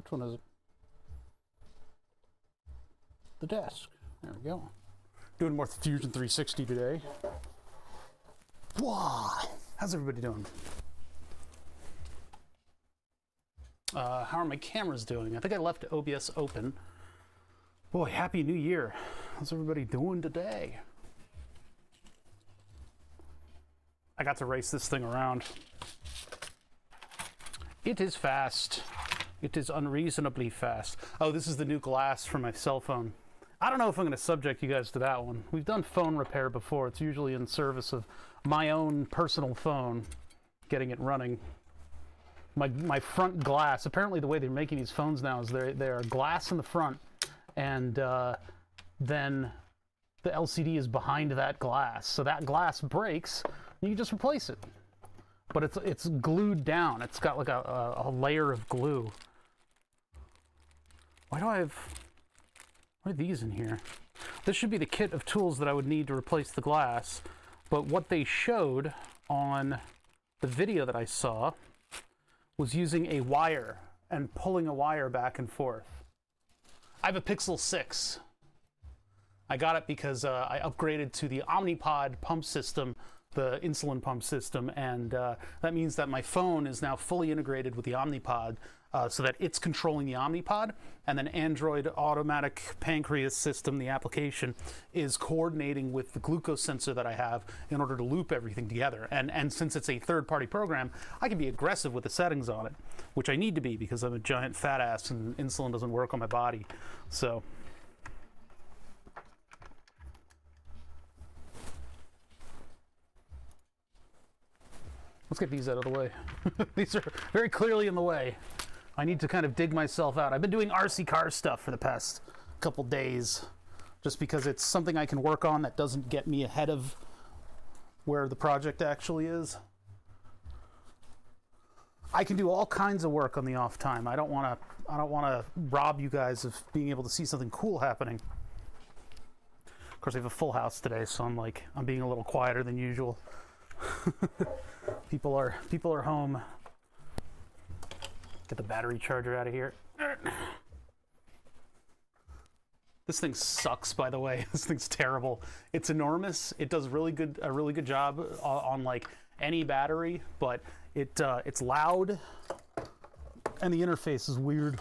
Which one is it? The desk. There we go. Doing more Fusion 360 today. Wow. How's everybody doing? How are my cameras doing? I think I left OBS open. Boy, happy new year. How's everybody doing today? I got to race this thing around. It is fast. It is unreasonably fast. Oh, this is the new glass for my cell phone. I don't know if I'm going to subject you guys to that one. We've done phone repair before. It's usually in service of my own personal phone, getting it running. My front glass, apparently the way they're making these phones now is they're glass in the front, and then the LCD is behind that glass. So that glass breaks, and you just replace it. But it's glued down. It's got like a layer of glue. Why do I have... What are these in here? This should be the kit of tools that I would need to replace the glass. But what they showed on the video that I saw was using a wire and pulling a wire back and forth. I have a Pixel 6. I got it because I upgraded to the Omnipod pump system, the insulin pump system, and that means that my phone is now fully integrated with the Omnipod, so that it's controlling the Omnipod, and then Android Automatic Pancreas System, the application, is coordinating with the glucose sensor that I have in order to loop everything together. And since it's a third-party program, I can be aggressive with the settings on it, which I need to be because I'm a giant fat ass and insulin doesn't work on my body. So let's get these out of the way. These are very clearly in the way. I need to kind of dig myself out. I've been doing RC car stuff for the past couple days, just because it's something I can work on that doesn't get me ahead of where the project actually is. I can do all kinds of work on the off time. I don't want to rob you guys of being able to see something cool happening. Of course, I have a full house today, so I'm being a little quieter than usual. People are home. Get the battery charger out of here. This thing sucks, by the way. This thing's terrible. It's enormous. It does a really good job on like any battery, but it's loud and the interface is weird.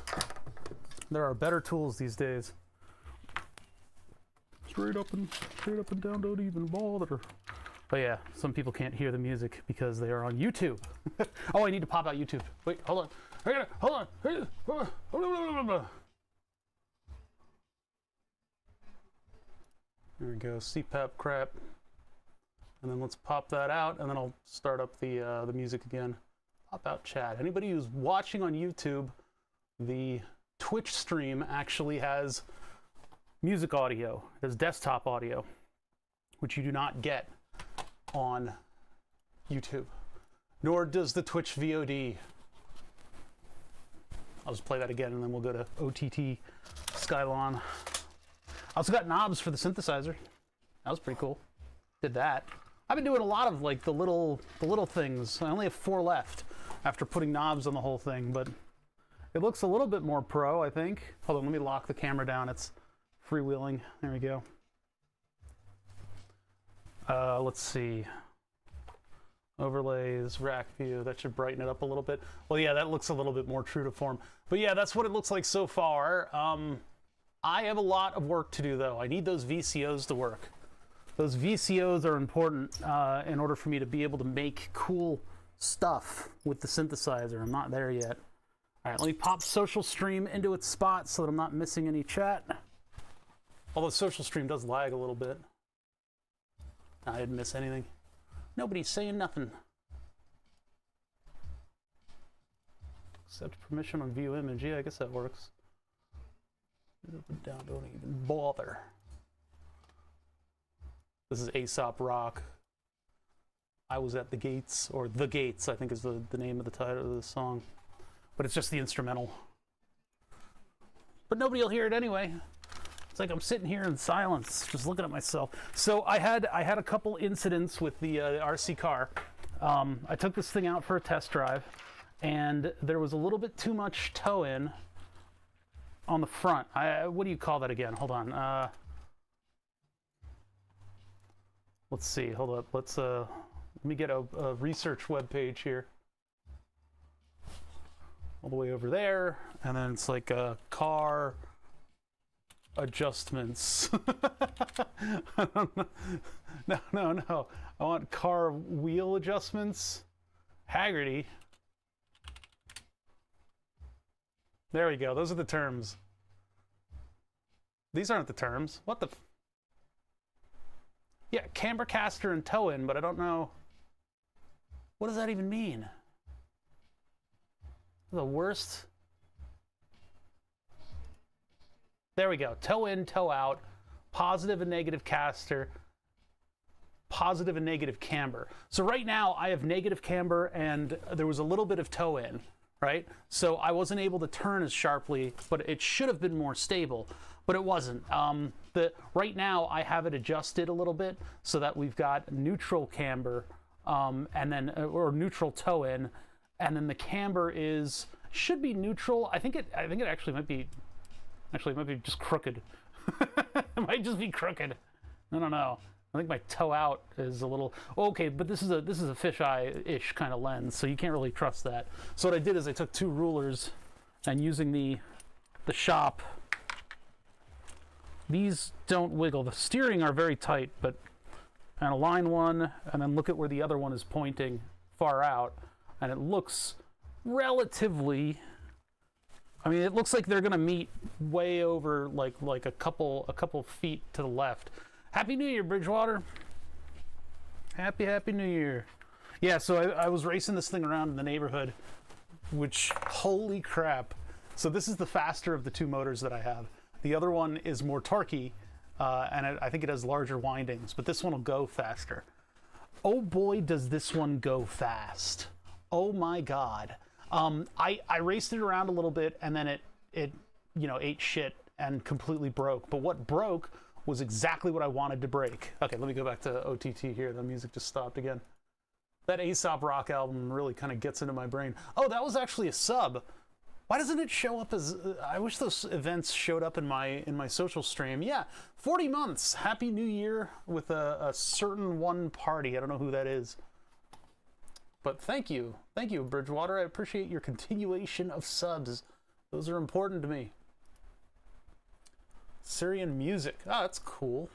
There are better tools these days. Straight up and down, don't even bother. But yeah, some people can't hear the music because they are on YouTube. Oh, I need to pop out YouTube. Wait, hold on. Hold on. There we go, CPAP crap. And then let's pop that out, and then I'll start up the music again. Pop out chat. Anybody who's watching on YouTube, the Twitch stream actually has music audio. There's desktop audio, which you do not get on YouTube, nor does the Twitch VOD. I'll just play that again and then we'll go to OTT Skylon. I also got knobs for the synthesizer. That was pretty cool. Did that. I've been doing a lot of like the little things. I only have 4 left after putting knobs on the whole thing, but it looks a little bit more pro, I think. Hold on, let me lock the camera down. It's freewheeling. There we go. Let's see. Overlays, rack view, that should brighten it up a little bit. Well, yeah, that looks a little bit more true to form. But yeah, that's what it looks like so far. I have a lot of work to do, though. I need those VCOs to work. Those VCOs are important in order for me to be able to make cool stuff with the synthesizer. I'm not there yet. All right, let me pop Social Stream into its spot so that I'm not missing any chat. Although Social Stream does lag a little bit. I didn't miss anything. Nobody's saying nothing. Accept permission on view image. Yeah, I guess that works. Up and down, don't even bother. This is Aesop Rock. I was at the gates, or The Gates, I think is the name of the title of the song. But it's just the instrumental. But nobody will hear it anyway. It's like I'm sitting here in silence, just looking at myself. So I had a couple incidents with the RC car. I took this thing out for a test drive, and there was a little bit too much toe in on the front. What do you call that again? Hold on. Let's see. Hold up. Let me get a research web page here. All the way over there, and then it's like car adjustments. No. I want car wheel adjustments. Haggerty. There we go. Those are the terms. These aren't the terms. What the? Yeah, camber caster and toe in, but I don't know. What does that even mean? The worst. There we go. Toe in, toe out. Positive and negative caster. Positive and negative camber. So right now I have negative camber and there was a little bit of toe in, right? So I wasn't able to turn as sharply, but it should have been more stable, but it wasn't. Right now I have it adjusted a little bit so that we've got neutral camber and then or neutral toe in, and then the camber should be neutral. I think it actually might be just crooked. It might just be crooked. I don't know. I think my toe out is a little okay, but this is a fisheye-ish kind of lens, so you can't really trust that. So what I did is I took two rulers and using the shop, these don't wiggle. The steering are very tight, but and align one and then look at where the other one is pointing far out, and it looks relatively. I mean, it looks like they're gonna meet way over like a couple feet to the left. Happy New Year, Bridgewater. Happy New Year. Yeah, so I was racing this thing around in the neighborhood, which, holy crap. So this is the faster of the two motors that I have. The other one is more torquey, and I think it has larger windings, but this one will go faster. Oh boy, does this one go fast. Oh my God. I raced it around a little bit, and then it ate shit and completely broke. But what broke was exactly what I wanted to break. Okay, let me go back to OTT here. The music just stopped again. That Aesop Rock album really kind of gets into my brain. Oh, that was actually a sub. Why doesn't it show up as? I wish those events showed up in my social stream. Yeah, 40 months. Happy New Year with a certain one party. I don't know who that is. But thank you, Bridgewater. I appreciate your continuation of subs. Those are important to me. Syrian music. Oh, that's cool.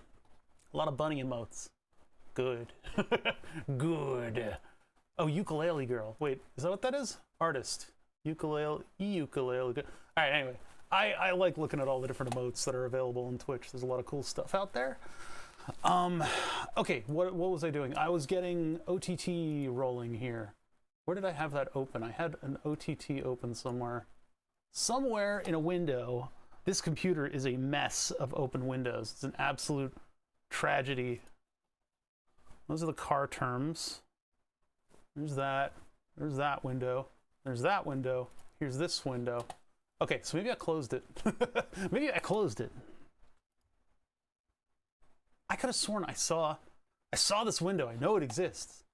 A lot of bunny emotes. Good. Good. Oh, ukulele girl. Wait, is that what that is? Artist. Ukulele. Ukulele. All right, anyway. I like looking at all the different emotes that are available on Twitch. There's a lot of cool stuff out there. Okay, what was I doing? I was getting OTT rolling here. Where did I have that open? I had an OTT open somewhere. Somewhere in a window. This computer is a mess of open windows. It's an absolute tragedy. Those are the car terms. There's that. There's that window. There's that window. Here's this window. Okay, so maybe I closed it. Maybe I closed it. I could have sworn I saw this window. I know it exists.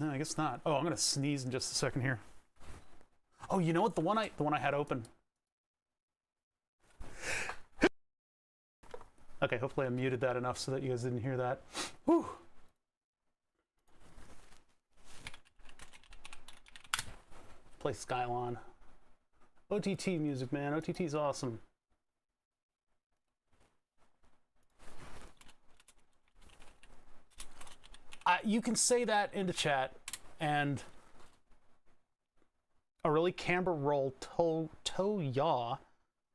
No, I guess not. Oh, I'm gonna sneeze in just a second here. Oh, you know what? The one I had open. Okay, hopefully I muted that enough so that you guys didn't hear that. Whew. Play Skylon. OTT music, man. OTT's awesome. You can say that into chat, and a really camber roll toe yaw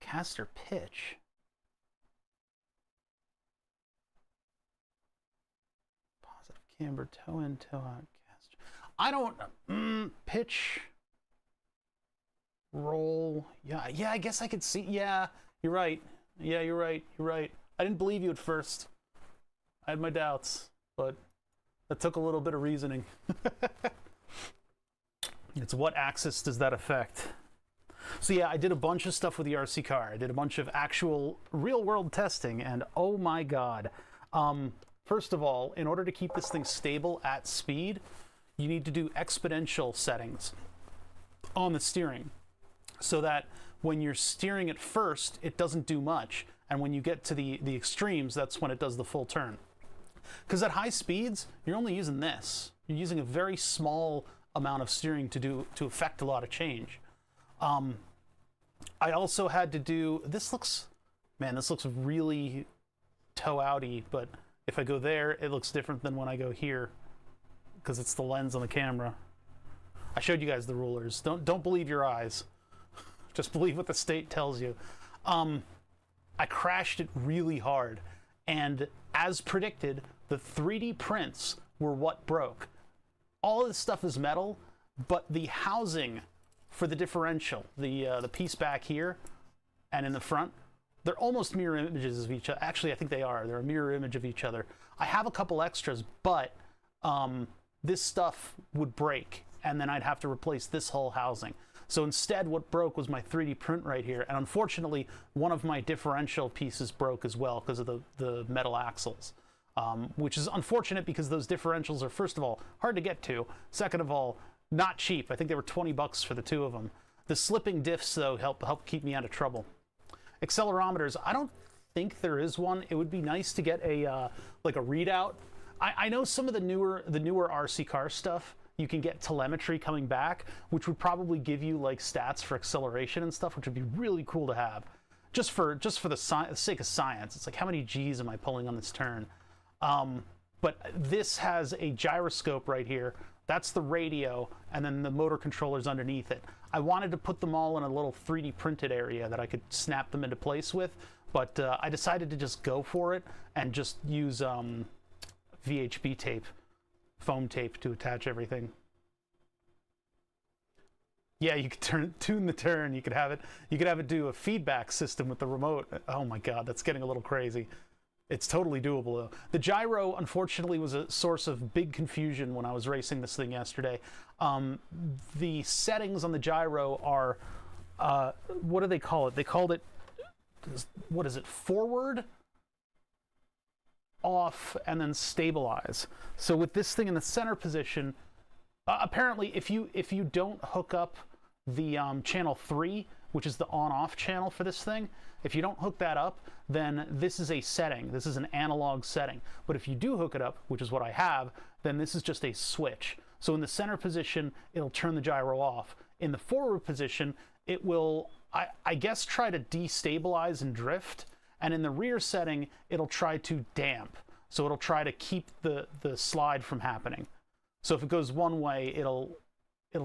caster pitch. Positive camber toe in toe out caster. I don't pitch roll. Yeah, I guess I could see. Yeah, you're right. Yeah, you're right. You're right. I didn't believe you at first. I had my doubts, but that took a little bit of reasoning. It's what axis does that affect? So yeah, I did a bunch of stuff with the RC car. I did a bunch of actual real-world testing, and oh my God. First of all, in order to keep this thing stable at speed, you need to do exponential settings on the steering so that when you're steering it first, it doesn't do much. And when you get to the extremes, that's when it does the full turn. Because at high speeds, you're only using this. You're using a very small amount of steering to affect a lot of change. I also had to do, this looks really toe-outy, but if I go there, it looks different than when I go here, because it's the lens on the camera. I showed you guys the rulers. Don't believe your eyes. Just believe what the state tells you. I crashed it really hard, and as predicted, the 3D prints were what broke. All of this stuff is metal, but the housing for the differential, the piece back here and in the front, they're almost mirror images of each other. Actually, I think they are. They're a mirror image of each other. I have a couple extras, but this stuff would break, and then I'd have to replace this whole housing. So instead, what broke was my 3D print right here, and unfortunately, one of my differential pieces broke as well because of the metal axles, which is unfortunate because those differentials are, first of all, hard to get to. Second of all, not cheap. I think they were 20 bucks for the two of them. The slipping diffs, though, help keep me out of trouble. Accelerometers, I don't think there is one. It would be nice to get a like a readout. I know some of the newer RC car stuff, you can get telemetry coming back, which would probably give you like stats for acceleration and stuff, which would be really cool to have. Just for the sake of science. It's like, how many G's am I pulling on this turn? But this has a gyroscope right here. That's the radio, and then the motor controller's underneath it. I wanted to put them all in a little 3D printed area that I could snap them into place with, but I decided to just go for it and just use VHB tape, foam tape, to attach everything. Yeah, you could tune the turn. You could have it do a feedback system with the remote. Oh my God, that's getting a little crazy. It's totally doable though. The gyro, unfortunately, was a source of big confusion when I was racing this thing yesterday. The settings on the gyro are, what do they call it? They called it, what is it, forward, off, and then stabilize. So with this thing in the center position, apparently if you don't hook up the channel 3, which is the on-off channel for this thing, if you don't hook that up, then this is a setting. This is an analog setting. But if you do hook it up, which is what I have, then this is just a switch. So in the center position, it'll turn the gyro off. In the forward position, it will, I guess, try to destabilize and drift. And in the rear setting, it'll try to damp. So it'll try to keep the slide from happening. So if it goes one way, it'll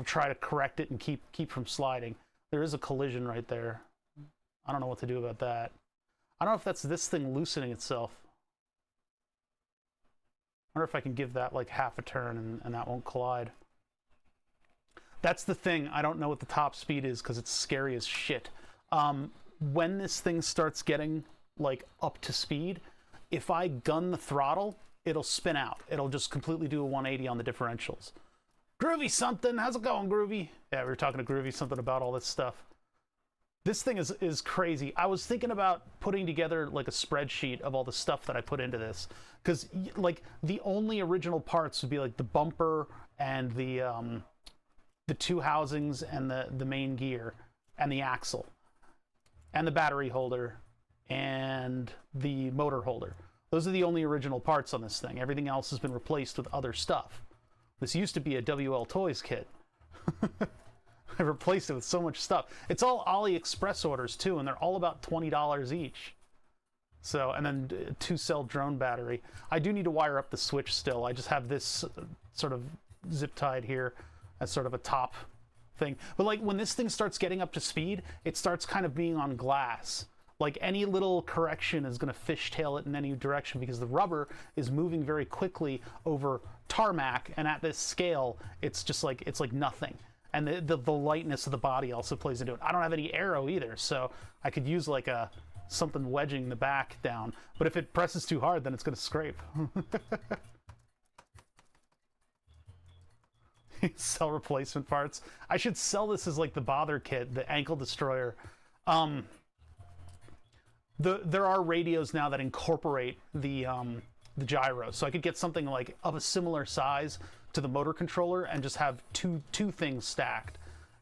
try to correct it and keep from sliding. There is a collision right there. I don't know what to do about that. I don't know if that's this thing loosening itself. I wonder if I can give that like half a turn and that won't collide. That's the thing. I don't know what the top speed is because it's scary as shit. When this thing starts getting like up to speed, if I gun the throttle, it'll spin out. It'll just completely do a 180 on the differentials. Groovy something. How's it going, Groovy? Yeah, we were talking to Groovy something about all this stuff. This thing is crazy. I was thinking about putting together like a spreadsheet of all the stuff that I put into this, because like the only original parts would be like the bumper and the two housings and the main gear and the axle and the battery holder and the motor holder. Those are the only original parts on this thing. Everything else has been replaced with other stuff. This used to be a WL Toys kit. I replaced it with so much stuff. It's all AliExpress orders too, and they're all about $20 each. So, and then 2-cell drone battery. I do need to wire up the switch still. I just have this sort of zip tied here as sort of a top thing. But like when this thing starts getting up to speed, it starts kind of being on glass. Like any little correction is going to fishtail it in any direction because the rubber is moving very quickly over tarmac, and at this scale, it's just like, it's like nothing. And the lightness of the body also plays into it. I don't have any aero either, so I could use like something wedging the back down. But if it presses too hard, then it's going to scrape. Sell replacement parts. I should sell this as like the bother kit, the ankle destroyer. There are radios now that incorporate the gyro, so I could get something like of a similar size to the motor controller and just have two things stacked.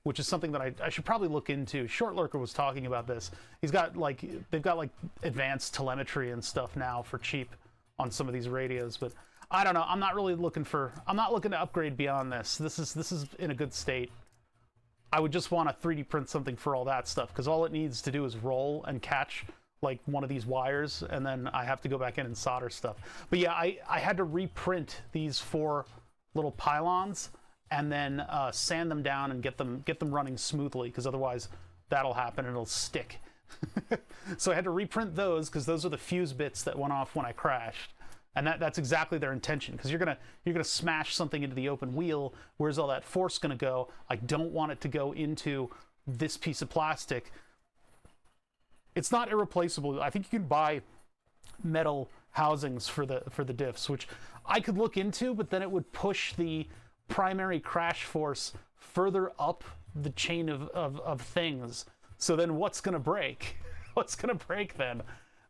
which is something that I should probably look into. Short Lurker was talking about this. He's got like, they've got like advanced telemetry and stuff now for cheap on some of these radios, but I don't know. I'm not looking to upgrade beyond this. This is in a good state. I would just want to 3D print something for all that stuff, because all it needs to do is roll and catch like one of these wires, and then I have to go back in and solder stuff. But yeah, I had to reprint these 4 little pylons and then sand them down and get them running smoothly, because otherwise that'll happen and it'll stick. So I had to reprint those, because those are the fuse bits that went off when I crashed. And that's exactly their intention, because you're gonna smash something into the open wheel. Where's all that force gonna go? I don't want it to go into this piece of plastic. It's not irreplaceable. I think you can buy metal housings for the diffs, which I could look into, but then it would push the primary crash force further up the chain of things. So then what's gonna break? What's gonna break then?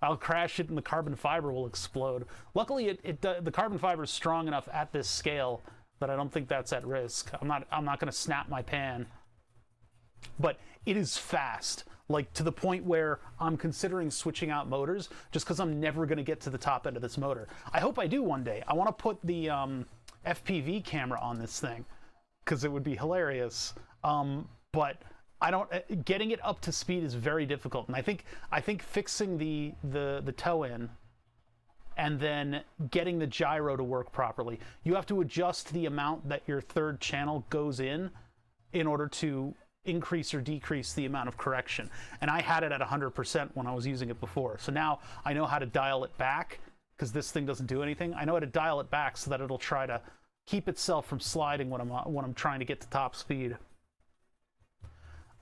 I'll crash it and the carbon fiber will explode. Luckily, the carbon fiber is strong enough at this scale that I don't think that's at risk. I'm not gonna snap my pan. But it is fast, like to the point where I'm considering switching out motors just because I'm never going to get to the top end of this motor. I hope I do one day. I want to put the FPV camera on this thing because it would be hilarious. But I don't. Getting it up to speed is very difficult, and I think fixing the toe in and then getting the gyro to work properly. You have to adjust the amount that your third channel goes in order to increase or decrease the amount of correction. And I had it at 100% when I was using it before. So now I know how to dial it back, because this thing doesn't do anything. I know how to dial it back so that it'll try to keep itself from sliding when I'm trying to get to top speed.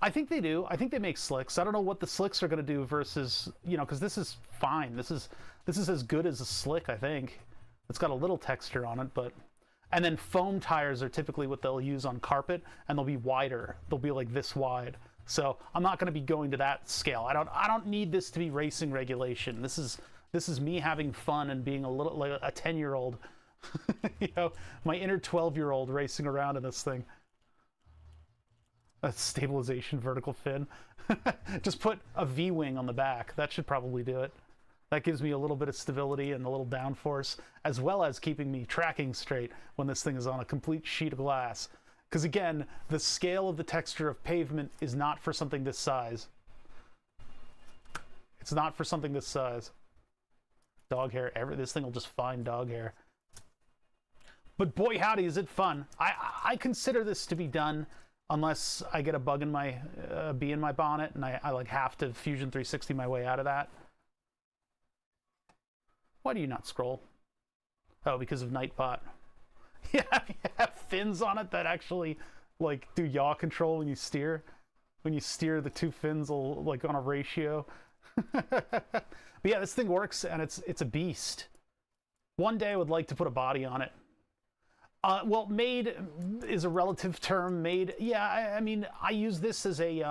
I think they do. I think they make slicks. I don't know what the slicks are going to do versus, you know, because this is fine. This is as good as a slick, I think. It's got a little texture on it, but... And then foam tires are typically what they'll use on carpet, and they'll be wider. They'll be like this wide. So I'm not going to be going to that scale. I don't need this to be racing regulation. This is me having fun and being a little like a 10-year-old, you know, my inner 12-year-old racing around in this thing. A stabilization vertical fin. Just put a V-wing on the back. That should probably do it. That gives me a little bit of stability and a little downforce, as well as keeping me tracking straight when this thing is on a complete sheet of glass. Because again, the scale of the texture of pavement is not for something this size. It's not for something this size. Dog hair, this thing will just find dog hair. But boy howdy, is it fun. I consider this to be done unless I get a bug in my, bee in my bonnet, and I like have to Fusion 360 my way out of that. Why do you not scroll? Oh, because of Nightbot. Yeah, you have fins on it that actually like do yaw control when you steer. When you steer, the 2 fins will like on a ratio. But yeah, this thing works, and it's a beast. One day I would like to put a body on it. Well, made is a relative term. Made, yeah. I mean, I use this as a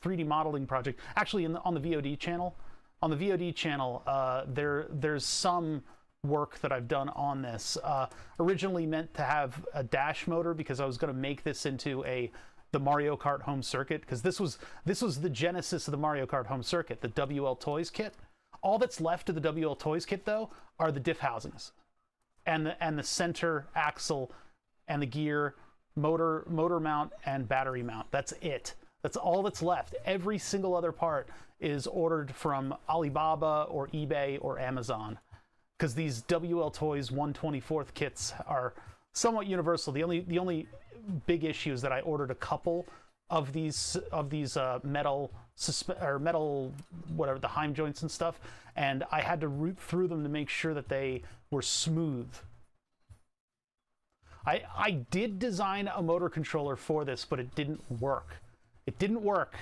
3D modeling project. Actually, on the VOD channel. On the VOD channel, there's some work that I've done on this. Originally meant to have a dash motor, because I was going to make this into the Mario Kart home circuit, because this was the genesis of the Mario Kart home circuit, the WL Toys kit. All that's left of the WL Toys kit, though, are the diff housings, and the center axle, and the gear, motor mount, and battery mount. That's it. That's all that's left. Every single other part is ordered from Alibaba or eBay or Amazon, because these WL Toys 1/24 kits are somewhat universal. The only big issue is that I ordered a couple of these metal whatever, the Heim joints and stuff, and I had to root through them to make sure that they were smooth. I did design a motor controller for this, but it didn't work. It didn't work.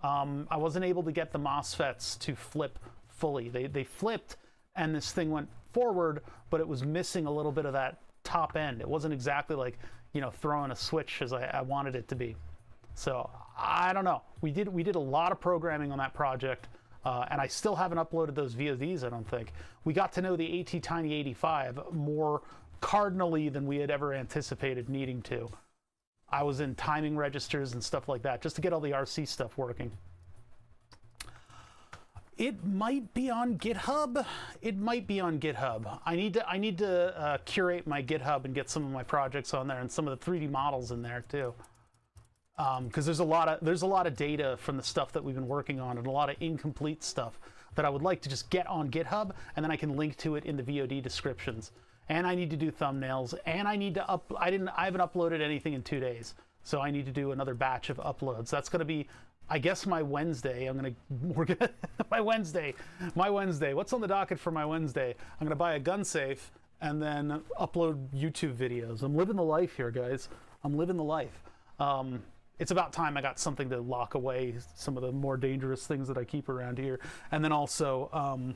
I wasn't able to get the MOSFETs to flip fully. They flipped, and this thing went forward, but it was missing a little bit of that top end. It wasn't exactly like, you know, throwing a switch as I wanted it to be. So I don't know. We did a lot of programming on that project, and I still haven't uploaded those VODs, I don't think. We got to know the ATtiny 85 more cardinally than we had ever anticipated needing to. I was in timing registers and stuff like that, just to get all the RC stuff working. It might be on GitHub. It might be on GitHub. I need to curate my GitHub and get some of my projects on there and some of the 3D models in there too. Because there's a lot of data from the stuff that we've been working on and a lot of incomplete stuff that I would like to just get on GitHub, and then I can link to it in the VOD descriptions. And I need to do thumbnails, and I need to I haven't uploaded anything in 2 days, so I need to do another batch of uploads. That's going to be, I guess, my Wednesday. My Wednesday. What's on the docket for my Wednesday? I'm gonna buy a gun safe and then upload YouTube videos. I'm living the life here, guys. I'm living the life. It's about time I got something to lock away some of the more dangerous things that I keep around here. And then also,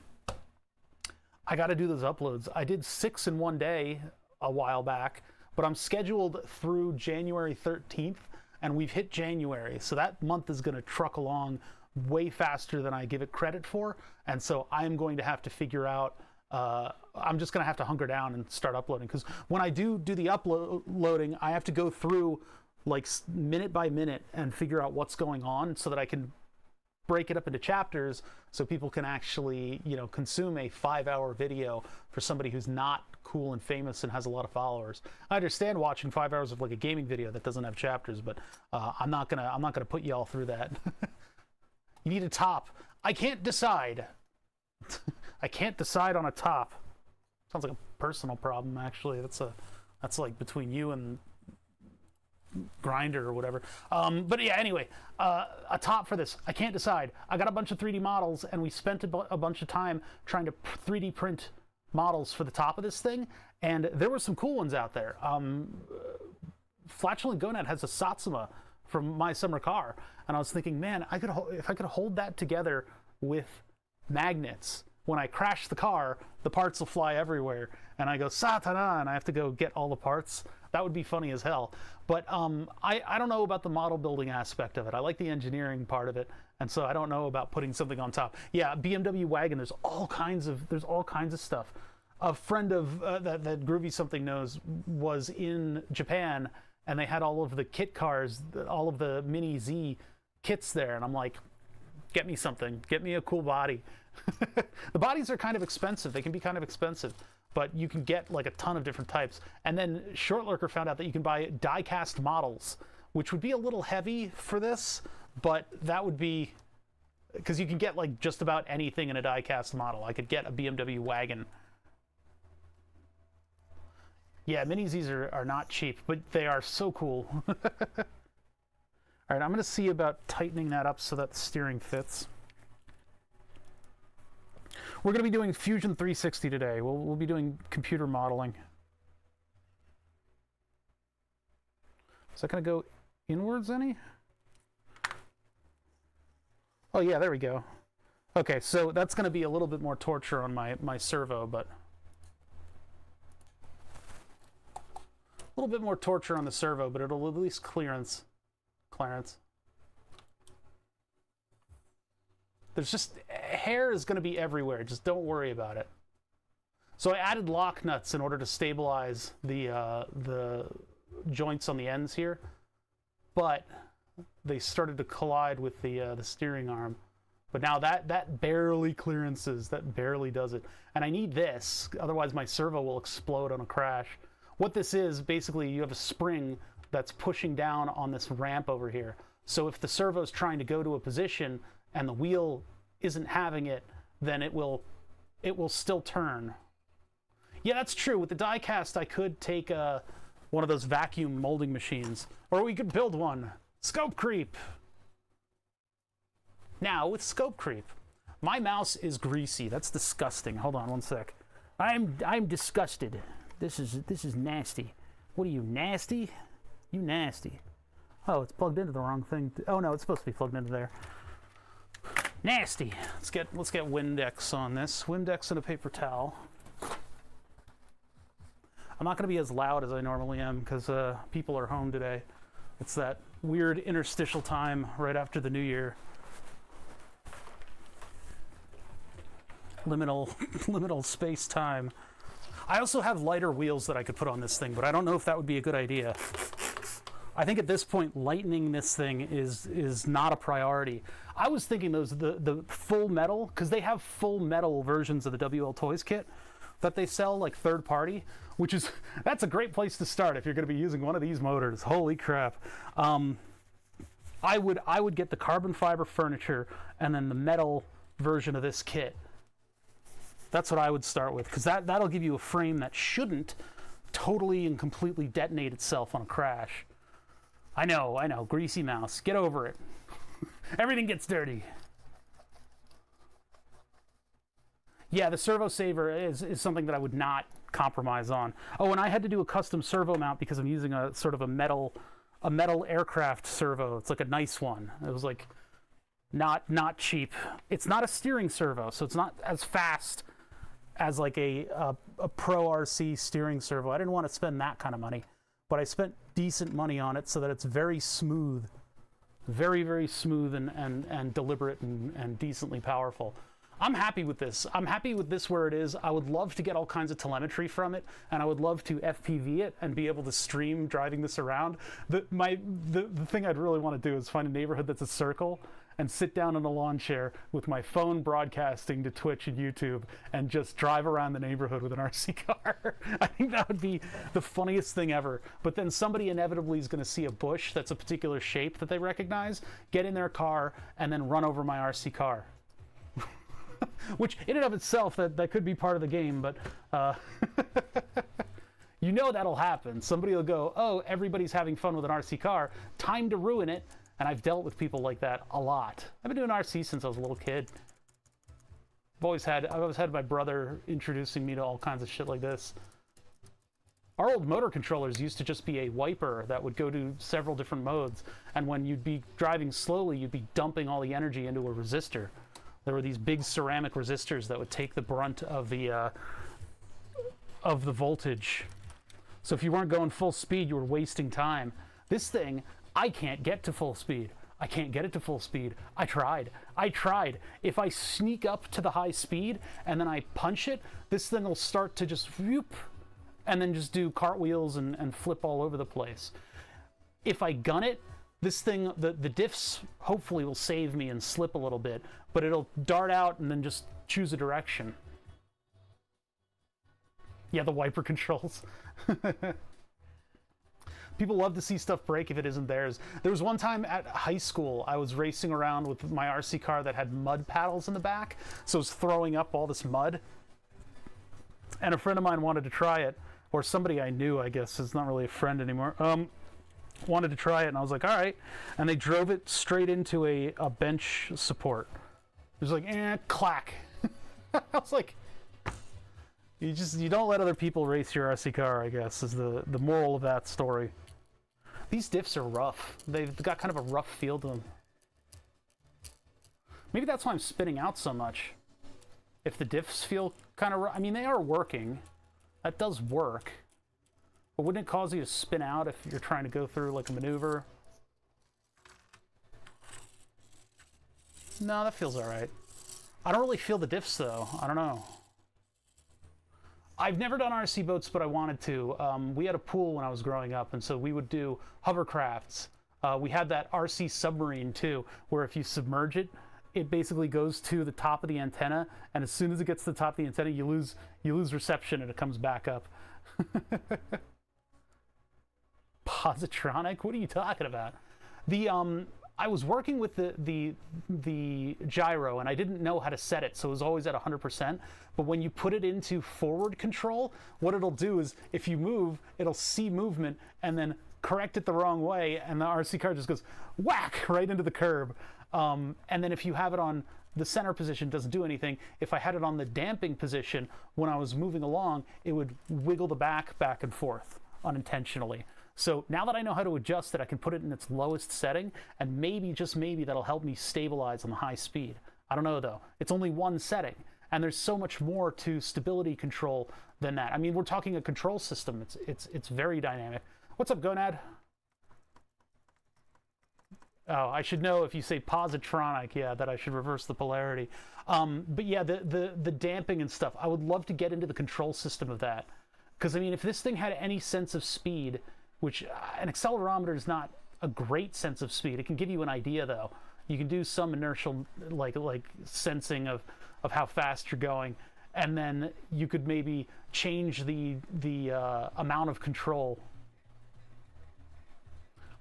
I got to do those uploads. I did 6 in one day a while back, but I'm scheduled through January 13th. And we've hit January, so that month is going to truck along way faster than I give it credit for. And so I'm going to have to figure out, I'm just going to have to hunker down and start uploading. Because when I do the uploading, I have to go through like minute by minute and figure out what's going on so that I can break it up into chapters so people can actually, you know, consume a 5-hour video for somebody who's not cool and famous and has a lot of followers. I understand watching 5 hours of like a gaming video that doesn't have chapters, but I'm not gonna put you all through that. You need a top. I can't decide. I can't decide on a top. Sounds like a personal problem, actually. That's like between you and Grinder or whatever. But yeah, anyway, a top for this. I can't decide. I got a bunch of 3D models, and we spent a bunch of time trying to 3D print models for the top of this thing, and there were some cool ones out there. Flatulent Gonad has a Satsuma from My Summer Car, and I was thinking, man, if I could hold that together with magnets, when I crash the car, the parts will fly everywhere, and I go Satana, and I have to go get all the parts. That would be funny as hell. But I don't know about the model building aspect of it. I like the engineering part of it, and so I don't know about putting something on top. Yeah, BMW wagon. There's all kinds of stuff. A friend of that Groovy Something knows was in Japan, and they had all of the kit cars, all of the Mini Z kits there, and I'm like, get me something. Get me a cool body. The bodies are kind of expensive. They can be kind of expensive, but you can get like a ton of different types. And then Short Lurker found out that you can buy die-cast models, which would be a little heavy for this, but that would be, because you can get like just about anything in a die-cast model. I could get a BMW wagon. Yeah, Mini Zs are not cheap, but they are so cool. All right, I'm going to see about tightening that up so that the steering fits. We're going to be doing Fusion 360 today. We'll be doing computer modeling. Is that going to go inwards any? Oh yeah, there we go. Okay, so that's going to be a little bit more torture on my servo, but a little bit more torture on the servo, but it'll at least clearance. There's just, hair is going to be everywhere. Just don't worry about it. So I added lock nuts in order to stabilize the joints on the ends here, but they started to collide with the steering arm. But now that barely clearances, that barely does it. And I need this, otherwise my servo will explode on a crash. What this is, basically you have a spring that's pushing down on this ramp over here. So if the servo's trying to go to a position and the wheel isn't having it, then it will still turn. Yeah, that's true. With the die cast, I could take one of those vacuum molding machines, or we could build one. Scope creep. Now with scope creep, my mouse is greasy. That's disgusting. Hold on one sec. I'm disgusted. This is nasty. What are you, nasty? You nasty. Oh, it's plugged into the wrong thing. Oh no, it's supposed to be plugged into there. Nasty. Let's get Windex on this. Windex and a paper towel. I'm not going to be as loud as I normally am because people are home today. It's that weird interstitial time right after the new year. Liminal space time. I also have lighter wheels that I could put on this thing, but I don't know if that would be a good idea. I think at this point, lightening this thing is not a priority. I was thinking the full metal, because they have full metal versions of the WL Toys kit that they sell, like third party, which is, that's a great place to start if you're going to be using one of these motors. Holy crap. I would get the carbon fiber furniture and then the metal version of this kit. That's what I would start with, because that'll give you a frame that shouldn't totally and completely detonate itself on a crash. I know, greasy mouse, get over it. Everything gets dirty. Yeah, the servo saver is something that I would not compromise on. Oh, and I had to do a custom servo mount because I'm using a sort of a metal aircraft servo. It's like a nice one. It was like not cheap. It's not a steering servo, so it's not as fast as like a Pro RC steering servo. I didn't want to spend that kind of money, but I spent decent money on it so that it's very smooth, very, very smooth and deliberate and decently powerful. I'm happy with this. I'm happy with this where it is. I would love to get all kinds of telemetry from it, and I would love to FPV it and be able to stream driving this around. The thing I'd really want to do is find a neighborhood that's a circle and sit down in a lawn chair with my phone broadcasting to Twitch and YouTube and just drive around the neighborhood with an RC car. I think that would be the funniest thing ever. But then somebody inevitably is going to see a bush that's a particular shape that they recognize, get in their car, and then run over my RC car. Which, in and of itself, that could be part of the game, but you know that'll happen. Somebody will go, oh, everybody's having fun with an RC car, time to ruin it. And I've dealt with people like that a lot. I've been doing RC since I was a little kid. I've always had my brother introducing me to all kinds of shit like this. Our old motor controllers used to just be a wiper that would go to several different modes, and when you'd be driving slowly, you'd be dumping all the energy into a resistor. There were these big ceramic resistors that would take the brunt of the voltage. So if you weren't going full speed, you were wasting time. This thing, I can't get to full speed. I can't get it to full speed. I tried. If I sneak up to the high speed and then I punch it, this thing will start to just whoop, and then just do cartwheels and flip all over the place. If I gun it, this thing, the diffs hopefully will save me and slip a little bit, but it'll dart out and then just choose a direction. Yeah, the wiper controls. People love to see stuff break if it isn't theirs. There was one time at high school, I was racing around with my RC car that had mud paddles in the back, so it was throwing up all this mud. And a friend of mine wanted to try it, or somebody I knew, I guess, is not really a friend anymore, wanted to try it, and I was like, all right. And they drove it straight into a bench support. It was like, clack. I was like, you don't let other people race your RC car, I guess, is the moral of that story. These diffs are rough. They've got kind of a rough feel to them. Maybe that's why I'm spinning out so much. If the diffs feel kind of rough, I mean, they are working. That does work. But wouldn't it cause you to spin out if you're trying to go through like a maneuver? No, that feels all right. I don't really feel the diffs though. I don't know. I've never done RC boats, but I wanted to. We had a pool when I was growing up, and so we would do hovercrafts. We had that RC submarine too, where if you submerge it, it basically goes to the top of the antenna, and as soon as it gets to the top of the antenna, you lose reception and it comes back up. Positronic? What are you talking about? I was working with the gyro, and I didn't know how to set it, so it was always at 100%. But when you put it into forward control, what it'll do is, if you move, it'll see movement and then correct it the wrong way, and the RC car just goes whack right into the curb. And then if you have it on the center position, it doesn't do anything. If I had it on the damping position, when I was moving along, it would wiggle the back and forth unintentionally. So now that I know how to adjust it, I can put it in its lowest setting, and maybe, just maybe, that'll help me stabilize on the high speed. I don't know though. It's only one setting, and there's so much more to stability control than that. I mean, we're talking a control system. It's very dynamic. What's up, Gonad? Oh, I should know if you say positronic, yeah, that I should reverse the polarity. But yeah, the damping and stuff, I would love to get into the control system of that. Because, I mean, if this thing had any sense of speed, which an accelerometer is not a great sense of speed. It can give you an idea, though. You can do some inertial, like sensing of how fast you're going, and then you could maybe change the amount of control.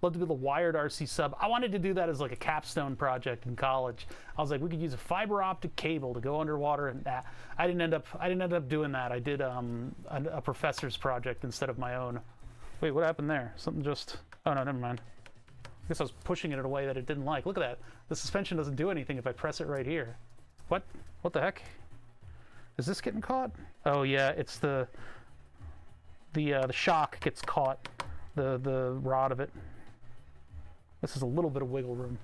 Love to build a wired RC sub. I wanted to do that as like a capstone project in college. I was like, we could use a fiber optic cable to go underwater, and that. I didn't end up doing that. I did a professor's project instead of my own. Wait, what happened there? Something just... Oh no, never mind. I guess I was pushing it in a way that it didn't like. Look at that. The suspension doesn't do anything if I press it right here. What? What the heck? Is this getting caught? Oh yeah, it's the shock gets caught. The rod of it. This is a little bit of wiggle room.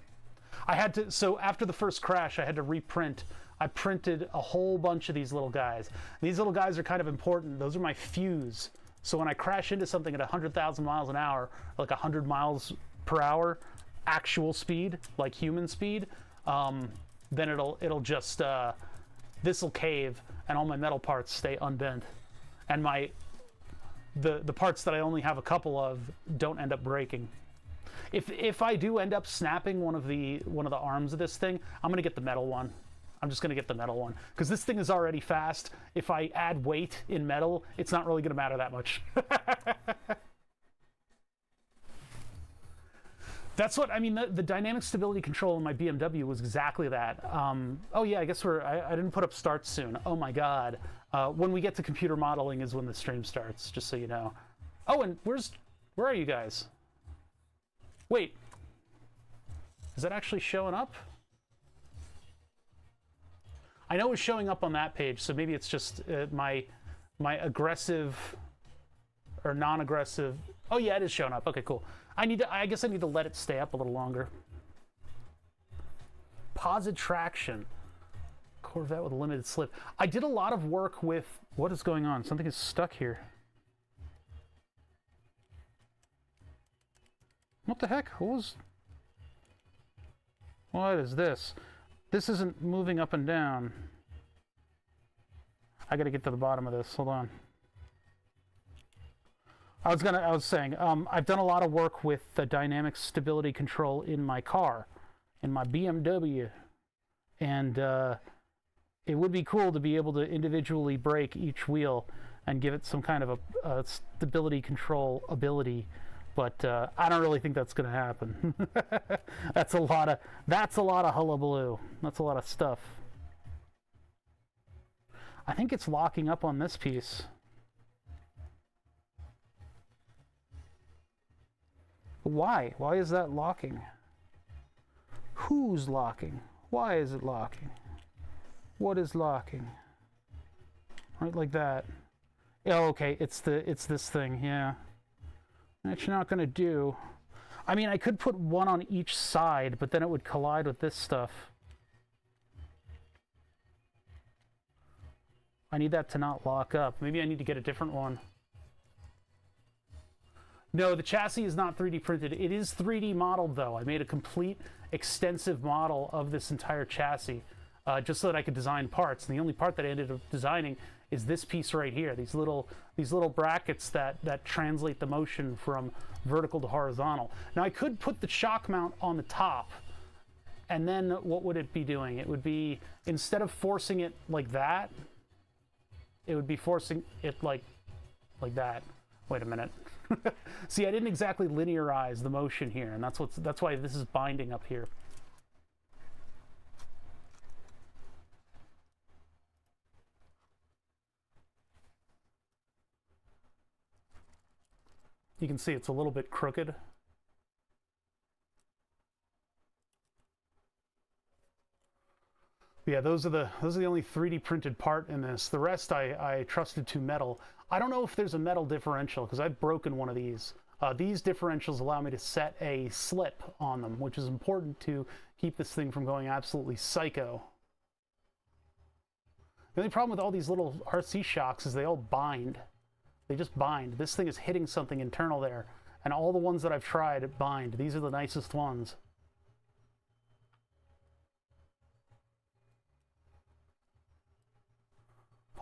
I had to, so after the first crash, I had to reprint. I printed a whole bunch of these little guys. These little guys are kind of important. Those are my fuse. So when I crash into something at 100,000 miles an hour, like 100 miles per hour, actual speed, like human speed, then it'll just, this'll cave and all my metal parts stay unbent. And the parts that I only have a couple of don't end up breaking. If I do end up snapping one of the arms of this thing, I'm gonna get the metal one. I'm just gonna get the metal one because this thing is already fast. If I add weight in metal, it's not really gonna matter that much. That's what I mean. The dynamic stability control in my BMW was exactly that. Oh yeah, I guess I didn't put up start soon. Oh my god. When we get to computer modeling is when the stream starts. Just so you know. Oh, and where are you guys? Wait, is that actually showing up? I know it's showing up on that page, so maybe it's just my aggressive or non-aggressive. Oh yeah, it is showing up. Okay, cool. I guess I need to let it stay up a little longer. Posit traction. Corvette with a limited slip. I did a lot of work with, what is going on? Something is stuck here. What the heck? What is this? This isn't moving up and down. I gotta get to the bottom of this. Hold on. I was saying, I've done a lot of work with the dynamic stability control in my car, in my BMW. And it would be cool to be able to individually brake each wheel and give it some kind of a stability control ability. But I don't really think that's going to happen. That's a lot of hullabaloo. That's a lot of stuff. I think it's locking up on this piece. Why? Why is that locking? Who's locking? Why is it locking? What is locking? Right like that. Oh, okay, it's this thing, yeah. That's not going to do. I mean, I could put one on each side, but then it would collide with this stuff. I need that to not lock up. Maybe I need to get a different one. No, the chassis is not 3D printed. It is 3D modeled, though. I made a complete, extensive model of this entire chassis, just so that I could design parts. And the only part that I ended up designing is this piece right here. These little brackets that translate the motion from vertical to horizontal. Now I could put the shock mount on the top, and then what would it be doing? It would be, instead of forcing it like that, it would be forcing it like that. Wait a minute. See, I didn't exactly linearize the motion here, and that's why this is binding up here. You can see it's a little bit crooked. Yeah, those are the only 3D printed part in this. The rest I trusted to metal. I don't know if there's a metal differential because I've broken one of these. These differentials allow me to set a slip on them, which is important to keep this thing from going absolutely psycho. The only problem with all these little RC shocks is they all bind. They just bind. This thing is hitting something internal there, and all the ones that I've tried bind. These are the nicest ones.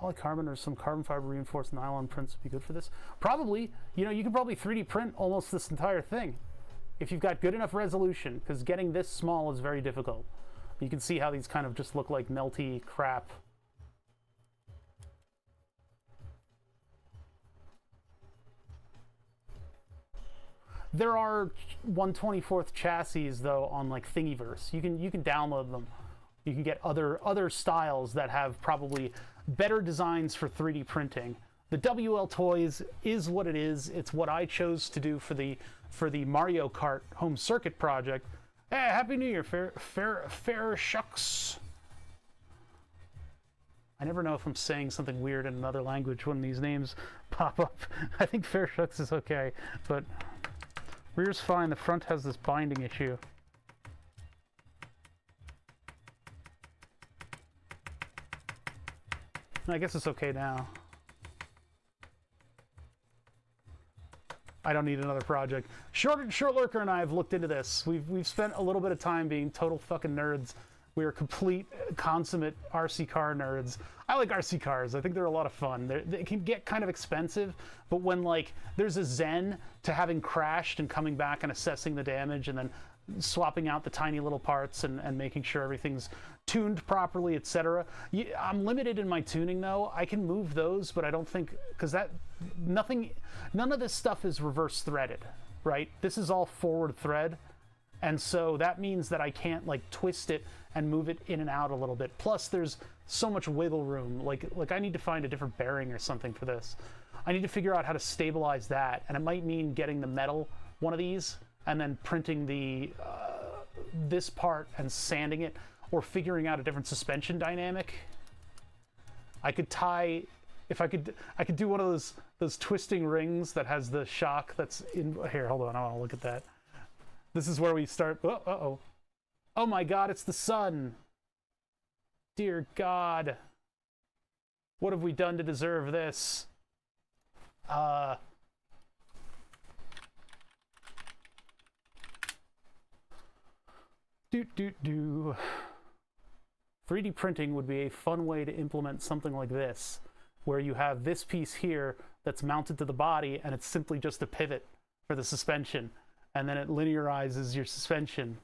Polycarbonate or some carbon fiber reinforced nylon prints would be good for this. Probably, you know, you can probably 3D print almost this entire thing if you've got good enough resolution, because getting this small is very difficult. You can see how these kind of just look like melty crap. There are 1/24th chassis though on like Thingiverse. You can download them. You can get other styles that have probably better designs for 3D printing. The WL Toys is what it is. It's what I chose to do for the Mario Kart home circuit project. Hey, Happy New Year, fair shucks. I never know if I'm saying something weird in another language when these names pop up. I think fair shucks is okay, but rear's fine. The front has this binding issue. I guess it's okay now. I don't need another project. Short Lurker and I have looked into this. We've spent a little bit of time being total fucking nerds. We are complete, consummate RC car nerds. I like RC cars. I think they're a lot of fun. They can get kind of expensive, but when like there's a zen to having crashed and coming back and assessing the damage and then swapping out the tiny little parts and making sure everything's tuned properly, etc. I'm limited in my tuning though. I can move those, but I don't think, because none of this stuff is reverse threaded, right? This is all forward thread, and so that means that I can't like twist it and move it in and out a little bit. Plus there's so much wiggle room. Like I need to find a different bearing or something for this. I need to figure out how to stabilize that, and it might mean getting the metal one of these and then printing the this part and sanding it, or figuring out a different suspension dynamic. I could tie, if I could do one of those twisting rings that has the shock that's in here. Hold on, I want to look at that. This is where we start. Oh, oh my God, it's the sun. Dear God, what have we done to deserve this? 3D printing would be a fun way to implement something like this, where you have this piece here that's mounted to the body and it's simply just a pivot for the suspension, and then it linearizes your suspension.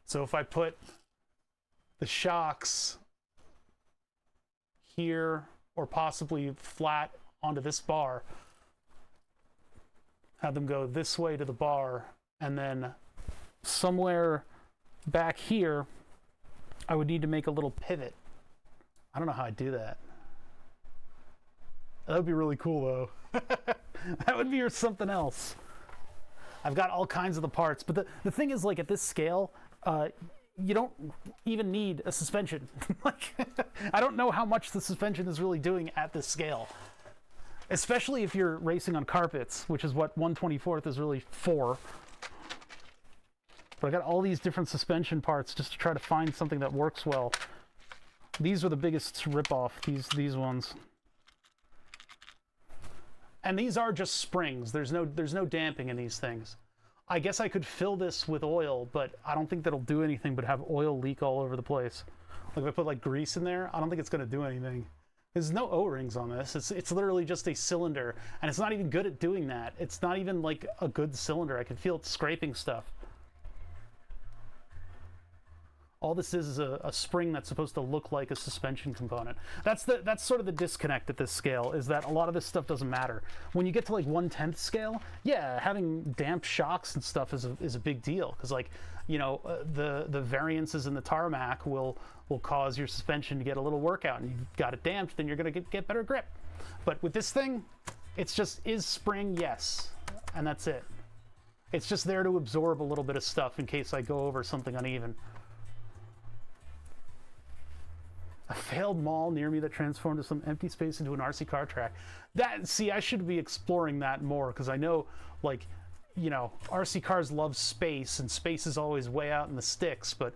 So if I put the shocks here, or possibly flat onto this bar, have them go this way to the bar, and then somewhere back here, I would need to make a little pivot. I don't know how I'd do that. That would be really cool, though. That would be something else. I've got all kinds of the parts, but the thing is, like, at this scale, you don't even need a suspension. Like, I don't know how much the suspension is really doing at this scale. Especially if you're racing on carpets, which is what 1/24th is really for. But I got all these different suspension parts just to try to find something that works well. These are the biggest ripoff, these ones. And these are just springs. There's no damping in these things. I guess I could fill this with oil, but I don't think that'll do anything but have oil leak all over the place. Like if I put like grease in there, I don't think it's gonna do anything. There's no O-rings on this. It's literally just a cylinder, and it's not even good at doing that. It's not even like a good cylinder. I can feel it scraping stuff. All this is a spring that's supposed to look like a suspension component. That's sort of the disconnect at this scale, is that a lot of this stuff doesn't matter. When you get to like 1/10 scale, yeah, having damped shocks and stuff is a big deal, because like, you know, the variances in the tarmac will cause your suspension to get a little workout, and you've got it damped, then you're gonna get better grip. But with this thing, it's just is spring, yes, and that's it. It's just there to absorb a little bit of stuff in case I go over something uneven. A failed mall near me that transformed some empty space into an RC car track. See, I should be exploring that more, because I know, like, you know, RC cars love space, and space is always way out in the sticks, but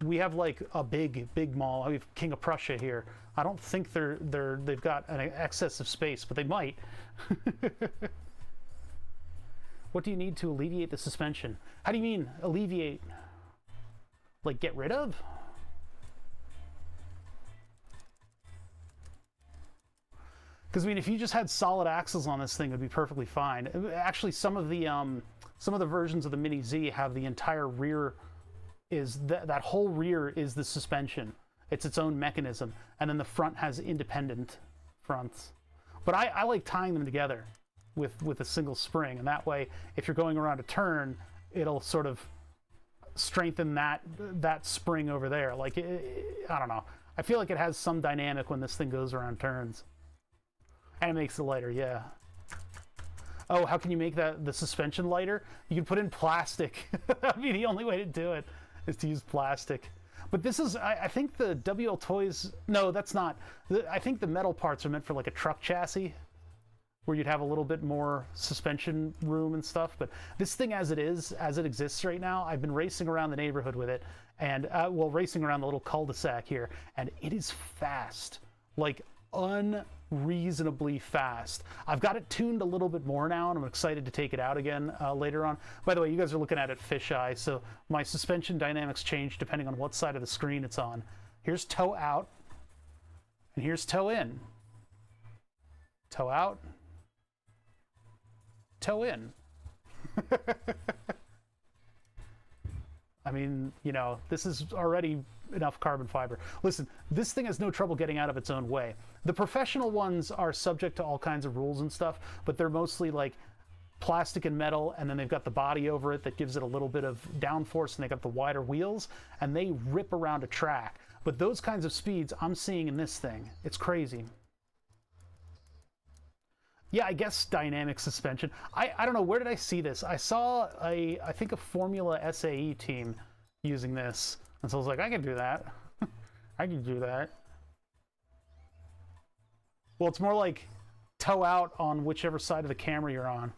we have like a big mall. We have King of Prussia here. I don't think they've got an excess of space, but they might. What do you need to alleviate the suspension? How do you mean alleviate? Like get rid of? Because I mean, if you just had solid axles on this thing, it would be perfectly fine. Actually, some of the versions of the Mini Z have the entire rear is that whole rear is the suspension. It's its own mechanism, and then the front has independent fronts. But I like tying them together with a single spring, and that way, if you're going around a turn, it'll sort of strengthen that spring over there. Like I don't know. I feel like it has some dynamic when this thing goes around turns. And it makes it lighter, yeah. Oh, how can you make the suspension lighter? You can put in plastic. That'd be the only way to do it, is to use plastic. But this is, I think the WL Toys, no, that's not. I think the metal parts are meant for like a truck chassis, where you'd have a little bit more suspension room and stuff. But this thing as it exists right now, I've been racing around the neighborhood with it, and well, racing around the little cul-de-sac here, and it is fast. Like, unreasonably fast. I've got it tuned a little bit more now, and I'm excited to take it out again later on. By the way, you guys are looking at it fisheye, so my suspension dynamics change depending on what side of the screen it's on. Here's toe out, and here's toe in. Toe out, toe in. I mean, you know, this is already enough carbon fiber. Listen, this thing has no trouble getting out of its own way. The professional ones are subject to all kinds of rules and stuff, but they're mostly like plastic and metal, and then they've got the body over it that gives it a little bit of downforce, and they got the wider wheels, and they rip around a track. But those kinds of speeds I'm seeing in this thing, it's crazy. Yeah, I guess dynamic suspension. I don't know, where did I see this? I saw I think a Formula SAE team using this. And so I was like, I can do that. I can do that. Well, it's more like toe out on whichever side of the camera you're on.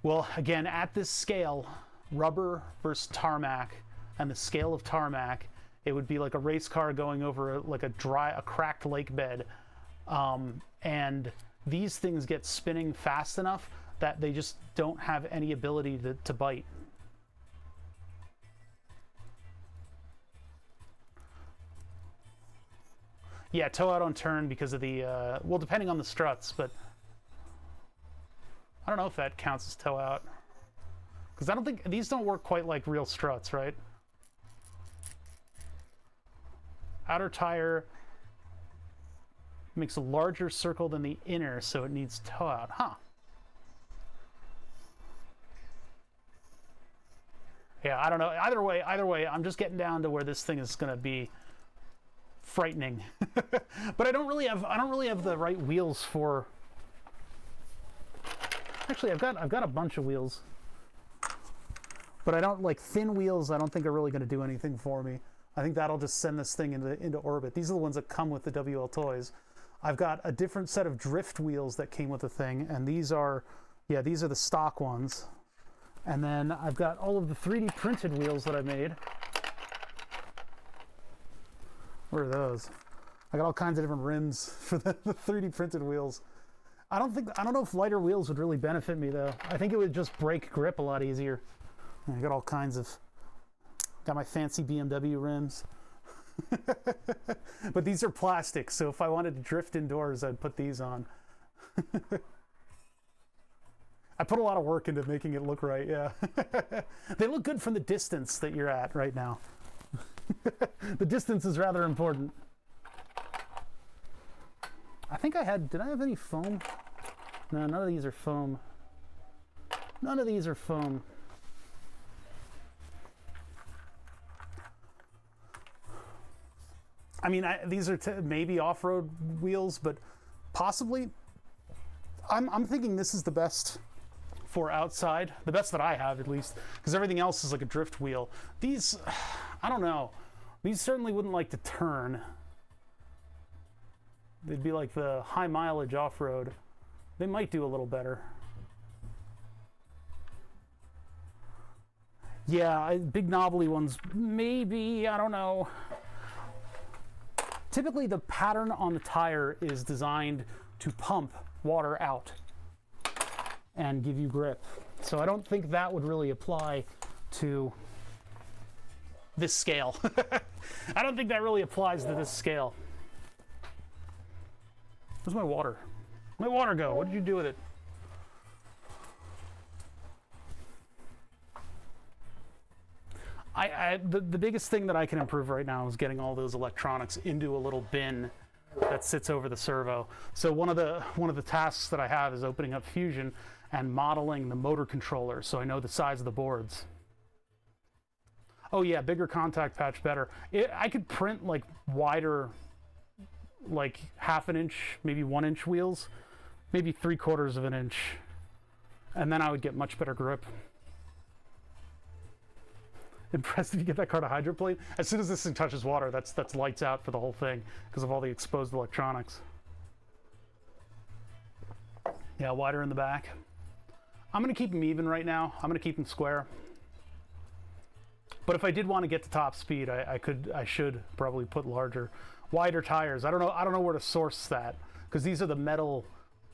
Well, again, at this scale, rubber versus tarmac, and the scale of tarmac, it would be like a race car going over like a cracked lake bed. And these things get spinning fast enough that they just don't have any ability to bite. Yeah, toe out on turn because of the, well, depending on the struts, but I don't know if that counts as toe out. Because I don't think, these don't work quite like real struts, right? Outer tire makes a larger circle than the inner, so it needs toe out. Huh. Yeah, I don't know. Either way, I'm just getting down to where this thing is going to be frightening. But I don't really have the right wheels for. Actually, I've got a bunch of wheels, but I don't like thin wheels. I don't think are really going to do anything for me. I think that'll just send this thing into orbit. These are the ones that come with the WL Toys. I've got a different set of drift wheels that came with the thing, and these are the stock ones. And then I've got all of the 3D printed wheels that I made. Where are those? I got all kinds of different rims for the 3D printed wheels. I don't know if lighter wheels would really benefit me though. I think it would just break grip a lot easier. I got all kinds of, got my fancy BMW rims. But these are plastic, so if I wanted to drift indoors, I'd put these on. I put a lot of work into making it look right, yeah. They look good from the distance that you're at right now. The distance is rather important. I think did I have any foam? No, none of these are foam. None of these are foam. I mean, these are maybe off-road wheels, but possibly. I'm thinking this is the best for outside, the best that I have at least, because everything else is like a drift wheel. These, I don't know. These certainly wouldn't like to turn. They'd be like the high mileage off-road. They might do a little better. Yeah, big knobbly ones, maybe, I don't know. Typically the pattern on the tire is designed to pump water out and give you grip. So I don't think that would really apply to this scale. I don't think that really applies to this scale. Where's my water? Where'd my water go? What did you do with it? The biggest thing that I can improve right now is getting all those electronics into a little bin that sits over the servo. So one of the tasks that I have is opening up Fusion and modeling the motor controller so I know the size of the boards. Oh yeah, bigger contact patch, better. I could print like wider, like 1/2 inch, maybe 1 inch wheels, maybe 3/4 of an inch, and then I would get much better grip. Impressed if you get that car to hydroplane. As soon as this thing touches water, that's lights out for the whole thing because of all the exposed electronics. Yeah, wider in the back. I'm gonna keep them even right now. I'm gonna keep them square. But if I did want to get to top speed, I should probably put larger, wider tires. I don't know where to source that because these are the metal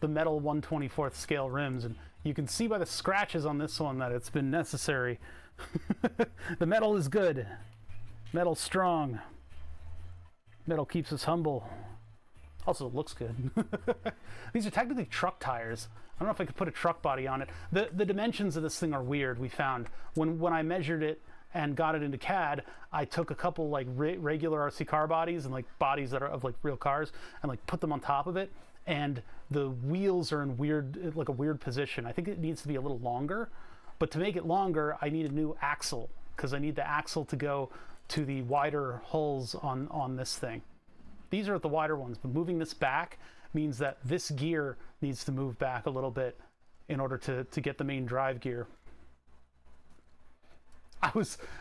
1/24 scale rims, and you can see by the scratches on this one that it's been necessary. The metal is good. Metal's strong. Metal keeps us humble. Also, it looks good. These are technically truck tires. I don't know if I could put a truck body on it. The dimensions of this thing are weird, we found. When I measured it and got it into CAD, I took a couple like regular RC car bodies and like bodies that are of like real cars and like put them on top of it, and the wheels are in a weird position. I think it needs to be a little longer. But to make it longer, I need a new axle because I need the axle to go to the wider holes on this thing. These are the wider ones, but moving this back means that this gear needs to move back a little bit in order to get the main drive gear.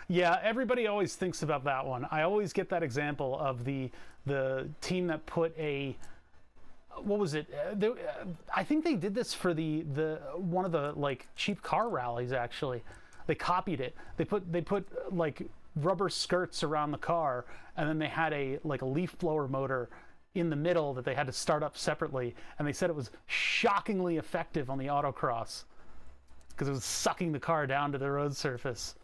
Everybody always thinks about that one. I always get that example of the team that put a, what was it? I think they did this for the one of the like cheap car rallies. Actually, they copied it. They put like rubber skirts around the car, and then they had a leaf blower motor in the middle that they had to start up separately. And they said it was shockingly effective on the autocross because it was sucking the car down to the road surface.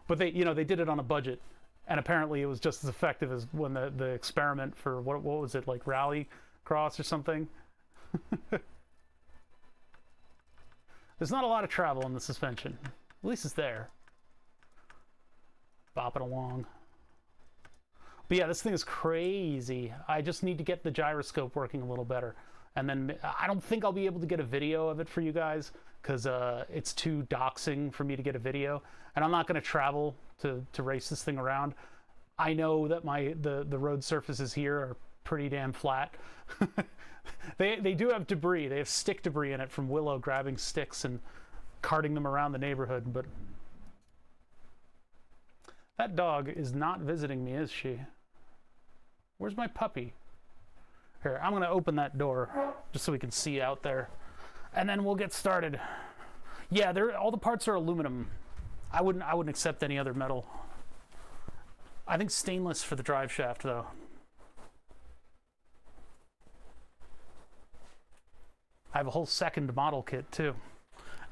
But they did it on a budget. And apparently it was just as effective as when the experiment for, what was it, like rally cross or something? There's not a lot of travel in the suspension. At least it's there. Bopping along. But yeah, this thing is crazy. I just need to get the gyroscope working a little better. And then I don't think I'll be able to get a video of it for you guys because it's too doxing for me to get a video. And I'm not going to travel to race this thing around. I know that the road surfaces here are pretty damn flat. They do have debris. They have stick debris in it from Willow grabbing sticks and carting them around the neighborhood. But that dog is not visiting me, is she? Where's my puppy? Here, I'm going to open that door just so we can see out there. And then we'll get started. Yeah, all the parts are aluminum. I wouldn't accept any other metal. I think stainless for the drive shaft, though. I have a whole second model kit, too.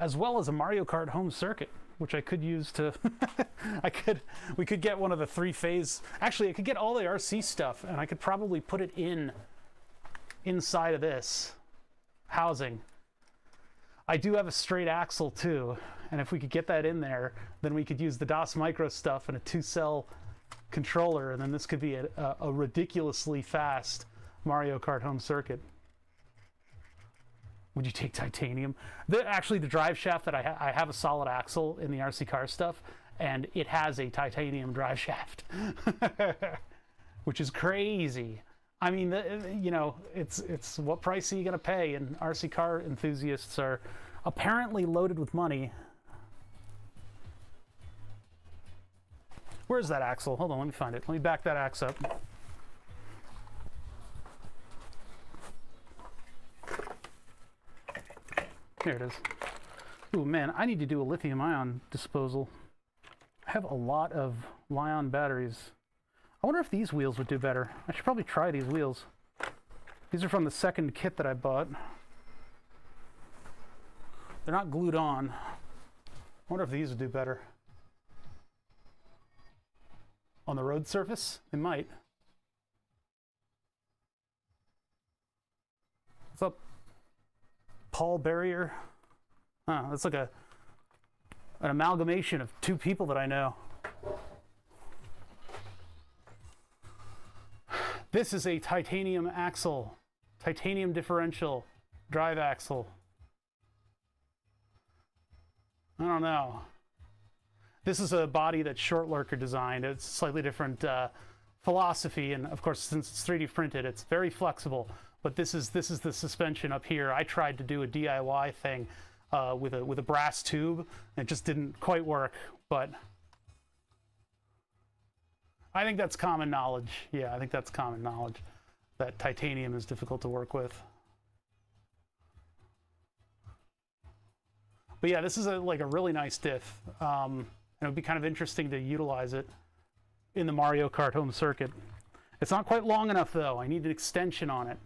As well as a Mario Kart home circuit, which I could use to... we could get one of the 3-phase... Actually, I could get all the RC stuff, and I could probably put it inside of this housing. I do have a straight axle, too. And if we could get that in there, then we could use the DOS Micro stuff and a 2-cell controller, and then this could be a ridiculously fast Mario Kart home circuit. Would you take titanium? Actually, the drive shaft that I have a solid axle in the RC car stuff, and it has a titanium drive shaft, which is crazy. I mean, it's what price are you going to pay? And RC car enthusiasts are apparently loaded with money. Where's that axle? Hold on, let me find it. Let me back that axe up. Here it is. Ooh, man, I need to do a lithium-ion disposal. I have a lot of Li-ion batteries. I wonder if these wheels would do better. I should probably try these wheels. These are from the second kit that I bought. They're not glued on. I wonder if these would do better. On the road surface? They might. What's up, Paul Barrier? Oh, that's like an amalgamation of two people that I know. This is a titanium axle, titanium differential drive axle. I don't know. This is a body that Short Lurker designed. It's a slightly different philosophy, and of course, since it's 3D printed, it's very flexible. But this is the suspension up here. I tried to do a DIY thing with a brass tube, and it just didn't quite work. But I think that's common knowledge. Yeah, I think that's common knowledge that titanium is difficult to work with. But yeah, this is like a really nice diff. And it would be kind of interesting to utilize it in the Mario Kart home circuit. It's not quite long enough though. I need an extension on it.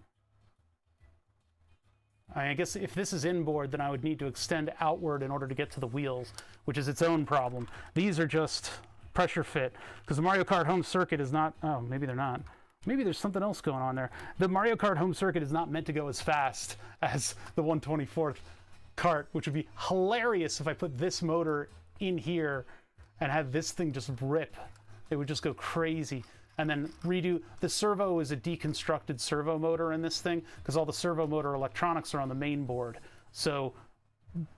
I guess if this is inboard, then I would need to extend outward in order to get to the wheels, which is its own problem. These are just pressure fit, because the Mario Kart home circuit is not, oh, maybe they're not. Maybe there's something else going on there. The Mario Kart home circuit is not meant to go as fast as the 1/24th kart, which would be hilarious if I put this motor in here and had this thing just rip. It would just go crazy. And then redo, the servo is a deconstructed servo motor in this thing, because all the servo motor electronics are on the main board. So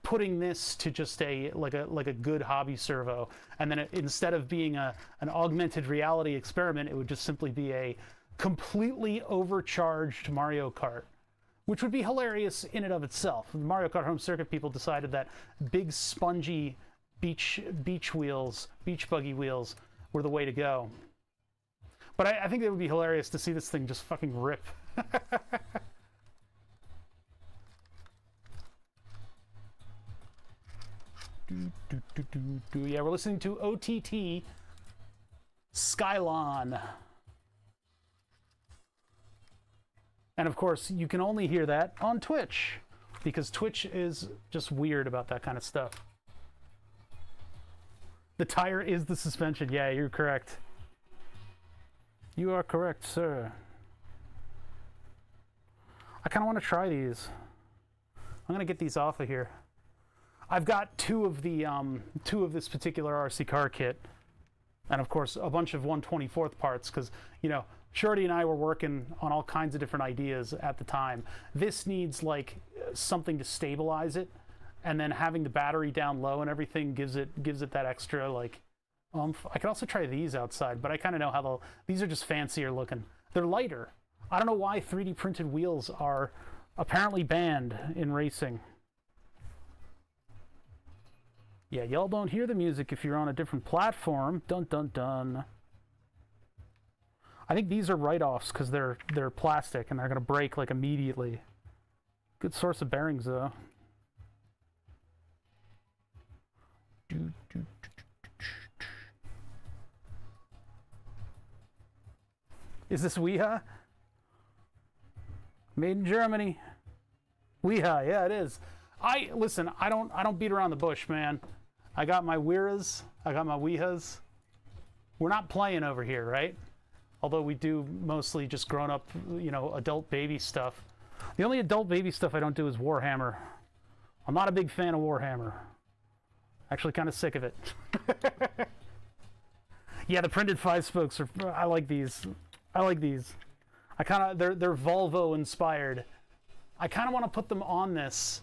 putting this to just like a good hobby servo, and then instead of being an augmented reality experiment, it would just simply be a completely overcharged Mario Kart, which would be hilarious in and of itself. The Mario Kart home circuit people decided that big spongy beach buggy wheels were the way to go. But I think it would be hilarious to see this thing just fucking rip. Yeah, we're listening to OTT Skylon. And of course, you can only hear that on Twitch, because Twitch is just weird about that kind of stuff. The tire is the suspension. Yeah, you're correct. You are correct, sir. I kind of want to try these. I'm going to get these off of here. I've got two of this particular RC car kit, and of course a bunch of 1/24th parts, because, you know, Shorty and I were working on all kinds of different ideas at the time. This needs like something to stabilize it, and then having the battery down low and everything gives it that extra like oomph. I could also try these outside, but I kind of know how these are just fancier looking. They're lighter. I don't know why 3D printed wheels are apparently banned in racing. Yeah, y'all don't hear the music if you're on a different platform. Dun dun dun. I think these are write-offs because they're plastic and they're gonna break like immediately. Good source of bearings though. Is this Weha? Made in Germany. Weha, yeah, it is. Listen, I don't beat around the bush, man. I got my Weiras, I got my Wehas. We're not playing over here, right? Although we do mostly just grown up, you know, adult baby stuff. The only adult baby stuff I don't do is Warhammer. I'm not a big fan of Warhammer. Actually kind of sick of it. Yeah, the printed 5-spokes are, I like these. I like these. They're Volvo inspired. I kind of want to put them on this,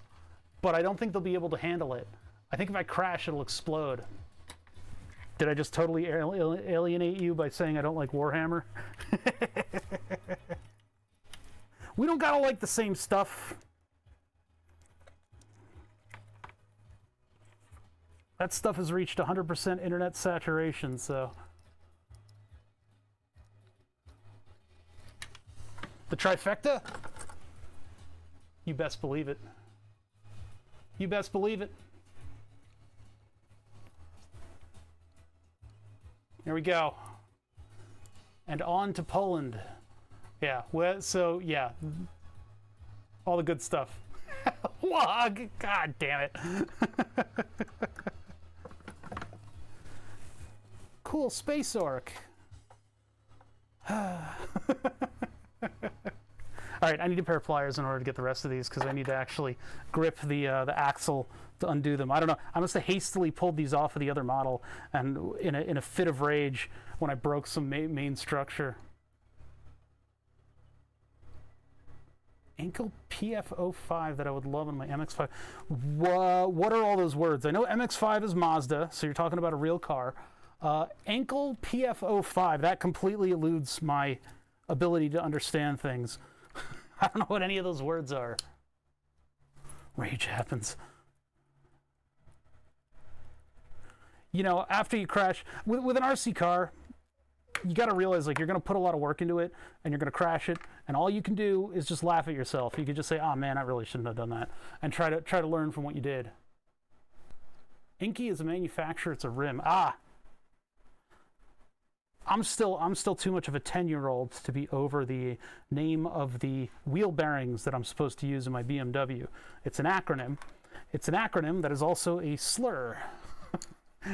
but I don't think they'll be able to handle it. I think if I crash, it'll explode. Did I just totally alienate you by saying I don't like Warhammer? We don't gotta like the same stuff. That stuff has reached 100% internet saturation, so. The trifecta? You best believe it. You best believe it. Here we go. And on to Poland. Yeah, well, so, yeah. All the good stuff. Wog! God damn it. cool, space orc. All right, I need a pair of pliers in order to get the rest of these because I need to actually grip the axle to undo them. I don't know. I must have hastily pulled these off of the other model, and in a fit of rage when I broke some main structure. Ankle PF05 that I would love on my MX-5. What are all those words? I know MX-5 is Mazda, so you're talking about a real car. Ankle PF05, that completely eludes my ability to understand things. I don't know what any of those words are. Rage happens. You know, after you crash, with an RC car, you got to realize, like, you're going to put a lot of work into it, and you're going to crash it, and all you can do is just laugh at yourself. You could just say, oh man, I really shouldn't have done that, and try to learn from what you did. Inky is a manufacturer, it's a rim. I'm still too much of a 10-year-old to be over the name of the wheel bearings that I'm supposed to use in my BMW. It's an acronym. It's an acronym that is also a slur.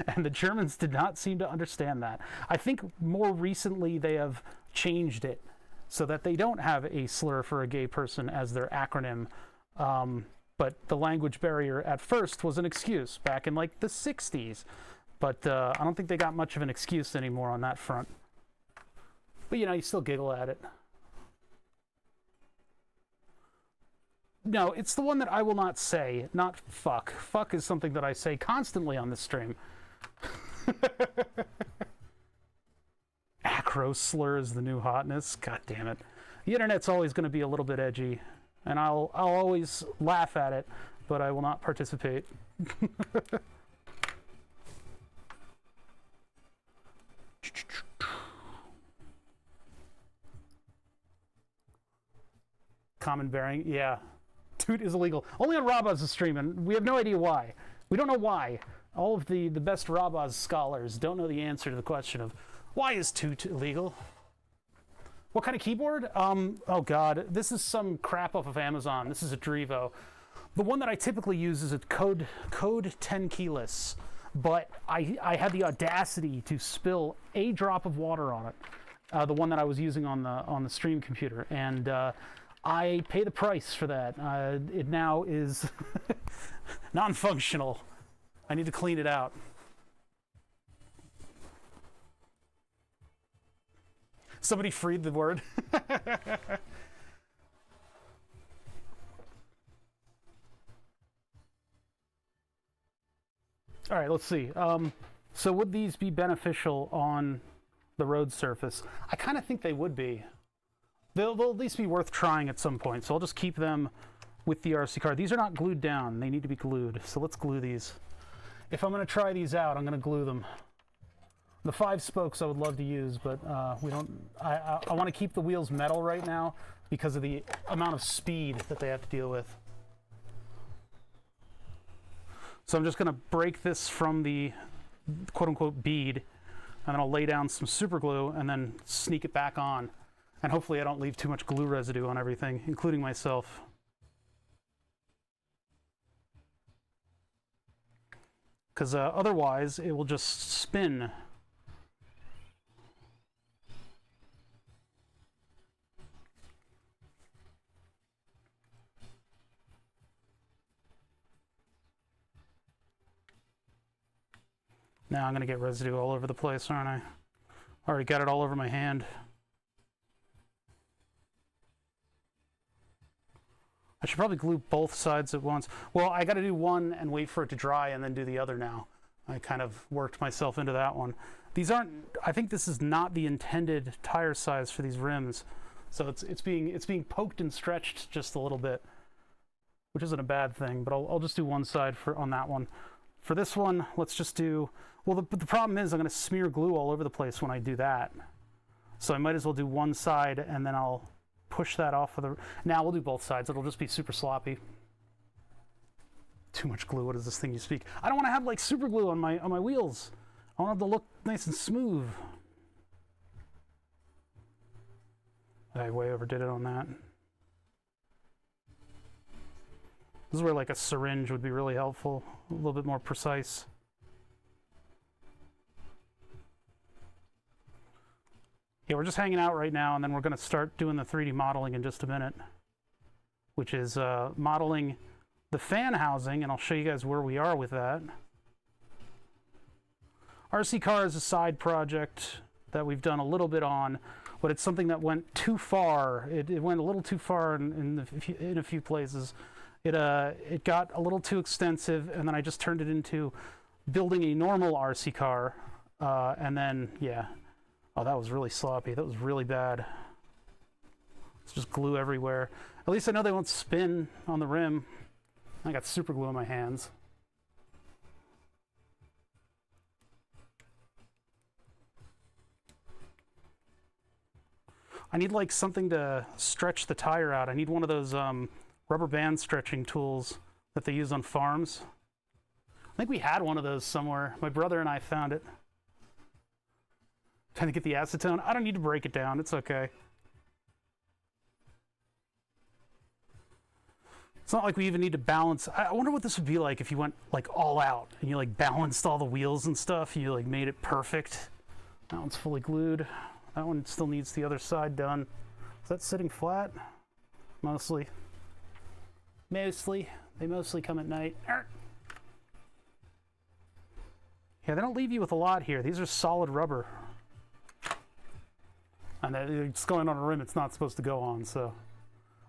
And the Germans did not seem to understand that. I think more recently they have changed it so that they don't have a slur for a gay person as their acronym. But the language barrier at first was an excuse back in like the 60s. But I don't think they got much of an excuse anymore on that front. But you know, you still giggle at it. No, it's the one that I will not say, not fuck. Fuck is something that I say constantly on this stream. Acro slur is the new hotness. God damn it. The internet's always going to be a little bit edgy, and I'll always laugh at it, but I will not participate. Common bearing, yeah. Toot is illegal. Only on Rabaz's stream, and we have no idea why. We don't know why. All of the best Rabaz scholars don't know the answer to the question of why is toot illegal? What kind of keyboard? Oh god, this is some crap off of Amazon. This is a Drivo. The one that I typically use is a code 10 keyless, but I had the audacity to spill a drop of water on it. The one that I was using on the stream computer, and I pay the price for that. It now is non-functional. I need to clean it out. Somebody freed the word. All right, let's see. So would these be beneficial on the road surface? I kind of think they would be. They'll at least be worth trying at some point, so I'll just keep them with the RC car. These are not glued down. They need to be glued, so let's glue these. If I'm going to try these out, I'm going to glue them. The 5 spokes I would love to use, but we don't. I want to keep the wheels metal right now because of the amount of speed that they have to deal with. So I'm just going to break this from the quote-unquote bead, and then I'll lay down some super glue and then sneak it back on. And hopefully I don't leave too much glue residue on everything, including myself. Because otherwise it will just spin. Now I'm going to get residue all over the place, aren't I? Already got it all over my hand. I should probably glue both sides at once. Well, I got to do one and wait for it to dry and then do the other now. I kind of worked myself into that one. These aren't, I think this is not the intended tire size for these rims. So it's being poked and stretched just a little bit, which isn't a bad thing, but I'll just do one side on that one. For this one, let's just do, well, the problem is I'm going to smear glue all over the place when I do that. So I might as well do one side and then I'll push that off of the... Now we'll do both sides. It'll just be super sloppy. Too much glue. What is this thing you speak? I don't want to have like super glue on my wheels. I want them to look nice and smooth. I way overdid it on that. This is where like a syringe would be really helpful. A little bit more precise. Yeah, we're just hanging out right now, and then we're going to start doing the 3D modeling in just a minute, which is modeling the fan housing, and I'll show you guys where we are with that. RC car is a side project that we've done a little bit on, but it's something that went too far. It went a little too far in a few places. It got a little too extensive, and then I just turned it into building a normal RC car, and then, yeah. Oh, that was really sloppy. That was really bad. It's just glue everywhere. At least I know they won't spin on the rim. I got super glue on my hands. I need like something to stretch the tire out. I need one of those rubber band stretching tools that they use on farms. I think we had one of those somewhere. My brother and I found it. Trying to get the acetone. I don't need to break it down. It's okay. It's not like we even need to balance. I wonder what this would be like if you went like all out and you like balanced all the wheels and stuff. You like made it perfect. That one's fully glued. That one still needs the other side done. Is that sitting flat? Mostly. Mostly. They mostly come at night. Yeah, they don't leave you with a lot here. These are solid rubber. And it's going on a rim it's not supposed to go on, so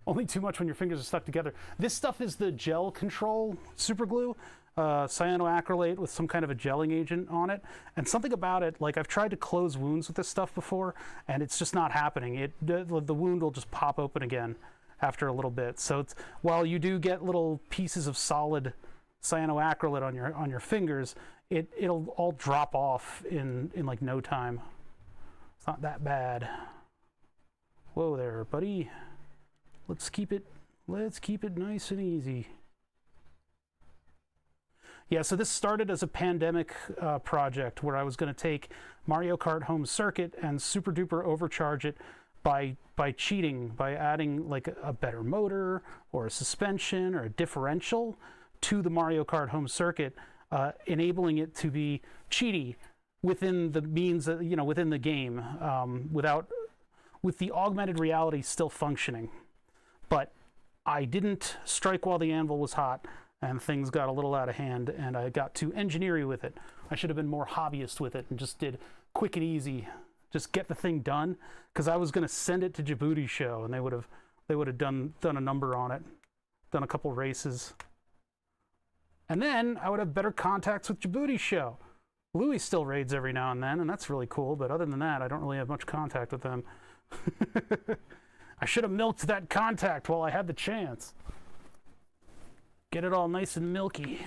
only too much when your fingers are stuck together. This stuff is the gel control super glue, cyanoacrylate with some kind of a gelling agent on it. And something about it, like I've tried to close wounds with this stuff before, and it's just not happening. The wound will just pop open again after a little bit. So it's, while you do get little pieces of solid cyanoacrylate on your fingers, it'll all drop off in like no time. It's not that bad. Whoa there, buddy. Let's keep it nice and easy. Yeah, so this started as a pandemic project where I was going to take Mario Kart Home Circuit and super duper overcharge it by cheating, by adding like a better motor or a suspension or a differential to the Mario Kart Home Circuit, enabling it to be cheaty within the means, within the game, with the augmented reality still functioning. But I didn't strike while the anvil was hot, and things got a little out of hand, and I got too engineering with it. I should have been more hobbyist with it and just did quick and easy, just get the thing done, because I was going to send it to Djibouti show, and they would have done a number on it, done a couple races, and then I would have better contacts with Djibouti show. Louis still raids every now and then, and that's really cool, but other than that, I don't really have much contact with them. I should have milked that contact while I had the chance. Get it all nice and milky.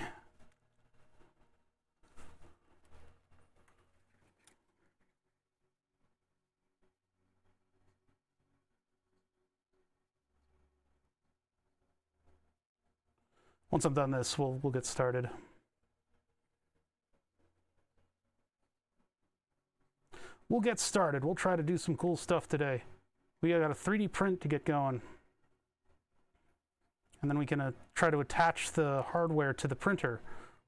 Once I'm done this, we'll get started. We'll get started. We'll try to do some cool stuff today. We got a 3D print to get going. And then we can try to attach the hardware to the printer.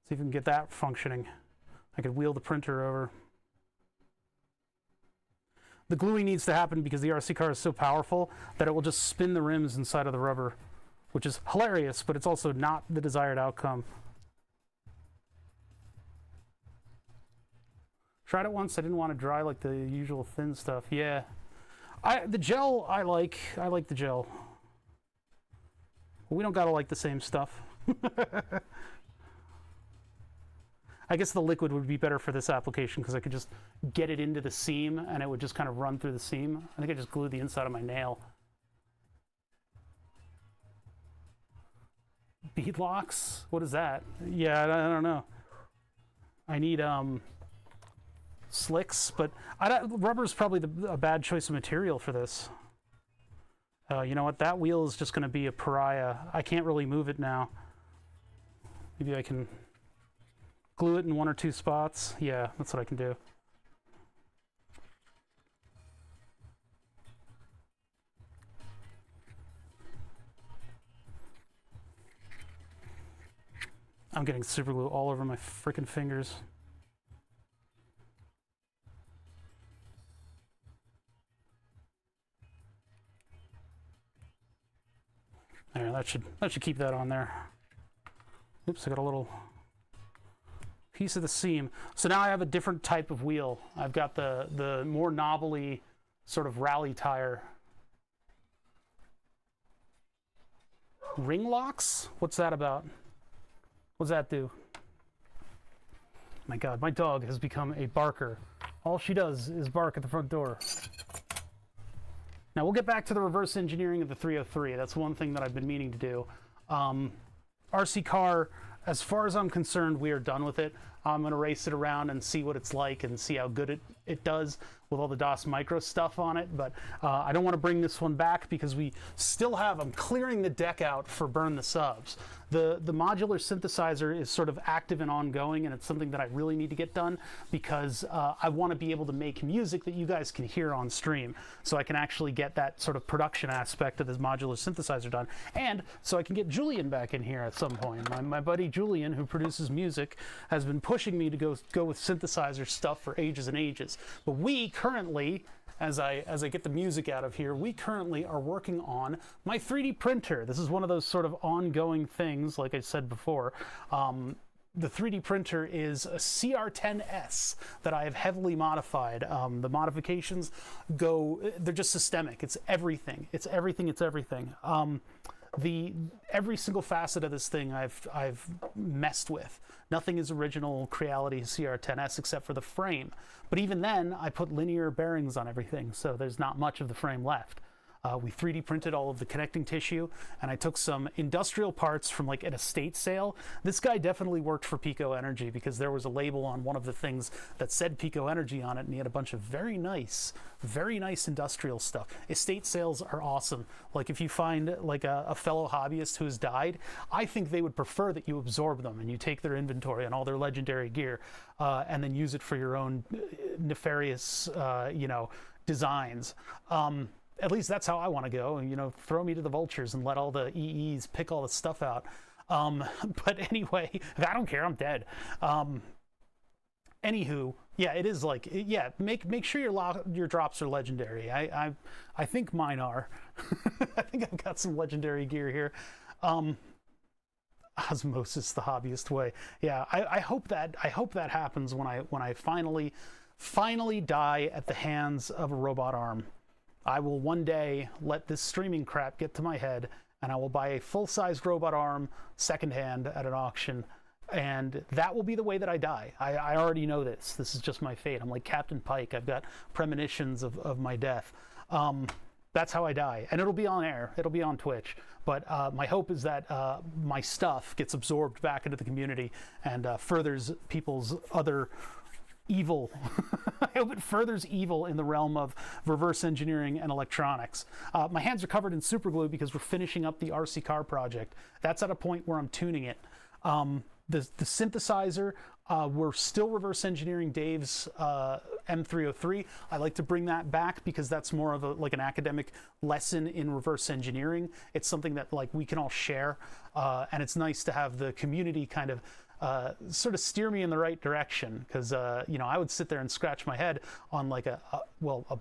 See if we can get that functioning. I could wheel the printer over. The gluing needs to happen because the RC car is so powerful that it will just spin the rims inside of the rubber, which is hilarious, but it's also not the desired outcome. Tried it once. I didn't want to dry like the usual thin stuff. Yeah. The gel, I like the gel. We don't gotta like the same stuff. I guess the liquid would be better for this application because I could just get it into the seam and it would just kind of run through the seam. I think I just glued the inside of my nail. Bead locks? What is that? Yeah, I don't know. I need slicks, but rubber is probably a bad choice of material for this. You know what? That wheel is just going to be a pariah. I can't really move it now. Maybe I can glue it in one or two spots. Yeah, that's what I can do. I'm getting super glue all over my freaking fingers. There, that should keep that on there. Oops, I got a little piece of the seam. So now I have a different type of wheel. I've got the more knobbly sort of rally tire. Ring locks? What's that about? What's that do? My God, my dog has become a barker. All she does is bark at the front door. Now we'll get back to the reverse engineering of the 303. That's one thing that I've been meaning to do. RC car, as far as I'm concerned, we are done with it. I'm going to race it around and see what it's like and see how good it does with all the DOS Micro stuff on it. But I don't want to bring this one back because we still have, I'm clearing the deck out for Burn the Subs. The modular synthesizer is sort of active and ongoing, and it's something that I really need to get done because I want to be able to make music that you guys can hear on stream, so I can actually get that sort of production aspect of this modular synthesizer done, and so I can get Julian back in here at some point. My buddy Julian, who produces music, has been pushing me to go with synthesizer stuff for ages and ages. But we currently, as I get the music out of here, we currently are working on my 3D printer. This is one of those sort of ongoing things, like I said before. The 3D printer is a CR10S that I have heavily modified. The modifications they're just systemic. It's everything. It's everything. It's everything. Every single facet of this thing I've messed with. Nothing is original Creality CR10S except for the frame. But even then, I put linear bearings on everything, so there's not much of the frame left. We 3D printed all of the connecting tissue, and I took some industrial parts from like an estate sale. This guy definitely worked for Pico Energy because there was a label on one of the things that said Pico Energy on it, and he had a bunch of very nice industrial stuff. Estate sales are awesome. Like if you find like a fellow hobbyist who has died, I think they would prefer that you absorb them and you take their inventory and all their legendary gear and then use it for your own nefarious, designs. At least that's how I want to go. Throw me to the vultures and let all the EEs pick all the stuff out. But anyway, I don't care. I'm dead. Anywho, yeah, it is like, yeah, make sure your drops are legendary. I think mine are. I think I've got some legendary gear here. Osmosis the hobbyist way. Yeah, I hope that happens when I finally die at the hands of a robot arm. I will one day let this streaming crap get to my head, and I will buy a full-sized robot arm secondhand at an auction, and that will be the way that I die. I already know this. This is just my fate. I'm like Captain Pike. I've got premonitions of my death. That's how I die, and it'll be on air. It'll be on Twitch. But my hope is that my stuff gets absorbed back into the community and furthers people's other evil. I hope it furthers evil in the realm of reverse engineering and electronics. My hands are covered in super glue because we're finishing up the RC car project. That's at a point where I'm tuning it. The synthesizer, we're still reverse engineering Dave's M303. I like to bring that back because that's more of like an academic lesson in reverse engineering. It's something that like we can all share, and it's nice to have the community kind of sort of steer me in the right direction, because I would sit there and scratch my head on like a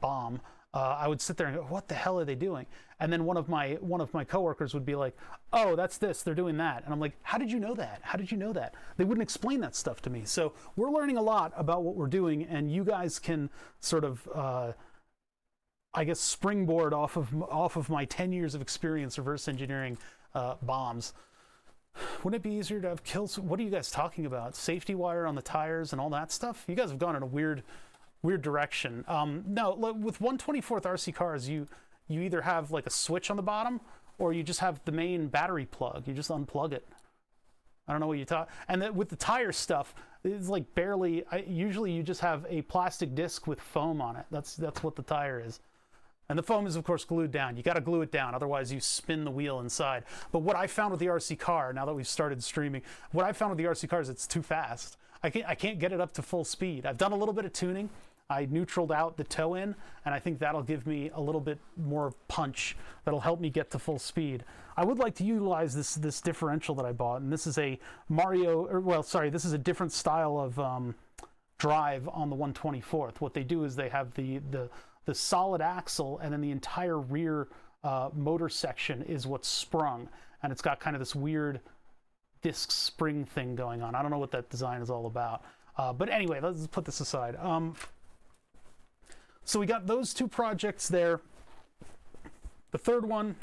bomb. I would sit there and go, what the hell are they doing? And then one of my coworkers would be like, oh, that's this, they're doing that. And I'm like, how did you know that? How did you know that? They wouldn't explain that stuff to me. So we're learning a lot about what we're doing, and you guys can sort of I guess springboard off of my 10 years of experience reverse engineering bombs. Wouldn't it be easier to have kills? What are you guys talking about? Safety wire on the tires and all that stuff? You guys have gone in a weird direction. No, with 1/24th RC cars, you either have like a switch on the bottom, or you just have the main battery plug. You just unplug it. I don't know what you thought. And with the tire stuff, it's like barely. Usually, you just have a plastic disc with foam on it. That's what the tire is. And the foam is, of course, glued down. You got to glue it down, otherwise you spin the wheel inside. But what I found with the RC car, now that we've started streaming, what I found with the RC car is it's too fast. I can't get it up to full speed. I've done a little bit of tuning. I neutraled out the toe in, and I think that'll give me a little bit more punch. That'll help me get to full speed. I would like to utilize this differential that I bought, and this is a this is a different style of drive on the 1/24th. What they do is they have the solid axle and then the entire rear motor section is what's sprung, and it's got kind of this weird disc spring thing going on. I don't know what that design is all about. But anyway, let's put this aside. So we got those two projects there. The third one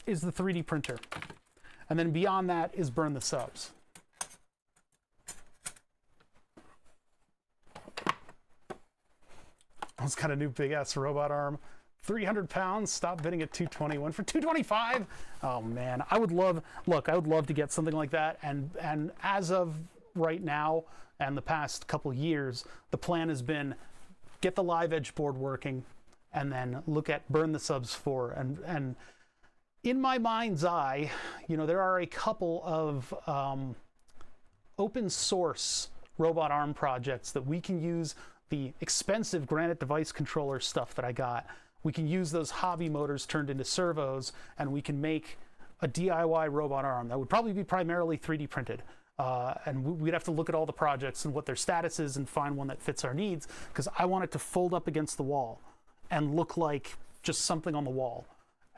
is the 3D printer. And then beyond that is burn the subs. It's got a new big ass robot arm. 300 pounds, stop bidding at 220, went for 225. Oh man, I would love to get something like that. And as of right now and the past couple years, the plan has been get the live edge board working and then look at burn the subs 4. And in my mind's eye, you know, there are a couple of open source robot arm projects that we can use the expensive Granite device controller stuff that I got. We can use those hobby motors turned into servos, and we can make a DIY robot arm that would probably be primarily 3D printed. And we'd have to look at all the projects and what their status is and find one that fits our needs, because I want it to fold up against the wall and look like just something on the wall.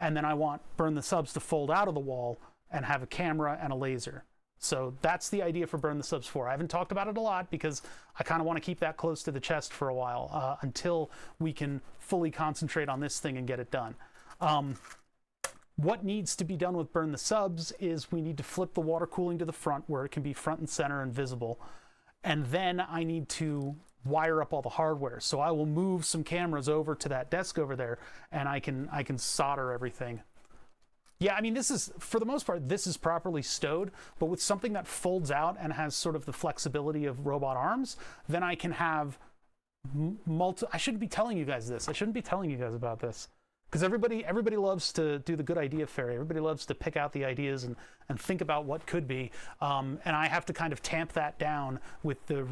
And then I want burn the subs to fold out of the wall and have a camera and a laser. So that's the idea for burn the subs 4. I haven't talked about it a lot because I kind of want to keep that close to the chest for a while until we can fully concentrate on this thing and get it done. What needs to be done with burn the subs is we need to flip the water cooling to the front where it can be front and center and visible. And then I need to wire up all the hardware. So I will move some cameras over to that desk over there and I can solder everything. Yeah, I mean, this is, for the most part, this is properly stowed, but with something that folds out and has sort of the flexibility of robot arms, then I can have I shouldn't be telling you guys this. I shouldn't be telling you guys about this. Because everybody loves to do the good idea fairy. Everybody loves to pick out the ideas and think about what could be. And I have to kind of tamp that down with the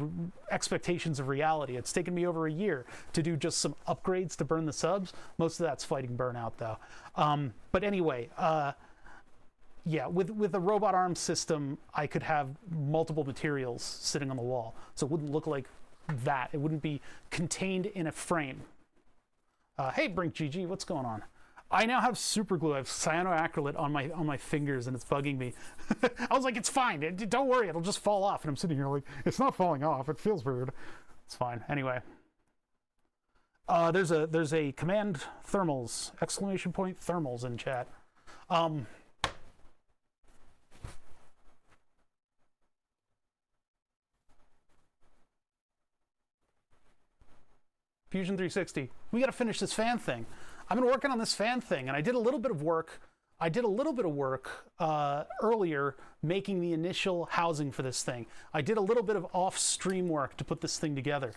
expectations of reality. It's taken me over a year to do just some upgrades to burn the subs. Most of that's fighting burnout, though. But anyway, yeah, with a robot arm system, I could have multiple materials sitting on the wall. So it wouldn't look like that. It wouldn't be contained in a frame. Hey, Brink GG, what's going on? I now have super glue. I have cyanoacrylate on my fingers, and it's bugging me. I was like, it's fine. Don't worry, it'll just fall off. And I'm sitting here like, it's not falling off. It feels weird. It's fine. Anyway, there's a command thermals ! Thermals in chat. Fusion 360. We got to finish this fan thing. I've been working on this fan thing, and I did a little bit of work. Earlier making the initial housing for this thing. I did a little bit of off-stream work to put this thing together.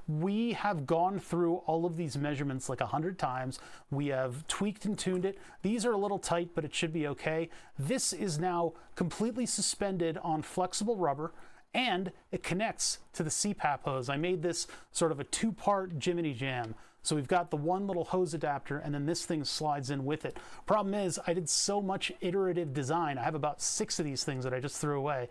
We have gone through all of these measurements like 100 times. We have tweaked and tuned it. These are a little tight, but it should be okay. This is now completely suspended on flexible rubber, and it connects to the CPAP hose. I made this sort of a two-part Jiminy Jam. So we've got the one little hose adapter, and then this thing slides in with it. Problem is, I did so much iterative design. I have about 6 of these things that I just threw away.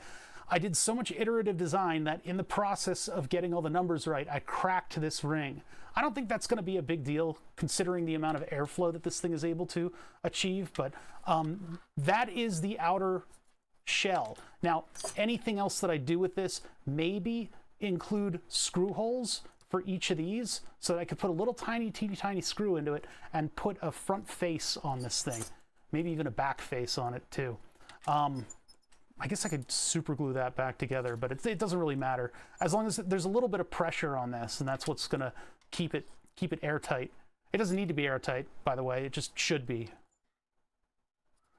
I did so much iterative design that in the process of getting all the numbers right, I cracked this ring. I don't think that's going to be a big deal considering the amount of airflow that this thing is able to achieve, but that is the outer shell. Now, anything else that I do with this, maybe include screw holes for each of these so that I could put a little teeny tiny screw into it and put a front face on this thing. Maybe even a back face on it too. I guess I could super glue that back together, but it doesn't really matter. As long as there's a little bit of pressure on this, and that's what's gonna keep it airtight. It doesn't need to be airtight, by the way, it just should be.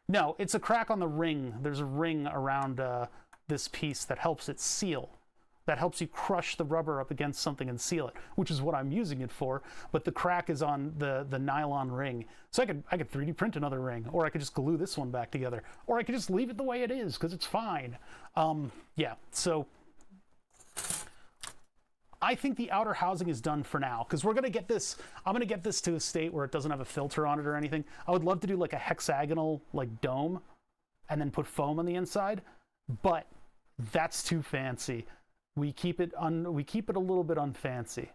No, it's a crack on the ring. There's a ring around this piece that helps it seal. That helps you crush the rubber up against something and seal it, which is what I'm using it for. But the crack is on the nylon ring. So I could 3D print another ring, or I could just glue this one back together, or I could just leave it the way it is because it's fine. Yeah, so I think the outer housing is done for now because we're gonna get this. I'm gonna get this to a state where it doesn't have a filter on it or anything. I would love to do like a hexagonal like dome, and then put foam on the inside, but that's too fancy. We keep it a little bit unfancy.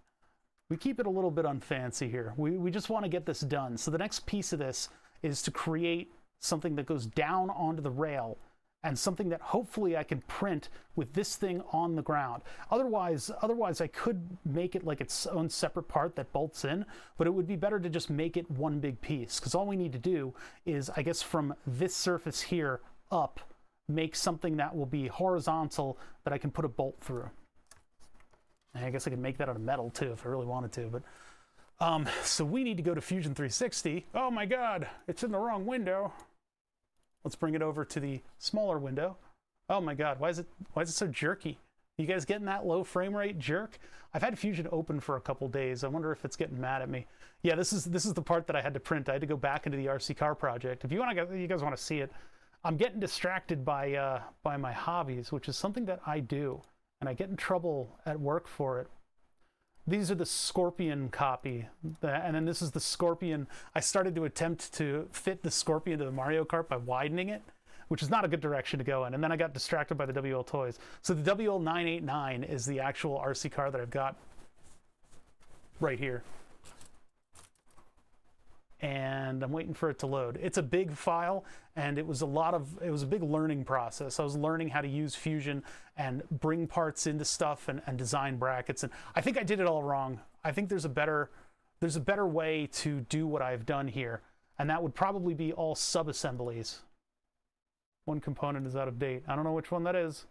we keep it a little bit unfancy here. We just want to get this done. So the next piece of this is to create something that goes down onto the rail, and something that hopefully I can print with this thing on the ground. Otherwise I could make it like its own separate part that bolts in, but it would be better to just make it one big piece, because all we need to do is, I guess, from this surface here up, make something that will be horizontal that I can put a bolt through. And I guess I could make that out of metal too if I really wanted to, but so we need to go to Fusion 360. Oh my God, it's in the wrong window. Let's bring it over to the smaller window. Oh my God, why is it so jerky? You guys getting that low frame rate jerk? I've had Fusion open for a couple days. I wonder if it's getting mad at me. Yeah, this is the part that I had to print. I had to go back into the RC car project. If you guys want to see it, I'm getting distracted by my hobbies, which is something that I do, and I get in trouble at work for it. These are the Scorpion copy, and then this is the Scorpion. I started to attempt to fit the Scorpion to the Mario Kart by widening it, which is not a good direction to go in, and then I got distracted by the WL toys. So the WL989 is the actual RC car that I've got right here. And I'm waiting for it to load. It's a big file, and it was a big learning process. I was learning how to use Fusion and bring parts into stuff and design brackets. And I think I did it all wrong. I think there's a better way to do what I've done here, and that would probably be all sub-assemblies. One component is out of date. I don't know which one that is.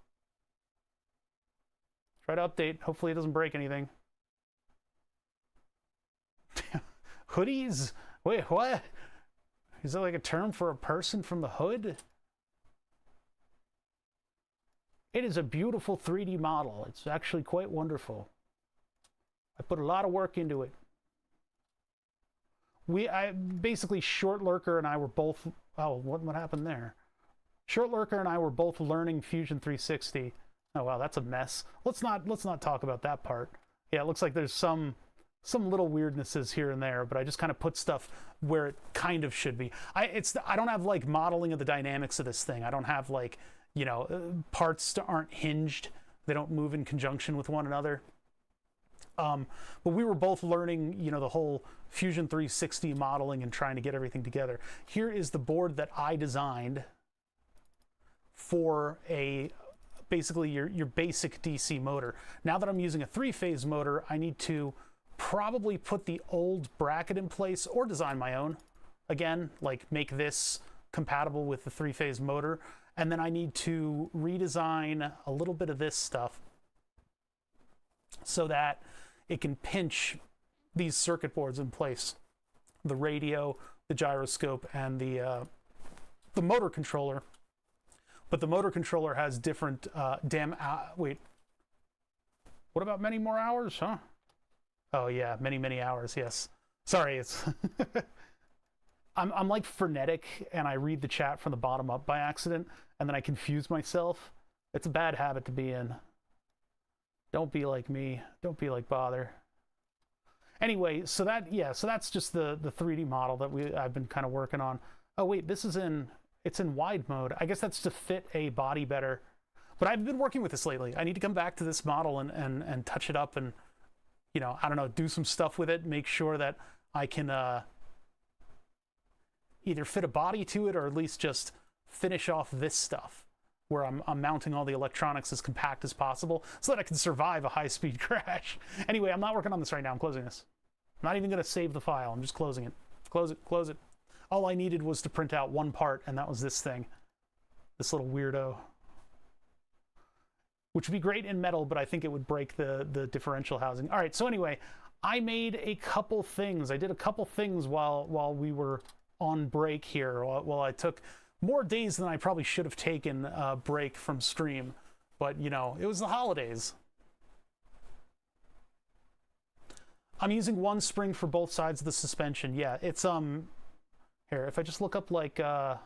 Try to update. Hopefully it doesn't break anything. Hoodies? Wait, what? Is that like a term for a person from the hood? It is a beautiful 3D model. It's actually quite wonderful. I put a lot of work into it. Basically, Short Lurker and I were both... Oh, what happened there? Short Lurker and I were both learning Fusion 360. Oh, wow, that's a mess. Let's not talk about that part. Yeah, it looks like there's some little weirdnesses here and there, but I just kind of put stuff where it kind of should be. I don't have like modeling of the dynamics of this thing. I don't have like, you know, parts aren't hinged. They don't move in conjunction with one another. But we were both learning, you know, the whole Fusion 360 modeling and trying to get everything together. Here is the board that I designed for basically your basic DC motor. Now that I'm using a 3-phase motor, I need to probably put the old bracket in place or design my own. Again, like make this compatible with the 3-phase motor. And then I need to redesign a little bit of this stuff so that it can pinch these circuit boards in place. The radio, the gyroscope, and the motor controller. But the motor controller has different wait. What about many more hours, huh? Oh yeah, many hours, yes. Sorry, it's... I'm like frenetic, and I read the chat from the bottom up by accident, and then I confuse myself. It's a bad habit to be in. Don't be like me. Don't be like Bother. Anyway, so that's just the 3D model that I've been kind of working on. Oh wait, it's in wide mode. I guess that's to fit a body better. But I've been working with this lately. I need to come back to this model and touch it up and, you know, I don't know, do some stuff with it, make sure that I can either fit a body to it or at least just finish off this stuff where I'm mounting all the electronics as compact as possible so that I can survive a high-speed crash. Anyway, I'm not working on this right now. I'm closing this. I'm not even going to save the file. I'm just closing it. Close it. All I needed was to print out one part, and that was this thing. This little weirdo. Which would be great in metal, but I think it would break the differential housing. All right, so anyway, I made a couple things. I did a couple things while we were on break here. While I took more days than I probably should have taken a break from stream. But, you know, it was the holidays. I'm using one spring for both sides of the suspension. Yeah, it's, here, if I just look up, like, where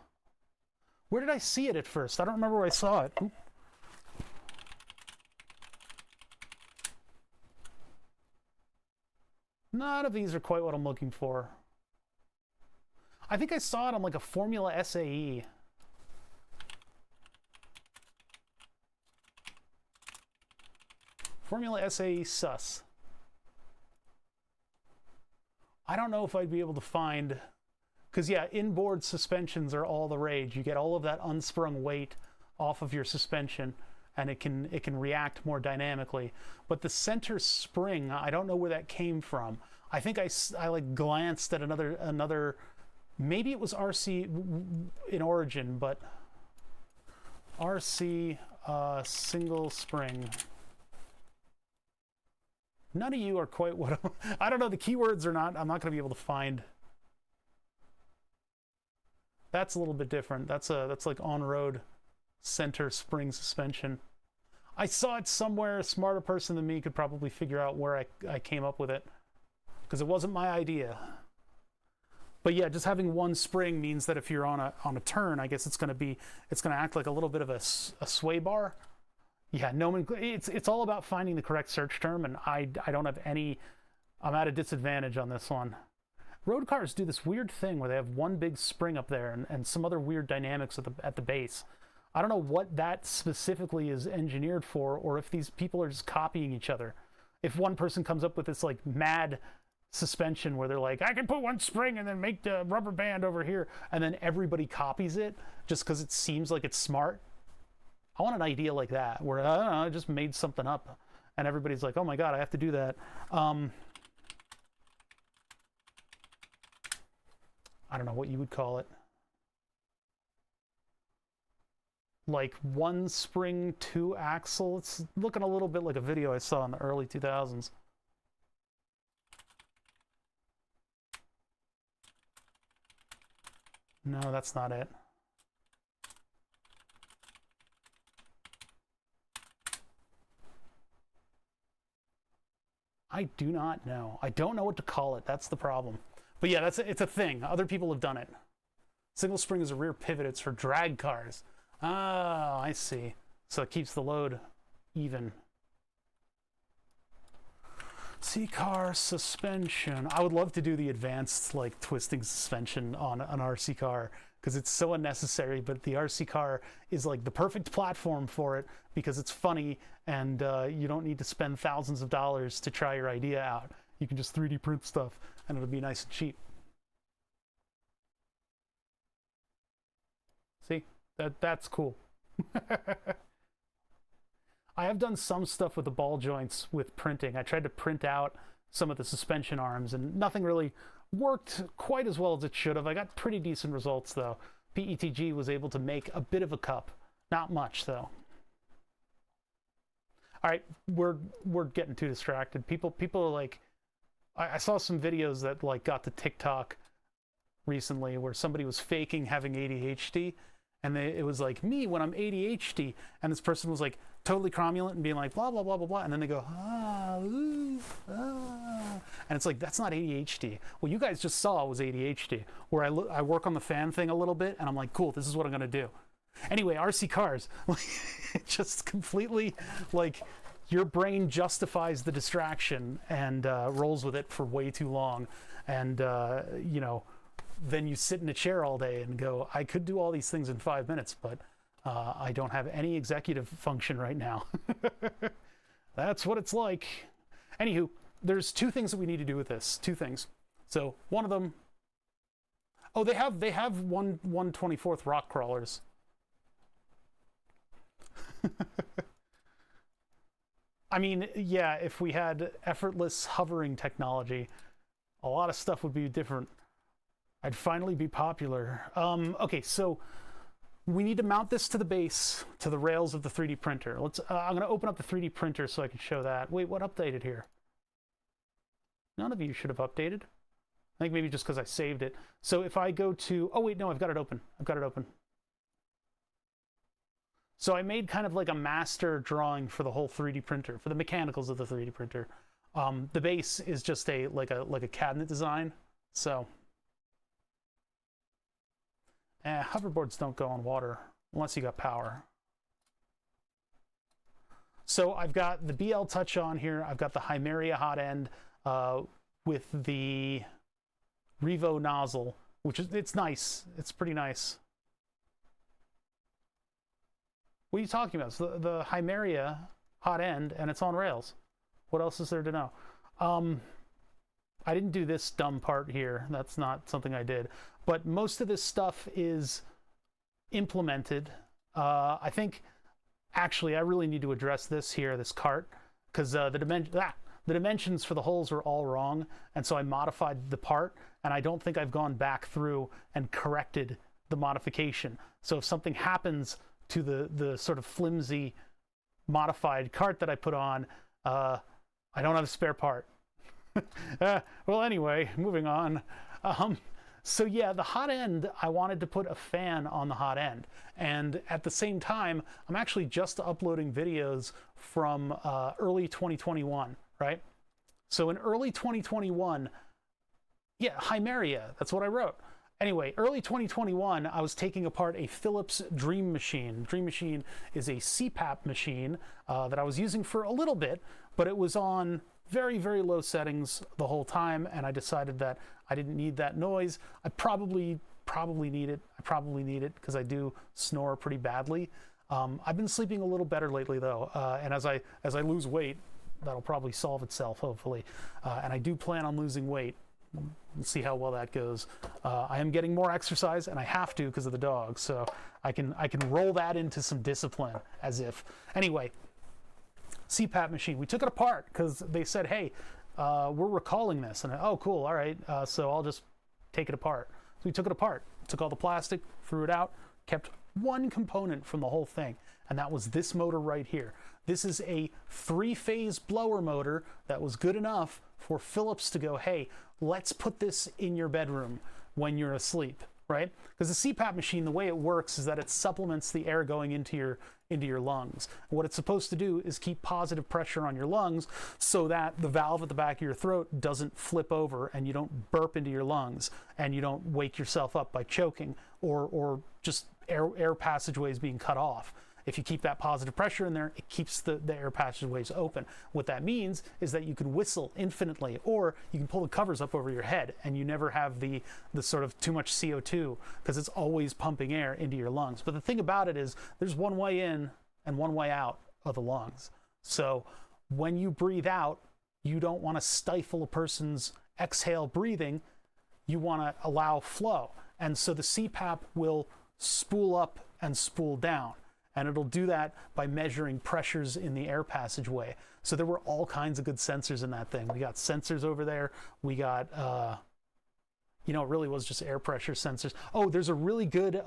did I see it at first? I don't remember where I saw it. Oop. None of these are quite what I'm looking for. I think I saw it on like a Formula SAE. Formula SAE sus. I don't know if I'd be able to find, because yeah, inboard suspensions are all the rage. You get all of that unsprung weight off of your suspension, and it can react more dynamically. But the center spring, I don't know where that came from. I think I like glanced at another, maybe it was RC in origin, but RC single spring. None of you are quite what I don't know. The keywords are not. I'm not going to be able to find. That's a little bit different. That's like on-road center spring suspension. I saw it somewhere. A smarter person than me could probably figure out where I came up with it, because it wasn't my idea. But yeah, just having one spring means that if you're on a turn, I guess it's going to act like a little bit of a sway bar. Yeah, it's all about finding the correct search term, and I don't have any. I'm at a disadvantage on this one. Road cars do this weird thing where they have one big spring up there and some other weird dynamics at the base. I don't know what that specifically is engineered for, or if these people are just copying each other. If one person comes up with this like mad suspension where they're like, I can put one spring and then make the rubber band over here, and then everybody copies it just because it seems like it's smart. I want an idea like that, where I don't know, I just made something up and everybody's like, oh my god, I have to do that. I don't know what you would call it. Like one spring, two axle. It's looking a little bit like a video I saw in the early 2000s. No, that's not it. I do not know. I don't know what to call it. That's the problem. But yeah, it's a thing. Other people have done it. Single spring is a rear pivot. It's for drag cars. Oh, I see. So it keeps the load even. C-car suspension. I would love to do the advanced like twisting suspension on an RC car, because it's so unnecessary, but the RC car is like the perfect platform for it because it's funny, and you don't need to spend thousands of dollars to try your idea out. You can just 3D print stuff and it'll be nice and cheap. See, that's cool. I have done some stuff with the ball joints with printing. I tried to print out some of the suspension arms, and nothing really worked quite as well as it should have. I got pretty decent results though. PETG was able to make a bit of a cup. Not much though. All right, we're getting too distracted. People are like, I saw some videos that like got to TikTok recently where somebody was faking having ADHD, and it was like me when I'm ADHD, and this person was like totally cromulent and being like blah blah blah blah blah, and then they go and it's like, that's not ADHD. What you guys just saw was ADHD, where I work on the fan thing a little bit, and I'm like, cool, this is what I'm gonna do. Anyway, RC cars, just completely like your brain justifies the distraction and rolls with it for way too long, and you know, then you sit in a chair all day and go, I could do all these things in 5 minutes, but I don't have any executive function right now. That's what it's like. Anywho, there's two things that we need to do with this. Two things. So one of them, oh, they have 1/24 rock crawlers. I mean, yeah, if we had effortless hovering technology, a lot of stuff would be different. I'd finally be popular. Okay, so we need to mount this to the base, to the rails of the 3D printer. I'm going to open up the 3D printer so I can show that. Wait, what updated here? None of you should have updated. I think maybe just because I saved it. So if I go to, oh wait, no, I've got it open. I've got it open. So I made kind of like a master drawing for the whole 3D printer, for the mechanicals of the 3D printer. The base is just like a cabinet design. So hoverboards don't go on water unless you got power. So I've got the BL Touch on here. I've got the Hymeria hot end with the Revo nozzle, which is, it's nice. It's pretty nice. What are you talking about? It's the Hymeria hot end, and it's on rails. What else is there to know? I didn't do this dumb part here. That's not something I did. But most of this stuff is implemented. I think, actually, I really need to address this here, this cart, because the dimensions for the holes were all wrong, and so I modified the part, and I don't think I've gone back through and corrected the modification. So if something happens to the sort of flimsy modified cart that I put on, I don't have a spare part. Well, anyway, moving on. So yeah, the hot end, I wanted to put a fan on the hot end. And at the same time, I'm actually just uploading videos from early 2021, right? So in early 2021, yeah, Hymeria, that's what I wrote. Anyway, early 2021, I was taking apart a Philips Dream Machine. Dream Machine is a CPAP machine that I was using for a little bit, but it was on very, very low settings the whole time, and I decided that I didn't need that noise. I probably need it. I probably need it because I do snore pretty badly. I've been sleeping a little better lately, though, and as I lose weight, that'll probably solve itself, hopefully. And I do plan on losing weight. We'll see how well that goes. I am getting more exercise, and I have to because of the dog, so I can roll that into some discipline, as if. Anyway, CPAP machine. We took it apart because they said, hey, we're recalling this. And oh, cool, all right, so I'll just take it apart. So we took it apart, took all the plastic, threw it out, kept one component from the whole thing, and that was this motor right here. This is a 3-phase blower motor that was good enough for Philips to go, hey, let's put this in your bedroom when you're asleep, right? Because the CPAP machine, the way it works is that it supplements the air going into your lungs. What it's supposed to do is keep positive pressure on your lungs so that the valve at the back of your throat doesn't flip over and you don't burp into your lungs and you don't wake yourself up by choking or just air passageways being cut off. If you keep that positive pressure in there, it keeps the air passageways open. What that means is that you can whistle infinitely, or you can pull the covers up over your head and you never have the sort of too much CO2 because it's always pumping air into your lungs. But the thing about it is there's one way in and one way out of the lungs. So when you breathe out, you don't want to stifle a person's exhale breathing. You want to allow flow. And so the CPAP will spool up and spool down. And it'll do that by measuring pressures in the air passageway. So there were all kinds of good sensors in that thing. We got sensors over there. We got, it really was just air pressure sensors. Oh, there's a really good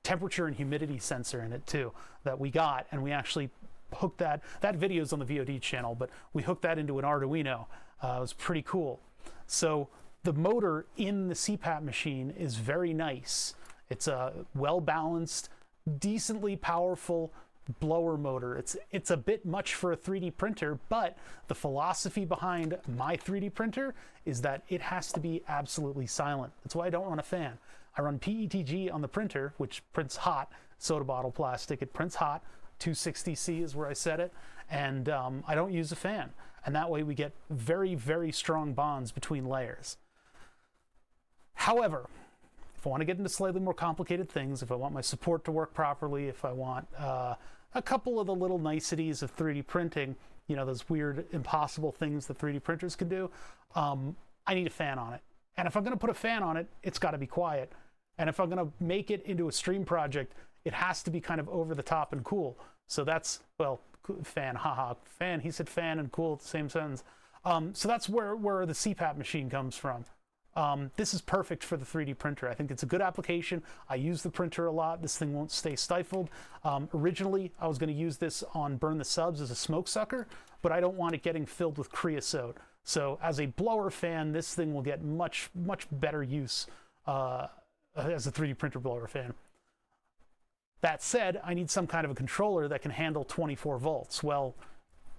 temperature and humidity sensor in it too that we got. And we actually hooked that video's on the VOD channel, but we hooked that into an Arduino. It was pretty cool. So the motor in the CPAP machine is very nice. It's a well-balanced, decently powerful blower motor. It's a bit much for a 3D printer, but the philosophy behind my 3D printer is that it has to be absolutely silent. That's why I don't run a fan. I run PETG on the printer, which prints hot, soda bottle plastic. It prints hot. 260C is where I set it, and I don't use a fan. And that way we get very, very strong bonds between layers. However, if I want to get into slightly more complicated things, if I want my support to work properly, if I want a couple of the little niceties of 3D printing, those weird, impossible things that 3D printers can do, I need a fan on it. And if I'm going to put a fan on it, it's got to be quiet. And if I'm going to make it into a stream project, it has to be kind of over the top and cool. So that's, well, fan, haha, fan, he said fan and cool at the same sentence. So that's where the CPAP machine comes from. This is perfect for the 3D printer. I think it's a good application. I use the printer a lot. This thing won't stay stifled. Originally, I was going to use this on Burn the Subs as a smoke sucker, but I don't want it getting filled with creosote. So as a blower fan, this thing will get much, much better use as a 3D printer blower fan. That said, I need some kind of a controller that can handle 24 volts. Well,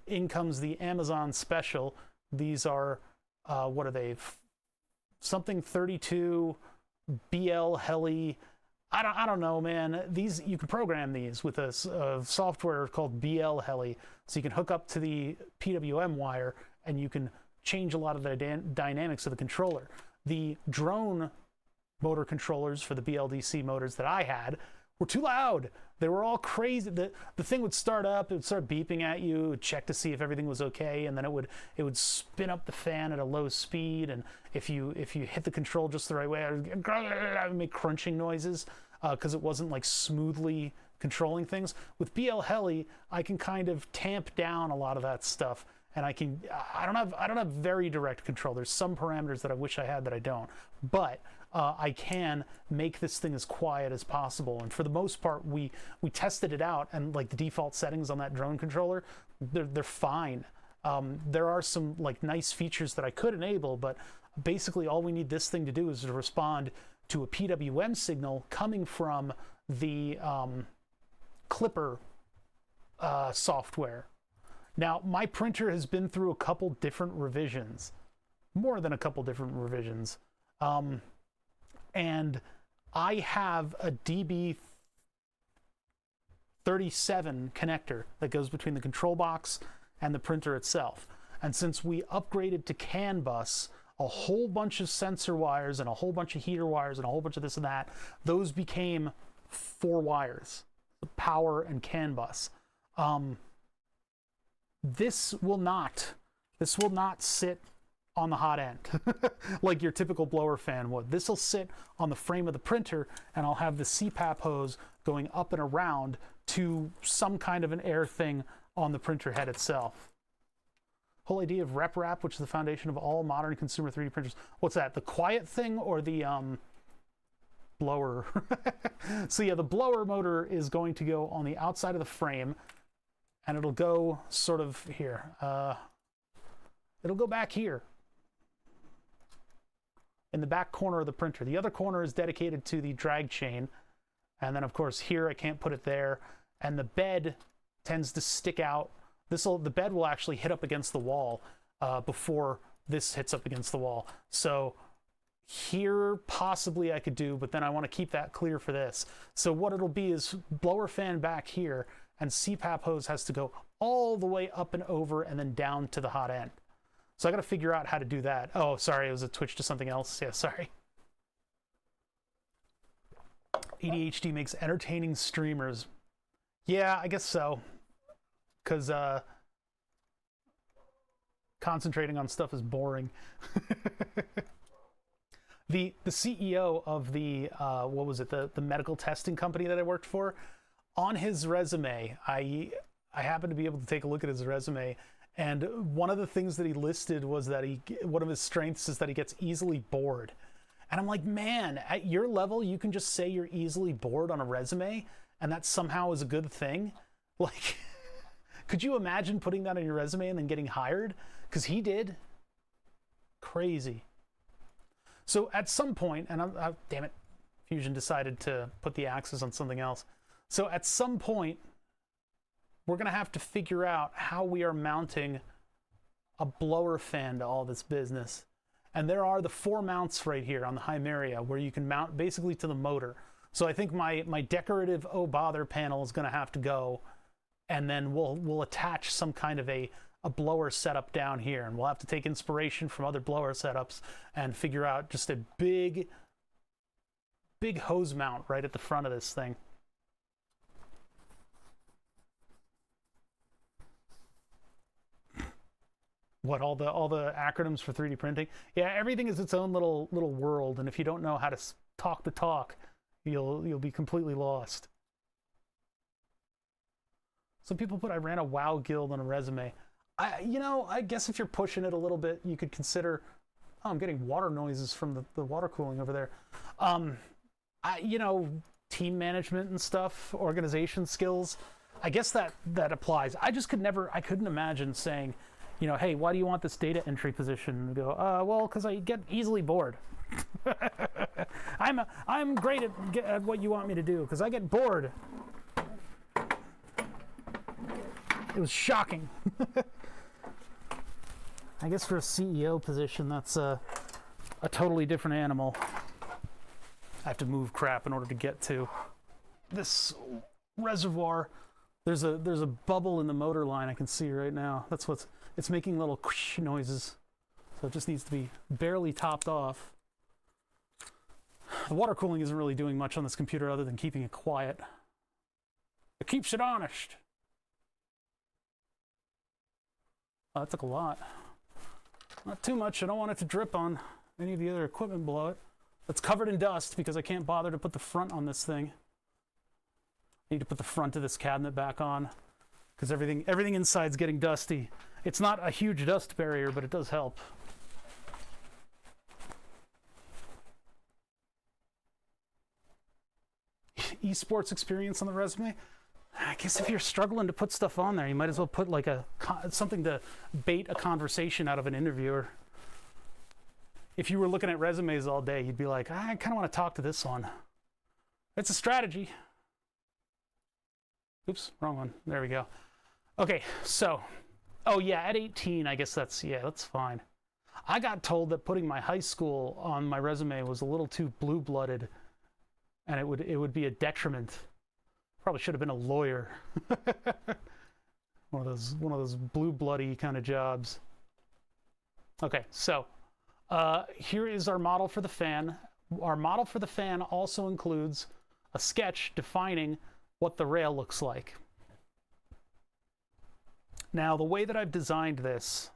in comes the Amazon Special. These are, what are they? Something 32 BL Heli. I don't know, man. These, you can program these with a software called BL Heli, so you can hook up to the PWM wire and you can change a lot of the dynamics of the controller. The drone motor controllers for the BLDC motors that I had were too loud. They were all crazy. The thing would start up, it would start beeping at you, it would check to see if everything was okay, and then it would spin up the fan at a low speed, and if you hit the control just the right way, it would make crunching noises because it wasn't like smoothly controlling things. With BL Heli, I can kind of tamp down a lot of that stuff, and I don't have very direct control. There's some parameters that I wish I had that I don't, but I can make this thing as quiet as possible. And for the most part, we tested it out, and like the default settings on that drone controller, they're fine. There are some like nice features that I could enable, but basically all we need this thing to do is to respond to a PWM signal coming from the Clipper software. Now, my printer has been through a couple different revisions, more than a couple different revisions. And I have a DB37 connector that goes between the control box and the printer itself. And since we upgraded to CAN bus, a whole bunch of sensor wires and a whole bunch of heater wires and a whole bunch of this and that, those became 4 wires, power and CAN bus. This will not sit on the hot end like your typical blower fan would. This will sit on the frame of the printer, and I'll have the CPAP hose going up and around to some kind of an air thing on the printer head itself. Whole idea of RepRap, which is the foundation of all modern consumer 3D printers. What's that? The quiet thing or the blower? So yeah, the blower motor is going to go on the outside of the frame, and it'll go sort of here. It'll go back here in the back corner of the printer. The other corner is dedicated to the drag chain. And then of course here, I can't put it there. And the bed tends to stick out. The bed will actually hit up against the wall before this hits up against the wall. So here possibly I could do, but then I want to keep that clear for this. So what it'll be is blower fan back here, and CPAP hose has to go all the way up and over and then down to the hot end. So I got to figure out how to do that. Oh, sorry, it was a twitch to something else. Yeah, sorry. ADHD makes entertaining streamers. Yeah, I guess so. Because concentrating on stuff is boring. The CEO of the, what was it, the medical testing company that I worked for, on his resume, I happened to be able to take a look at his resume, and one of the things that he listed was that one of his strengths is that he gets easily bored. And I'm like, man, at your level, you can just say you're easily bored on a resume, and that somehow is a good thing? Like, could you imagine putting that on your resume and then getting hired? Because he did. Crazy. So at some point, and damn it, Fusion decided to put the axis on something else. So at some point, we're going to have to figure out how we are mounting a blower fan to all this business. And there are the 4 mounts right here on the Hymeria where you can mount basically to the motor. So I think my decorative oh bother panel is going to have to go, and then we'll attach some kind of a blower setup down here, and we'll have to take inspiration from other blower setups and figure out just a big hose mount right at the front of this thing. What, all the acronyms for 3D printing? Yeah, everything is its own little world, and if you don't know how to talk the talk, you'll be completely lost. Some people put I ran a WoW guild on a resume. I guess if you're pushing it a little bit, you could consider. Oh, I'm getting water noises from the water cooling over there. Team management and stuff, organization skills. I guess that applies. I couldn't imagine saying, hey, why do you want this data entry position? And go, well, because I get easily bored. I'm great at what you want me to do because I get bored. It was shocking. I guess for a CEO position, that's a totally different animal. I have to move crap in order to get to this reservoir. There's a bubble in the motor line I can see right now. It's making little whoosh noises. So it just needs to be barely topped off. The water cooling isn't really doing much on this computer other than keeping it quiet. It keeps it honest. Oh, that took a lot. Not too much. I don't want it to drip on any of the other equipment below it. It's covered in dust because I can't bother to put the front on this thing. I need to put the front of this cabinet back on because everything inside's getting dusty. It's not a huge dust barrier, but it does help. Esports experience on the resume. I guess if you're struggling to put stuff on there, you might as well put like something to bait a conversation out of an interviewer. If you were looking at resumes all day, you'd be like, I kind of want to talk to this one. It's a strategy. Oops, wrong one. There we go. Okay, so, oh yeah, at 18, I guess that's fine. I got told that putting my high school on my resume was a little too blue-blooded, and it would be a detriment. Probably should have been a lawyer. one of those blue-bloody kind of jobs. Okay, so here is our model for the fan. Our model for the fan also includes a sketch defining what the rail looks like. Now, the way that I've designed this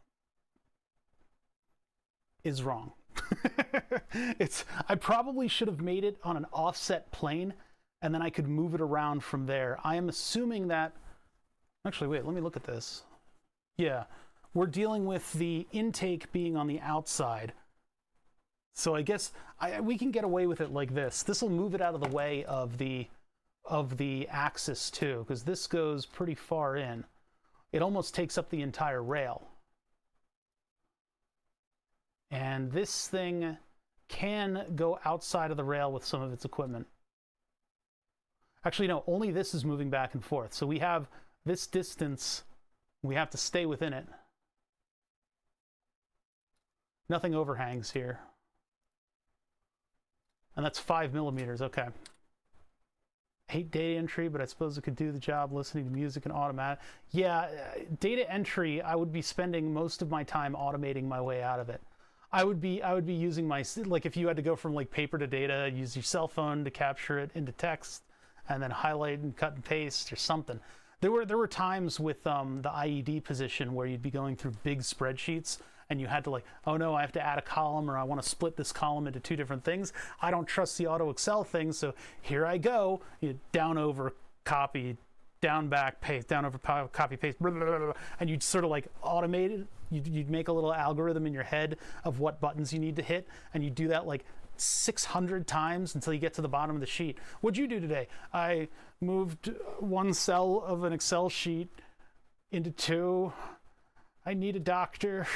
is wrong. I probably should have made it on an offset plane, and then I could move it around from there. I am assuming that, actually, wait, let me look at this. Yeah, we're dealing with the intake being on the outside. So I guess we can get away with it like this. This will move it out of the way of the axis too, because this goes pretty far in. It almost takes up the entire rail. And this thing can go outside of the rail with some of its equipment. Actually, no, only this is moving back and forth. So we have this distance, we have to stay within it. Nothing overhangs here. And that's 5 millimeters, okay. I hate data entry, but I suppose it could do the job listening to music and automatic. Yeah, data entry, I would be spending most of my time automating my way out of it. I would be using my, like if you had to go from like paper to data, use your cell phone to capture it into text, and then highlight and cut and paste or something. There were times with the IED position where you'd be going through big spreadsheets and you had to like, oh no, I have to add a column, or I want to split this column into 2 different things. I don't trust the auto Excel thing, so here I go. You down over copy, down back paste, down over copy paste, blah, blah, blah, blah, and you'd sort of like automate it. You'd make a little algorithm in your head of what buttons you need to hit, and you do that like 600 times until you get to the bottom of the sheet. What'd you do today? I moved 1 cell of an Excel sheet into 2. I need a doctor.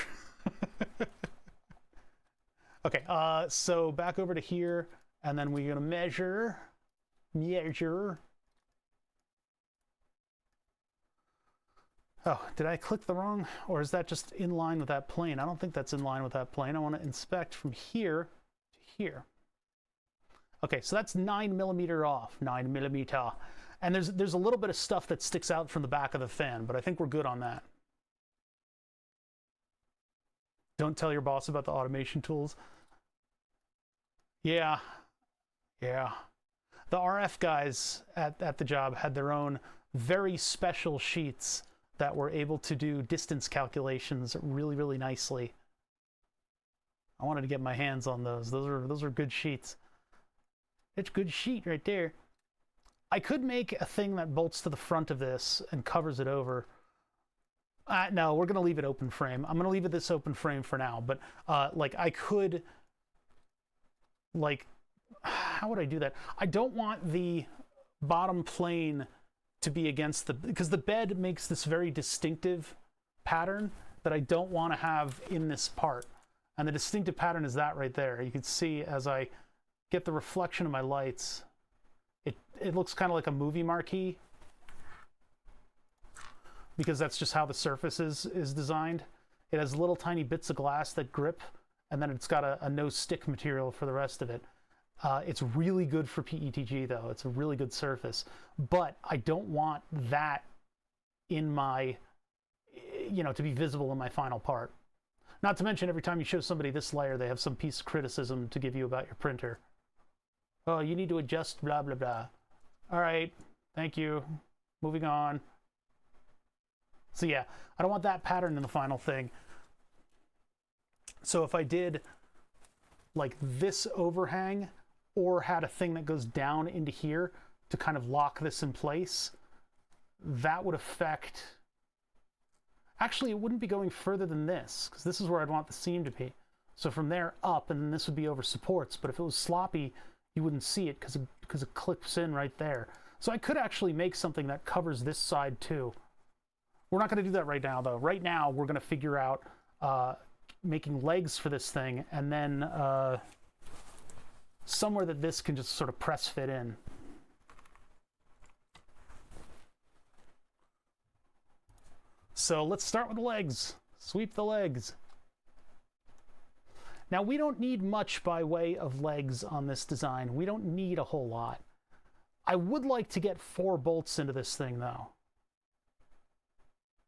Okay, so back over to here, and then we're gonna measure. Oh, did I click the wrong, or is that just in line with that plane? I don't think that's in line with that plane. I want to inspect from here to here. Okay, so that's 9 millimeter off, 9 millimeter. And there's a little bit of stuff that sticks out from the back of the fan, but I think we're good on that. Don't tell your boss about the automation tools. Yeah. The RF guys at the job had their own very special sheets that were able to do distance calculations really, really nicely. I wanted to get my hands on those. Those are good sheets. It's a good sheet right there. I could make a thing that bolts to the front of this and covers it over. No, we're going to leave it open frame. I'm going to leave it this open frame for now. But like I could, like, how would I do that? I don't want the bottom plane to be against because the bed makes this very distinctive pattern that I don't want to have in this part. And the distinctive pattern is that right there. You can see as I get the reflection of my lights, it looks kind of like a movie marquee, because that's just how the surface is designed. It has little tiny bits of glass that grip, and then it's got a no stick material for the rest of it. It's really good for PETG though. It's a really good surface, but I don't want that in my, to be visible in my final part. Not to mention every time you show somebody this layer, they have some piece of criticism to give you about your printer. Oh, you need to adjust blah, blah, blah. All right, thank you. Moving on. So yeah, I don't want that pattern in the final thing. So if I did like this overhang or had a thing that goes down into here to kind of lock this in place, that would affect... Actually, it wouldn't be going further than this, because this is where I'd want the seam to be. So from there up, and then this would be over supports. But if it was sloppy, you wouldn't see it because it clips in right there. So I could actually make something that covers this side too. We're not going to do that right now, though. Right now, we're going to figure out making legs for this thing, and then somewhere that this can just sort of press fit in. So let's start with the legs. Sweep the legs. Now, we don't need much by way of legs on this design. We don't need a whole lot. I would like to get 4 bolts into this thing, though.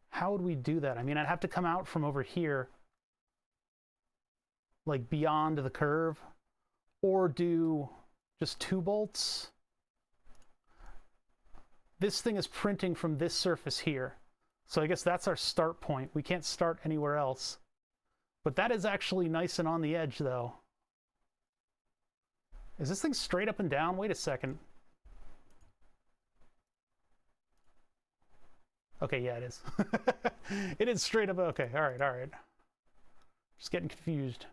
How would we do that? I mean, I'd have to come out from over here, like beyond the curve, or do just 2 bolts. This thing is printing from this surface here. So I guess that's our start point. We can't start anywhere else. But that is actually nice and on the edge, though. Is this thing straight up and down? Wait a second. Okay, yeah, it is. It is straight up. Okay, all right, all right. Just getting confused.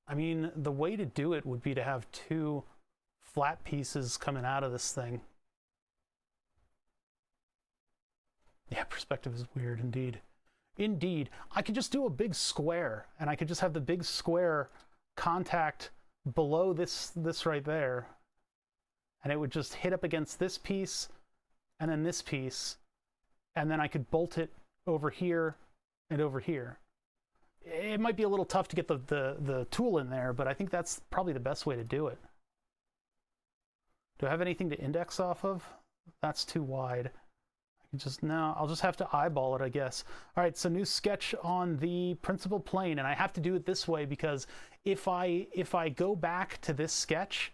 I mean, the way to do it would be to have 2 flat pieces coming out of this thing. Yeah, perspective is weird indeed. Indeed. I could just do a big square, and I could just have the big square contact below this right there. And it would just hit up against this piece, and then this piece, and then I could bolt it over here and over here. It might be a little tough to get the tool in there, but I think that's probably the best way to do it. Do I have anything to index off of? That's too wide. No, I'll just have to eyeball it, I guess. All right, so new sketch on the principal plane, and I have to do it this way because if I go back to this sketch,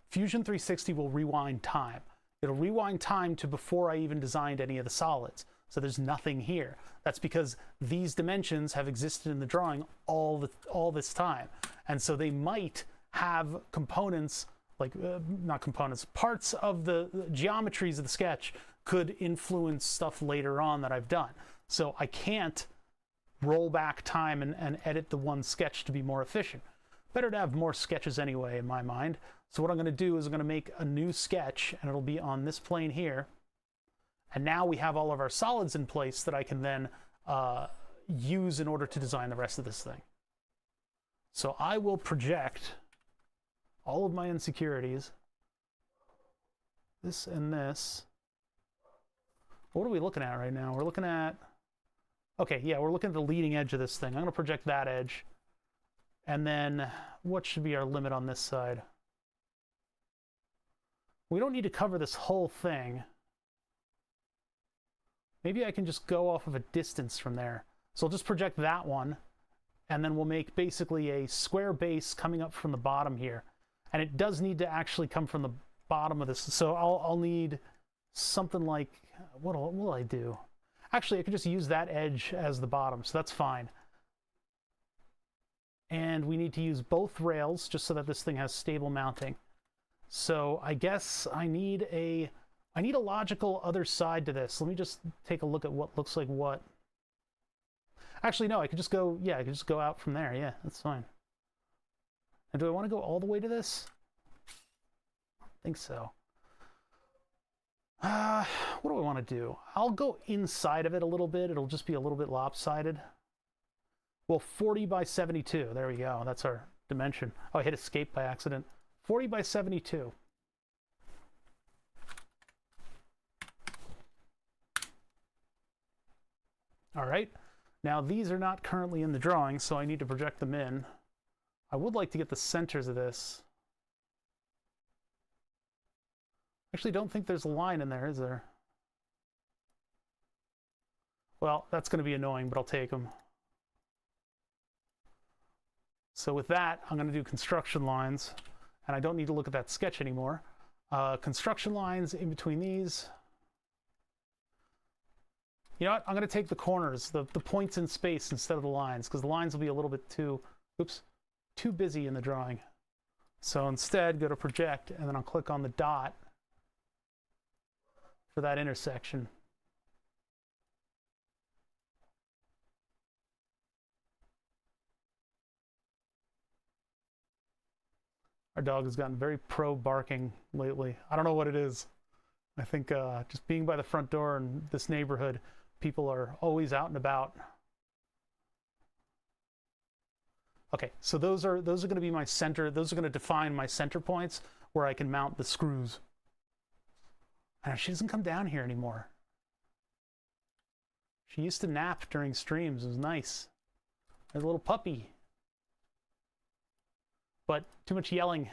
Fusion 360 will rewind time. It'll rewind time to before I even designed any of the solids. So there's nothing here. That's because these dimensions have existed in the drawing all this time. And so they might have components, like, not components, parts of the geometries of the sketch could influence stuff later on that I've done. So I can't roll back time and edit the one sketch to be more efficient. Better to have more sketches anyway, in my mind. So what I'm going to do is I'm going to make a new sketch, and it'll be on this plane here. And now we have all of our solids in place that I can then use in order to design the rest of this thing. So I will project all of my insecurities, this and this. What are we looking at right now? We're looking at, okay, yeah, we're looking at the leading edge of this thing. I'm going to project that edge. And then what should be our limit on this side? We don't need to cover this whole thing. Maybe I can just go off of a distance from there. So I'll just project that one, and then we'll make basically a square base coming up from the bottom here. And it does need to actually come from the bottom of this. So I'll need something like, what will I do? Actually, I could just use that edge as the bottom, so that's fine. And we need to use both rails just so that this thing has stable mounting. So I guess I need a logical other side to this. Let me just take a look at what looks like what. Actually, no, I could just go, yeah, I could just go out from there. Yeah, that's fine. And do I want to go all the way to this? I don't think so. What do I want to do? I'll go inside of it a little bit. It'll just be a little bit lopsided. Well, 40 by 72. There we go. That's our dimension. Oh, I hit escape by accident. 40 by 72. All right. Now, these are not currently in the drawing, so I need to project them in. I would like to get the centers of this. Actually, don't think there's a line in there, is there? Well, that's going to be annoying, but I'll take them. So with that, I'm going to do construction lines, and I don't need to look at that sketch anymore. Construction lines in between these. You know what? I'm going to take the corners, the points in space instead of the lines, because the lines will be a little bit too busy in the drawing. So instead, go to project, and then I'll click on the dot for that intersection. Our dog has gotten very pro barking lately. I don't know what it is. I think just being by the front door in this neighborhood, people are always out and about. Okay, so those are going to be my center. Those are going to define my center points where I can mount the screws. And she doesn't come down here anymore. She used to nap during streams. It was nice. There's a little puppy. But too much yelling.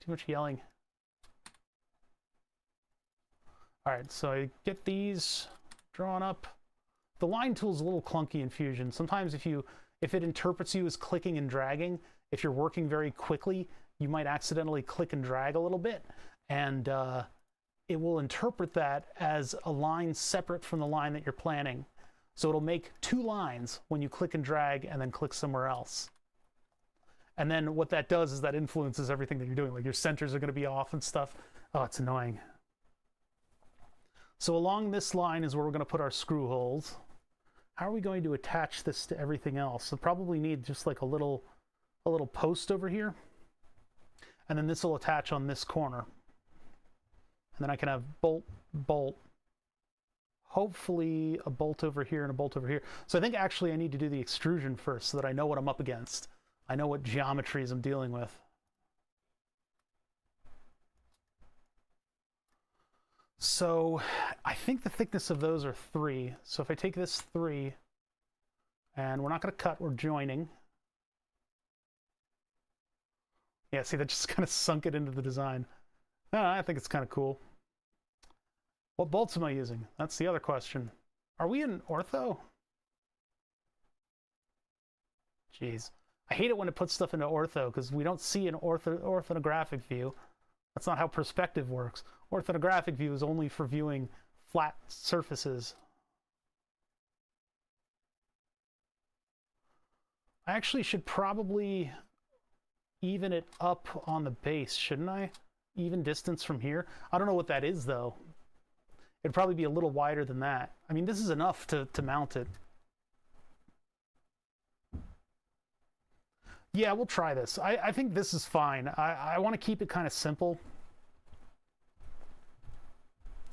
Too much yelling. All right, so I get these drawn up. The line tool is a little clunky in Fusion. Sometimes if it interprets you as clicking and dragging, if you're working very quickly, you might accidentally click and drag a little bit, and it will interpret that as a line separate from the line that you're planning. So it'll make two lines when you click and drag and then click somewhere else. And then what that does is that influences everything that you're doing. Like your centers are going to be off and stuff. Oh, it's annoying. So along this line is where we're going to put our screw holes. How are we going to attach this to everything else? We'll probably need just like a little post over here. And then this will attach on this corner. And then I can have bolt, bolt. Hopefully a bolt over here and a bolt over here. So I think actually I need to do the extrusion first so that I know what I'm up against. I know what geometries I'm dealing with. So I think the thickness of those are 3. So if I take this 3, and we're not going to cut, we're joining. Yeah, see, that just kind of sunk it into the design. No, I think it's kind of cool. What bolts am I using? That's the other question. Are we in ortho? Jeez. I hate it when it puts stuff into ortho because we don't see an orthographic view. That's not how perspective works. Orthographic view is only for viewing flat surfaces. I actually should probably even it up on the base, shouldn't I? Even distance from here. I don't know what that is though. It'd probably be a little wider than that. I mean, this is enough to mount it. Yeah, we'll try this. I think this is fine. I want to keep it kind of simple.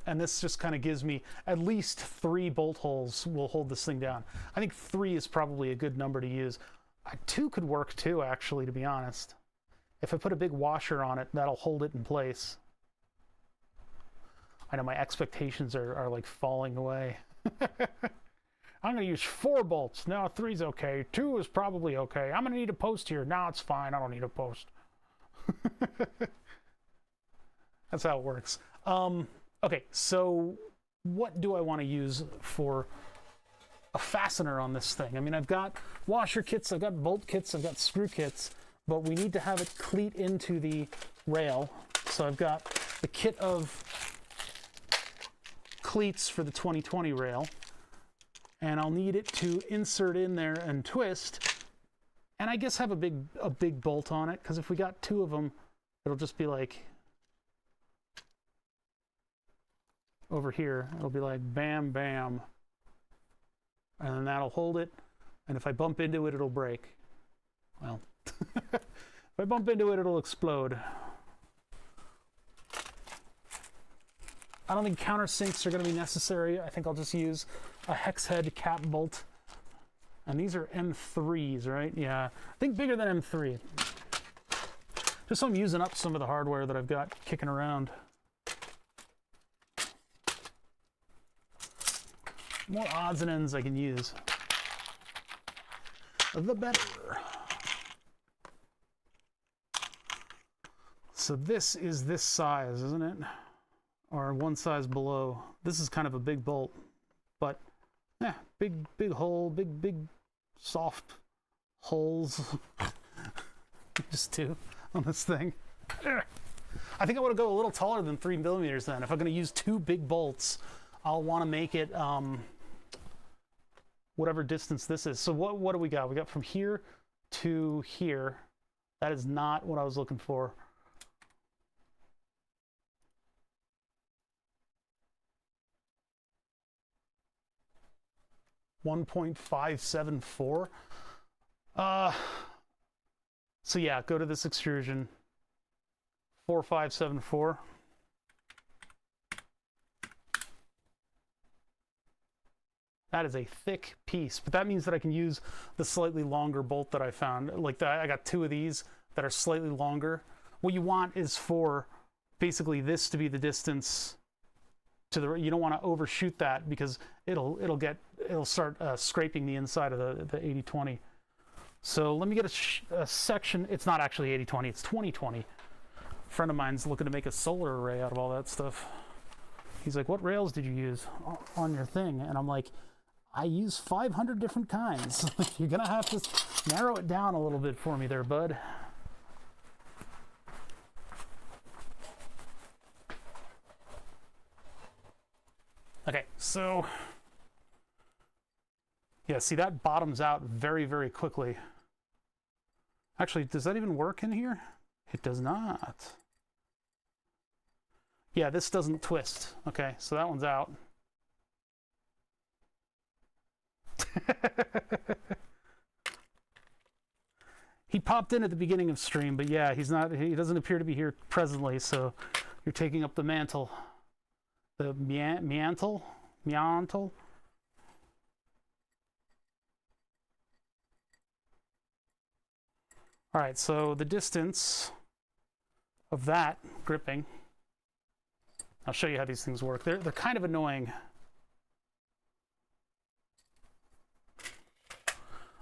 And this just kind of gives me at least 3 bolt holes will hold this thing down. I think 3 is probably a good number to use. 2 could work too, actually, to be honest. If I put a big washer on it, that'll hold it in place. I know my expectations are like falling away. I'm going to use 4 bolts. No, 3's okay. 2 is probably okay. I'm going to need a post here. No, it's fine. I don't need a post. That's how it works. Okay, so what do I want to use for a fastener on this thing? I mean, I've got washer kits, I've got bolt kits, I've got screw kits, but we need to have it cleat into the rail. So I've got the kit of cleats for the 2020 rail, and I'll need it to insert in there and twist, and I guess have a big bolt on it, because if we got 2 of them, it'll just be like over here. It'll be like bam, bam, and then that'll hold it, and if I bump into it, it'll break. Well, if I bump into it, it'll explode. I don't think countersinks are going to be necessary. I think I'll just use a hex head cap bolt. And these are M3s, right? Yeah, I think bigger than M3. Just so I'm using up some of the hardware that I've got kicking around. More odds and ends I can use, the better. So this is this size, isn't it? Or one size below. This is kind of a big bolt, but yeah, big hole, big soft holes. Just 2 on this thing. I think I want to go a little taller than 3 millimeters then. If I'm going to use 2 big bolts, I'll want to make it whatever distance this is. So what do we got? We got from here to here. That is not what I was looking for. .574. So yeah, go to this extrusion. 4574. That is a thick piece, but that means that I can use the slightly longer bolt that I found. Like I got 2 of these that are slightly longer. What you want is for basically this to be the distance to the. You don't want to overshoot that because it'll start scraping the inside of the 80/20. So let me get a section. It's not actually 80/20. It's 20/20. A friend of mine's looking to make a solar array out of all that stuff. He's like, "What rails did you use on your thing?" And I'm like, I use 500 different kinds. You're gonna have to narrow it down a little bit for me there, bud. Okay, so yeah, see, that bottoms out very, very quickly. Actually, does that even work in here? It does not. Yeah, this doesn't twist. Okay, so that one's out. He popped in at the beginning of stream, but yeah, he doesn't appear to be here presently, so you're taking up the mantle. The mantle? All right, so the distance of that gripping, I'll show you how these things work. They're kind of annoying.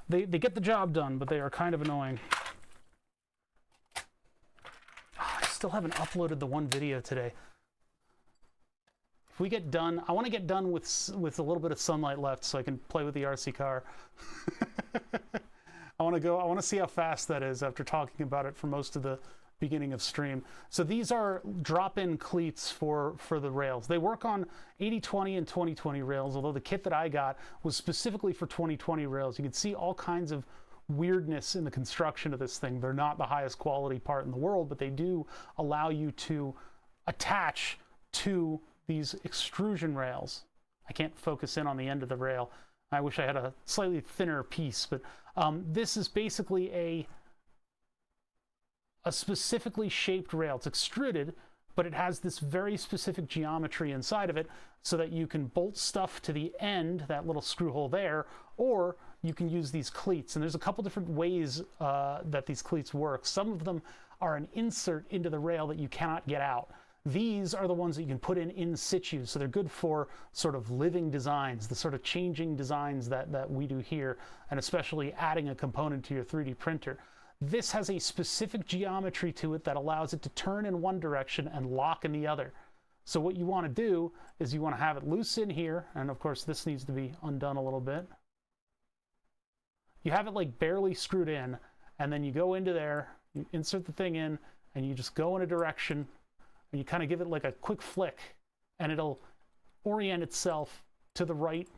They get the job done, but they are kind of annoying. Oh, I still haven't uploaded the one video today. If we get done, I want to get done with a little bit of sunlight left so I can play with the RC car. I want to see how fast that is after talking about it for most of the beginning of stream. So these are drop-in cleats for the rails. They work on 80/20 and 20/20 rails, although the kit that I got was specifically for 20/20 rails. You can see all kinds of weirdness in the construction of this thing. They're not the highest quality part in the world, but they do allow you to attach to these extrusion rails. I can't focus in on the end of the rail. I wish I had a slightly thinner piece, but this is basically a specifically shaped rail. It's extruded, but it has this very specific geometry inside of it so that you can bolt stuff to the end, that little screw hole there, or you can use these cleats. And there's a couple different ways that these cleats work. Some of them are an insert into the rail that you cannot get out. These are the ones that you can put in situ, so they're good for sort of living designs, the sort of changing designs that we do here, and especially adding a component to your 3D printer. This has a specific geometry to it that allows it to turn in one direction and lock in the other. So what you want to do is you want to have it loose in here, and of course this needs to be undone a little bit. You have it like barely screwed in, and then you go into there, you insert the thing in, and you just go in a direction, and you kind of give it like a quick flick, and it'll orient itself to the right,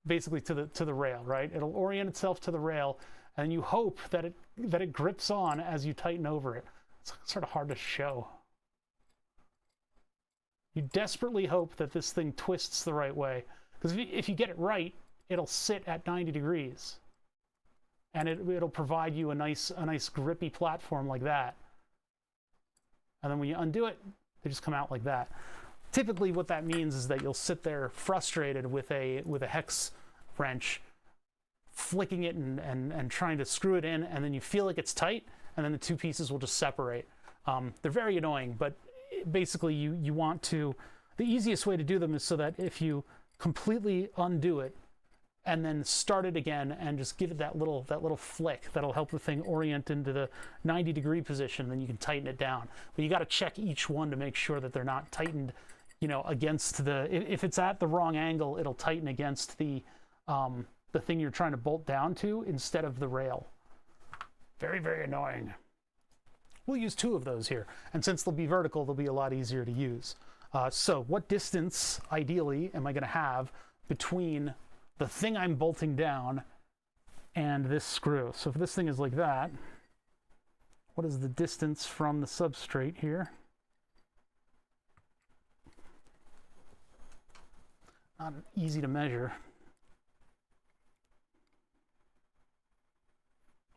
basically to the rail, right? It'll orient itself to the rail, and you hope that it grips on as you tighten over it. It's sort of hard to show. You desperately hope that this thing twists the right way, because if you get it right, it'll sit at 90 degrees, and it'll provide you a nice grippy platform like that. And then when you undo it, they just come out like that. Typically, what that means is that you'll sit there frustrated with a hex wrench, flicking it and trying to screw it in, and then you feel like it's tight, and then the two pieces will just separate. They're very annoying, but basically you want to, the easiest way to do them is so that if you completely undo it and then start it again and just give it that little flick, that'll help the thing orient into the 90-degree position, then you can tighten it down. But you got to check each one to make sure that they're not tightened, you know, against the, if it's at the wrong angle, it'll tighten against the thing you're trying to bolt down to instead of the rail. Very, very annoying. We'll use 2 of those here. And since they'll be vertical, they'll be a lot easier to use. So what distance, ideally, am I going to have between the thing I'm bolting down and this screw? So if this thing is like that, what is the distance from the substrate here? Not easy to measure.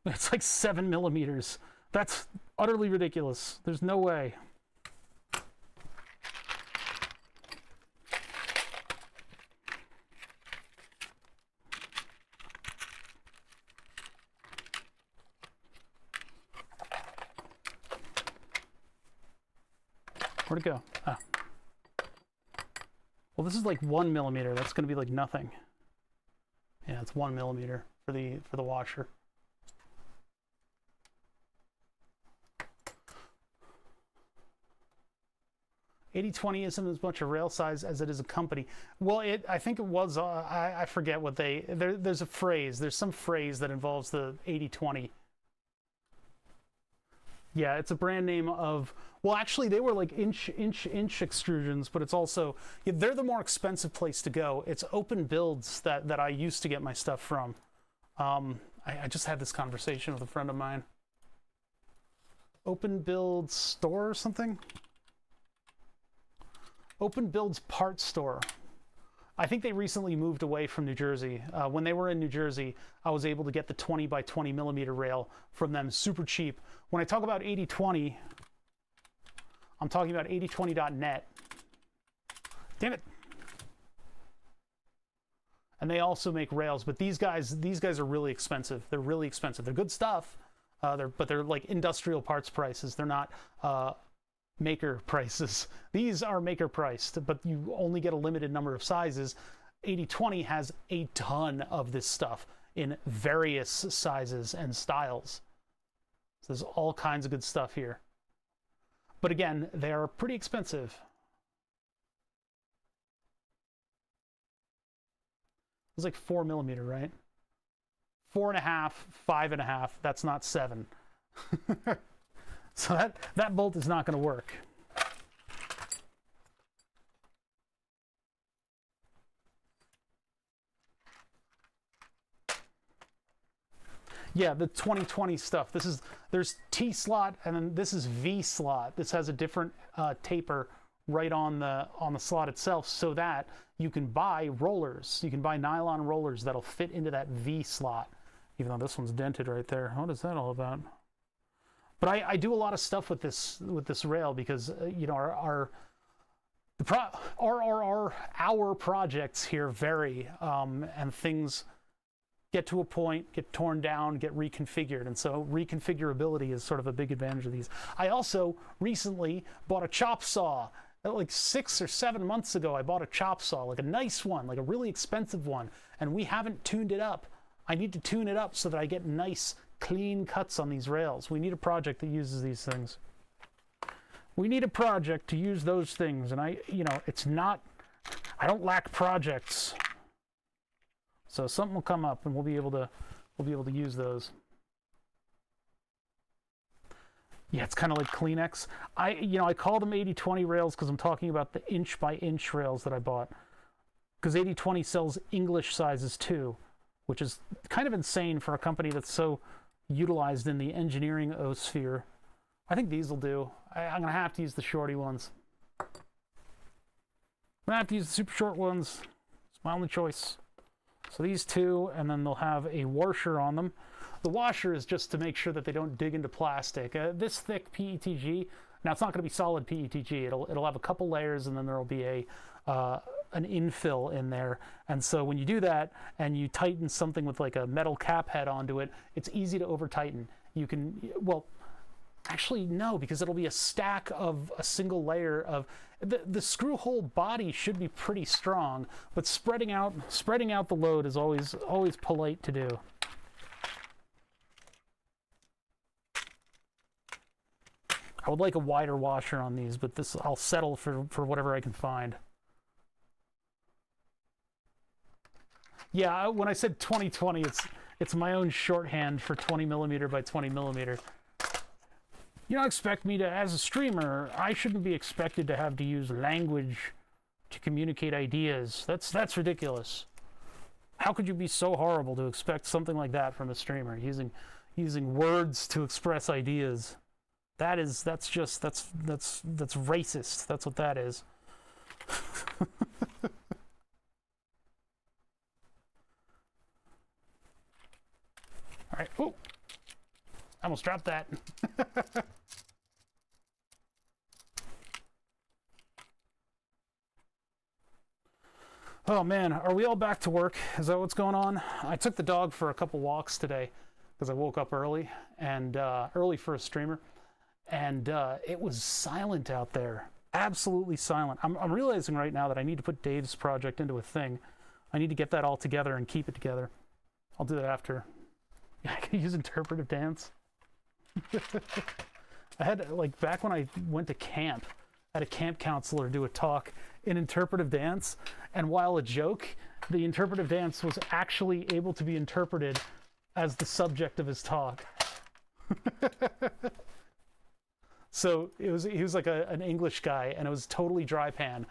It's like 7 millimeters. That's utterly ridiculous. There's no way. Where'd it go? Ah. Well, this is like 1 millimeter. That's going to be like nothing. Yeah, it's 1 millimeter for the washer. $8020 isn't as much a rail size as it is a company. Well, I think it was. I forget what there's a phrase. There's some phrase that involves the 8020. Yeah, it's a brand name of. Well, actually, they were like inch extrusions, but it's also, yeah, they're the more expensive place to go. It's Open Builds that I used to get my stuff from. I just had this conversation with a friend of mine. Open Builds store or something? Open Builds Parts Store. I think they recently moved away from New Jersey. When they were in New Jersey, I was able to get the 20 by 20 millimeter rail from them super cheap. When I talk about 8020, I'm talking about 8020.net. Damn it. And they also make rails, but these guys are really expensive. They're really expensive. They're good stuff, but they're like industrial parts prices. They're not maker prices. These are maker priced, but you only get a limited number of sizes. 8020 has a ton of this stuff in various sizes and styles. So there's all kinds of good stuff here. But again, they are pretty expensive. It's like 4 millimeter, right? 4.5, 5.5, that's not 7. So that bolt is not going to work. Yeah, the 2020 stuff. There's T slot, and then this is V slot. This has a different taper right on the slot itself, so that you can buy rollers. You can buy nylon rollers that'll fit into that V slot. Even though this one's dented right there. What is that all about? But I do a lot of stuff with this rail because you know our projects here vary, and things get to a point, get torn down, get reconfigured, and so reconfigurability is sort of a big advantage of these. I also recently bought a chop saw. Like 6 or 7 months ago, I bought a chop saw, like a nice one, like a really expensive one, and we haven't tuned it up. I need to tune it up so that I get nice, clean cuts on these rails. We need a project that uses these things. We need a project to use those things, and you know, it's not, I don't lack projects. So something will come up and we'll be able to use those. Yeah, it's kind of like Kleenex. I call them 8020 rails because I'm talking about the inch by inch rails that I bought. Because 8020 sells English sizes too, which is kind of insane for a company that's so utilized in the engineering sphere. I think these will do. I'm going to have to use the shorty ones. I'm going to have to use the super short ones. It's my only choice. So these two, and then they'll have a washer on them. The washer is just to make sure that they don't dig into plastic. This thick PETG, now it's not going to be solid PETG. It'll have a couple layers, and then there'll be an infill in there. And so when you do that and you tighten something with like a metal cap head onto it, it's easy to over tighten. You can, well, actually no, because it'll be a stack of a single layer of the screw hole body should be pretty strong, but spreading out the load is always polite to do. I would like a wider washer on these, but this I'll settle for whatever I can find. Yeah, when I said 2020, It's my own shorthand for 20 millimeter by 20 millimeter. You don't expect me to, as a streamer, I shouldn't be expected to have to use language to communicate ideas. That's ridiculous. How could you be so horrible to expect something like that from a streamer, using words to express ideas? That's racist. That's what that is. All right. Oh, I almost dropped that. Oh man, are we all back to work? Is that what's going on? I took the dog for a couple walks today because I woke up early, and early for a streamer, and it was silent out there. Absolutely silent. I'm realizing right now that I need to put Dave's project into a thing. I need to get that all together and keep it together. I'll do that after. I can use interpretive dance. I had, like, back when I went to camp, I had a camp counselor do a talk in interpretive dance, and while a joke, the interpretive dance was actually able to be interpreted as the subject of his talk. So he was like an English guy, and it was totally dry pan,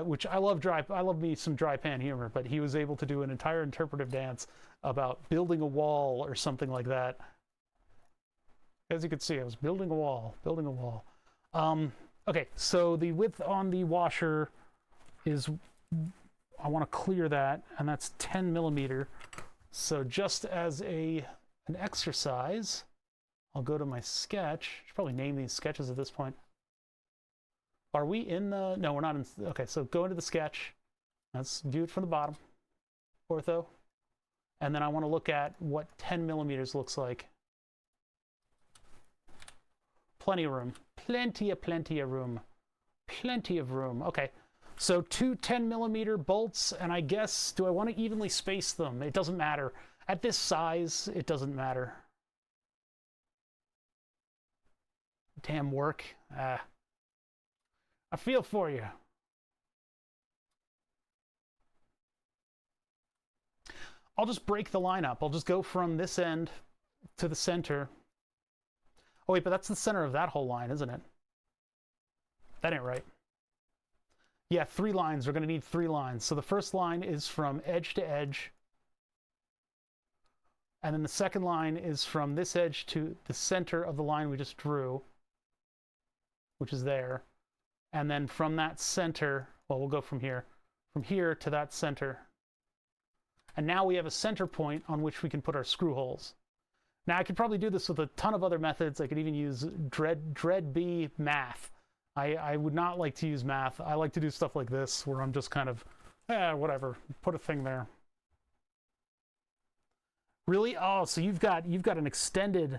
which I love me some dry pan humor, but he was able to do an entire interpretive dance about building a wall or something like that. As you can see, I was building a wall. Okay, so the width on the washer is, I want to clear that, and that's 10 millimeter. So just as an exercise, I'll go to my sketch. I should probably name these sketches at this point. Are we in the, no, we're not in, okay, so go into the sketch. Let's view it from the bottom, ortho. And then I want to look at what 10 millimeters looks like. Plenty of room. Plenty of room. Plenty of room. Okay. So 2 10 millimeter bolts, and I guess, do I want to evenly space them? It doesn't matter. At this size, it doesn't matter. Damn work. I feel for you. I'll just break the line up. I'll just go from this end to the center. Oh wait, but that's the center of that whole line, isn't it? That ain't right. Yeah, 3 lines. We're going to need 3 lines. So the first line is from edge to edge. And then the second line is from this edge to the center of the line we just drew, which is there. And then from that center, well, we'll go from here to that center. And now we have a center point on which we can put our screw holes. Now I could probably do this with a ton of other methods. I could even use dread B math. I would not like to use math. I like to do stuff like this, where I'm just kind of, whatever, put a thing there. Really? Oh, so you've got an extended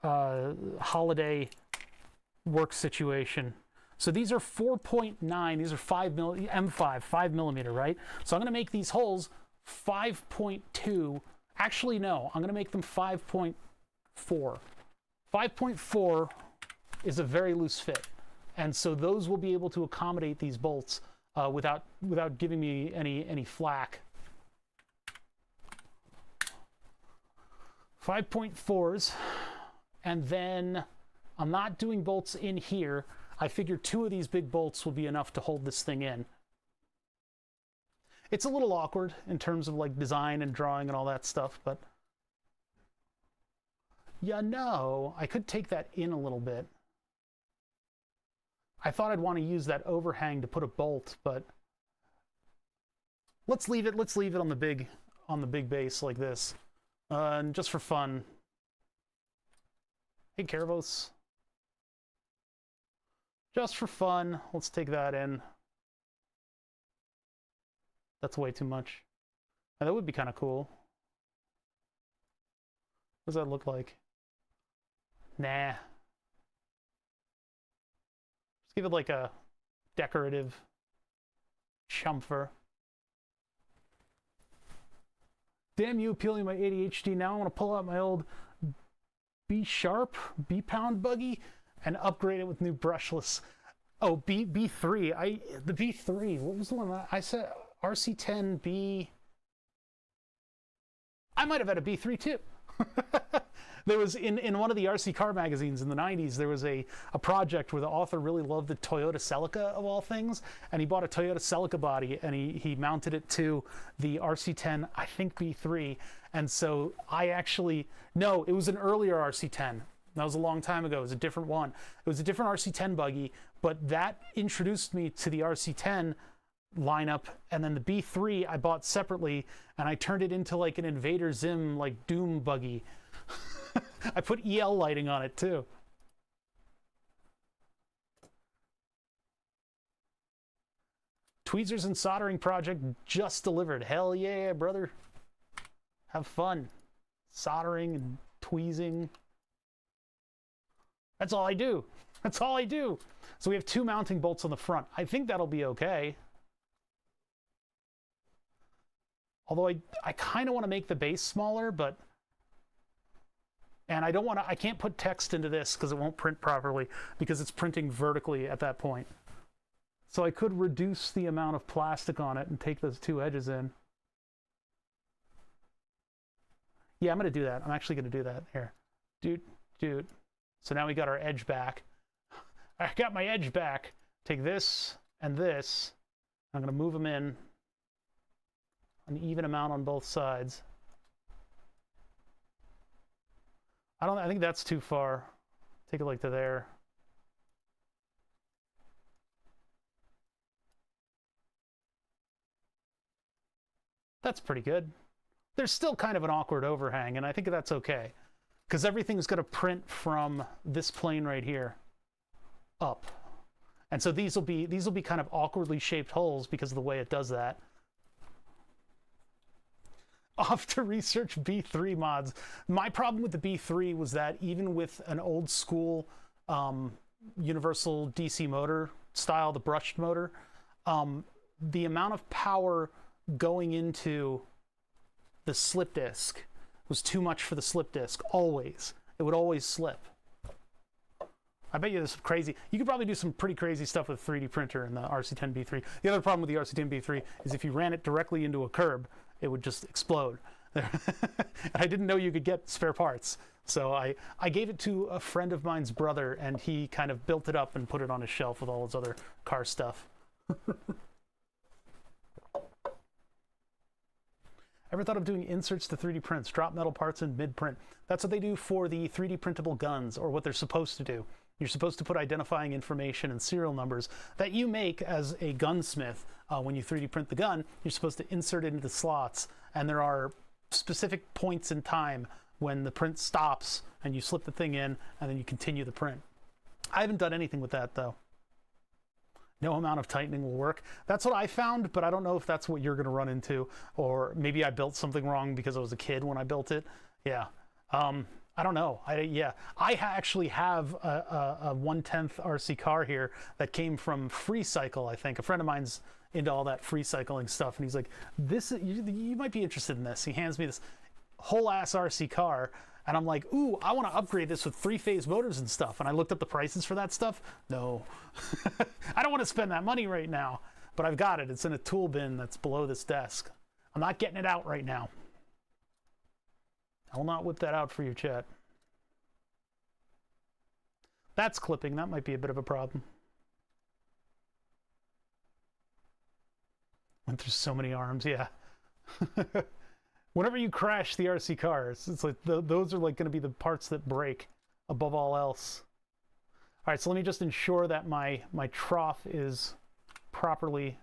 holiday work situation. So these are 4.9. These are M5, 5 millimeter, right? So I'm going to make these holes 5.2. Actually, no. I'm going to make them 5.4. 5.4 is a very loose fit. And so those will be able to accommodate these bolts without giving me any flack. 5.4s, and then I'm not doing bolts in here. I figure 2 of these big bolts will be enough to hold this thing in. It's a little awkward in terms of like design and drawing and all that stuff, but yeah, no, I could take that in a little bit. I thought I'd want to use that overhang to put a bolt, but let's leave it on the big base like this. And just for fun. Hey, Caravos. Just for fun, let's take that in. That's way too much. Now, that would be kind of cool. What does that look like? Nah. Just give it like a decorative chamfer. Damn you, appealing my ADHD. Now I want to pull out my old B-sharp, B-pound buggy and upgrade it with new brushless. Oh, B3. The B3. What was the one that I said? RC10 B. I might have had a B3 too. There was, in one of the RC car magazines in the 90s, there was a project where the author really loved the Toyota Celica of all things, and he bought a Toyota Celica body, and he mounted it to the RC10, I think B3, and so no, it was an earlier RC10. That was a long time ago. It was a different one. It was a different RC10 buggy, but that introduced me to the RC10 lineup, and then the B3 I bought separately, and I turned it into like an Invader Zim, like Doom buggy. I put EL lighting on it too. Tweezers and soldering project just delivered. Hell yeah, brother. Have fun. Soldering and tweezing. That's all I do. That's all I do. So we have 2 mounting bolts on the front. I think that'll be okay. Although I kind of want to make the base smaller, but... And I can't put text into this because it won't print properly because it's printing vertically at that point. So I could reduce the amount of plastic on it and take those 2 edges in. Yeah, I'm going to do that. I'm actually going to do that. Here. Dude. So now we got our edge back. I got my edge back. Take this and this. I'm going to move them in an even amount on both sides. I think that's too far. Take it like to there. That's pretty good. There's still kind of an awkward overhang, and I think that's okay. Because everything's going to print from this plane right here up. And so these will be kind of awkwardly shaped holes because of the way it does that. Off to research B3 mods. My problem with the B3 was that even with an old school universal DC motor style, the brushed motor, the amount of power going into the slip disc was too much for the slip disc, always. It would always slip. I bet you there's some crazy... You could probably do some pretty crazy stuff with a 3D printer in the RC10 B3. The other problem with the RC10 B3 is if you ran it directly into a curb, it would just explode. I didn't know you could get spare parts. So I gave it to a friend of mine's brother, and he kind of built it up and put it on his shelf with all his other car stuff. Ever thought of doing inserts to 3D prints, drop metal parts in mid-print? That's what they do for the 3D printable guns, or what they're supposed to do. You're supposed to put identifying information and serial numbers that you make as a gunsmith. When you 3D print the gun, you're supposed to insert it into the slots, and there are specific points in time when the print stops and you slip the thing in and then you continue the print. I haven't done anything with that though. No amount of tightening will work. That's what I found, but I don't know if that's what you're going to run into, or maybe I built something wrong because I was a kid when I built it. Yeah. I don't know. I actually have a 1/10 RC car here that came from Free Cycle, I think. A friend of mine's into all that free cycling stuff, and he's like, you might be interested in this. He hands me this whole ass RC car, and I'm like, ooh, I want to upgrade this with 3-phase motors and stuff. And I looked up the prices for that stuff. No, I don't want to spend that money right now, but I've got it. It's in a tool bin that's below this desk. I'm not getting it out right now. I will not whip that out for you, chat. That's clipping. That might be a bit of a problem. Went through so many arms, yeah. Whenever you crash the RC cars, it's like those are like going to be the parts that break above all else. All right, so let me just ensure that my trough is properly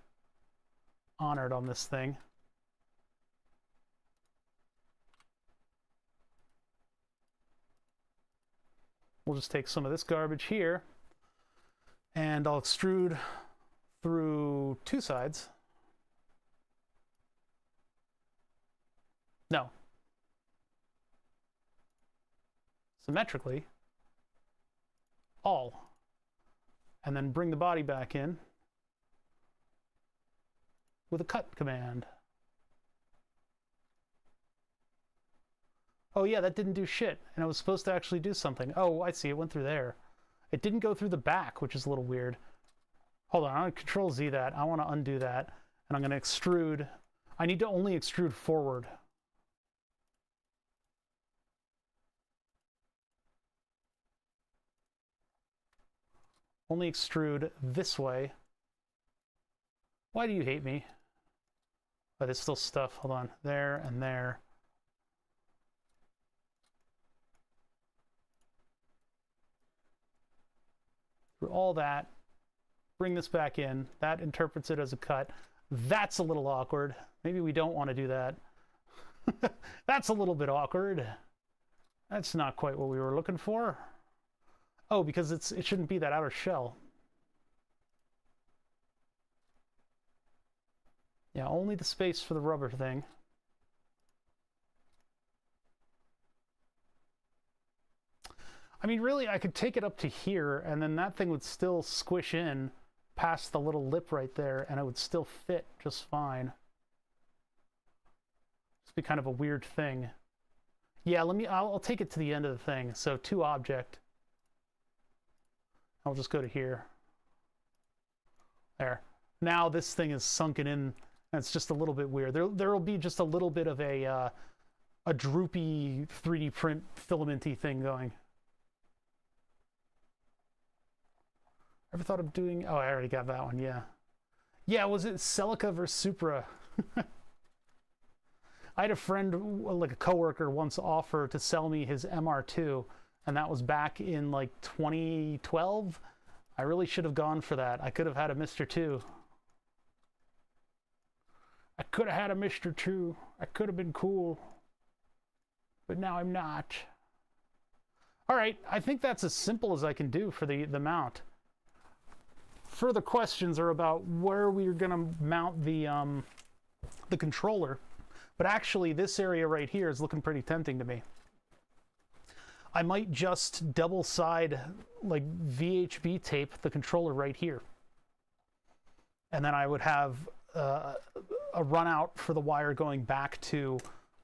honored on this thing. We'll just take some of this garbage here, and I'll extrude through 2 sides. No. Symmetrically. All. And then bring the body back in with a cut command. Oh yeah, that didn't do shit, and it was supposed to actually do something. Oh, I see, it went through there. It didn't go through the back, which is a little weird. Hold on, I'm going to Control Z that. I want to undo that, and I'm going to extrude. I need to only extrude forward. only extrude this way. Why do you hate me? Oh, there's still stuff. Hold on. There and there. Through all that. Bring this back in. That interprets it as a cut. That's a little awkward. Maybe we don't want to do that. That's a little bit awkward. That's not quite what we were looking for. Oh, because it shouldn't be that outer shell. Yeah, only the space for the rubber thing. I mean, really, I could take it up to here, and then that thing would still squish in past the little lip right there, and it would still fit just fine. It'd be kind of a weird thing. Yeah, I'll take it to the end of the thing. So to object. I'll just go to here. There. Now this thing is sunken in. And it's just a little bit weird. There will be just a little bit of a droopy 3D print filamenty thing going. Ever thought of doing? Oh, I already got that one. Yeah. Yeah. Was it Celica versus Supra? I had a friend, like a coworker, once offer to sell me his MR2, and that was back in like 2012. I really should have gone for that. I could have had a Mr. 2. I could have had a Mr. 2. I could have been cool. But now I'm not. All right, I think that's as simple as I can do for the mount. Further questions are about where we're going to mount the controller. But actually, this area right here is looking pretty tempting to me. I might just double side, like VHB tape the controller right here. And then I would have a run out for the wire going back to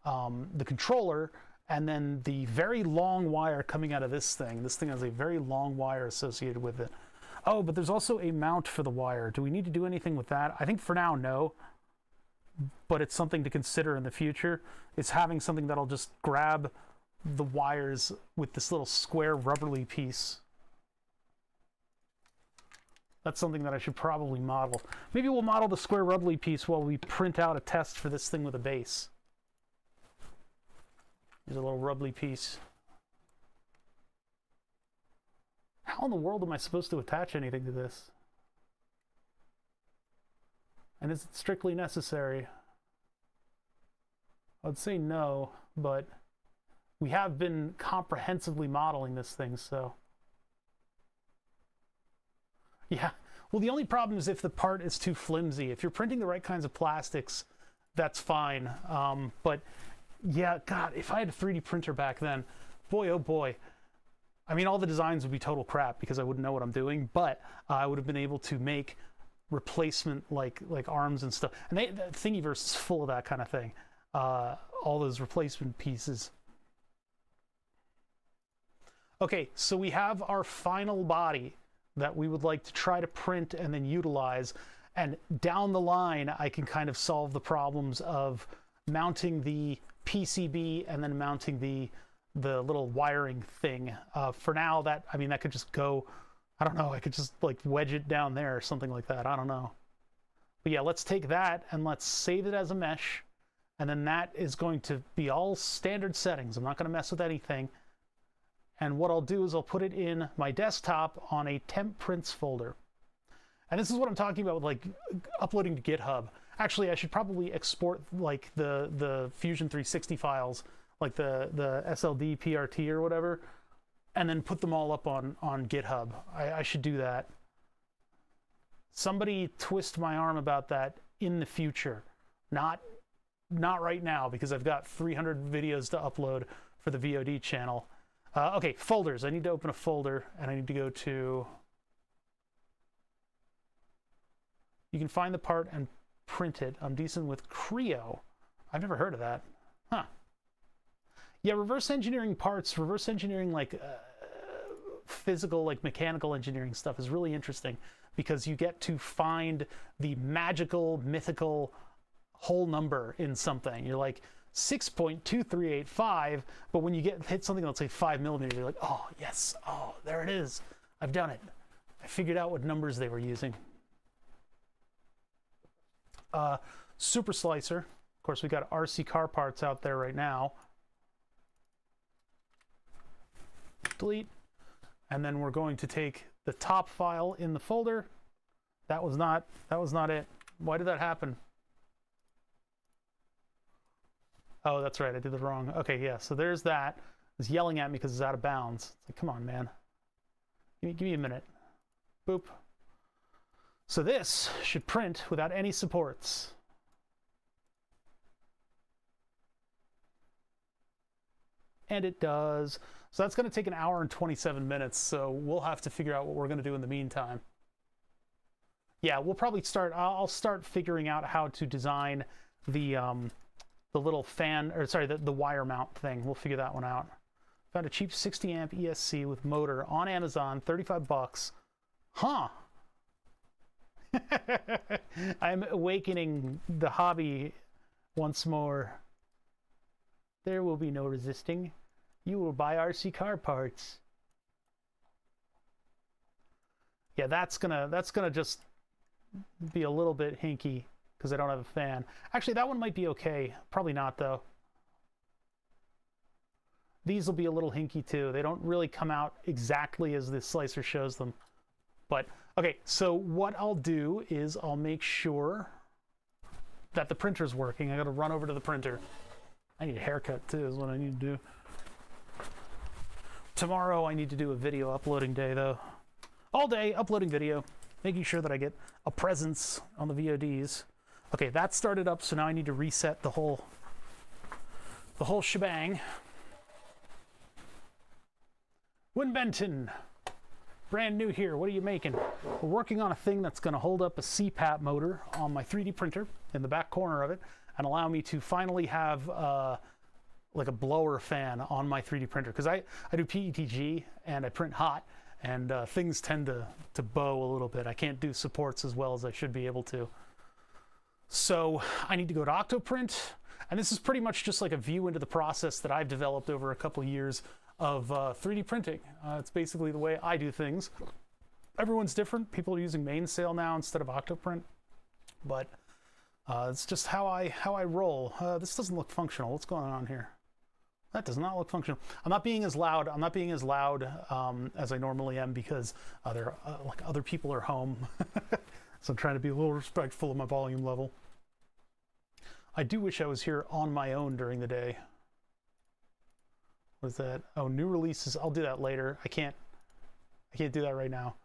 the controller, and then the very long wire coming out of this thing. This thing has a very long wire associated with it. Oh, but there's also a mount for the wire. Do we need to do anything with that? I think for now, no. But it's something to consider in the future. It's having something that'll just grab the wires with this little square rubberly piece. That's something that I should probably model. Maybe we'll model the square rubberly piece while we print out a test for this thing with a base. Here's a little rubbly piece. How in the world am I supposed to attach anything to this? And is it strictly necessary? I'd say no, but we have been comprehensively modeling this thing, so. Yeah, well, the only problem is if the part is too flimsy. If you're printing the right kinds of plastics, that's fine. But yeah, God, if I had a 3D printer back then, boy, oh boy. I mean, all the designs would be total crap because I wouldn't know what I'm doing, but I would have been able to make replacement like arms and stuff. And the Thingiverse is full of that kind of thing. All those replacement pieces. Okay, so we have our final body that we would like to try to print and then utilize. And down the line, I can kind of solve the problems of mounting the PCB and then mounting the little wiring thing. For now, that could just go, I don't know, I could just like wedge it down there or something like that. I don't know. But yeah, let's take that and let's save it as a mesh. And then that is going to be all standard settings. I'm not going to mess with anything. And what I'll do is I'll put it in my desktop on a temp prints folder. And this is what I'm talking about with like uploading to GitHub. Actually, I should probably export like the Fusion 360 files, like the SLD PRT or whatever, and then put them all up on GitHub. I should do that. Somebody twist my arm about that in the future. Not right now, because I've got 300 videos to upload for the VOD channel. Okay, folders. I need to open a folder, and I need to go to... You can find the part and print it. I'm decent with Creo. I've never heard of that. Huh. Yeah, reverse engineering parts, reverse engineering like physical, like mechanical engineering stuff is really interesting because you get to find the magical, mythical whole number in something. You're like 6.2385, but when you hit something that's like 5 millimeters, you're like, oh yes, oh there it is, I've done it. I figured out what numbers they were using. Super slicer. Of course, we got RC car parts out there right now. Delete. And then we're going to take the top file in the folder. That was not it. Why did that happen? Oh, that's right, I did it wrong. Okay, yeah, so there's that. It's yelling at me because it's out of bounds. It's like, come on, man. Give me a minute. Boop. So this should print without any supports. And it does. So that's going to take an hour and 27 minutes, so we'll have to figure out what we're going to do in the meantime. Yeah, we'll probably start, I'll start figuring out how to design the little fan, or sorry, the wire mount thing. We'll figure that one out. Found a cheap 60 amp ESC with motor on Amazon, 35 bucks. Huh. I'm awakening the hobby once more. There will be no resisting. You will buy RC car parts. Yeah, that's gonna just be a little bit hinky because I don't have a fan. Actually, that one might be okay. Probably not though. These will be a little hinky too. They don't really come out exactly as the slicer shows them. But okay, so what I'll do is I'll make sure that the printer's working. I gotta run over to the printer. I need a haircut too, is what I need to do. Tomorrow I need to do a video uploading day though. All day uploading video, making sure that I get a presence on the VODs. Okay, that started up, so now I need to reset the whole shebang. Win Benton, brand new here. What are you making? We're working on a thing that's going to hold up a CPAP motor on my 3D printer in the back corner of it and allow me to finally have like a blower fan on my 3D printer, because I do PETG and I print hot, and things tend to bow a little bit. I can't do supports as well as I should be able to. So I need to go to Octoprint, and this is pretty much just like a view into the process that I've developed over a couple of years of 3D printing. It's basically the way I do things. Everyone's different. People are using Mainsail now instead of Octoprint, but it's just how I roll. This doesn't look functional. What's going on here? That does not look functional. I'm not being as loud. I'm not being as loud as I normally am because like other people are home. So I'm trying to be a little respectful of my volume level. I do wish I was here on my own during the day. What is that? Oh, new releases. I'll do that later. I can't do that right now.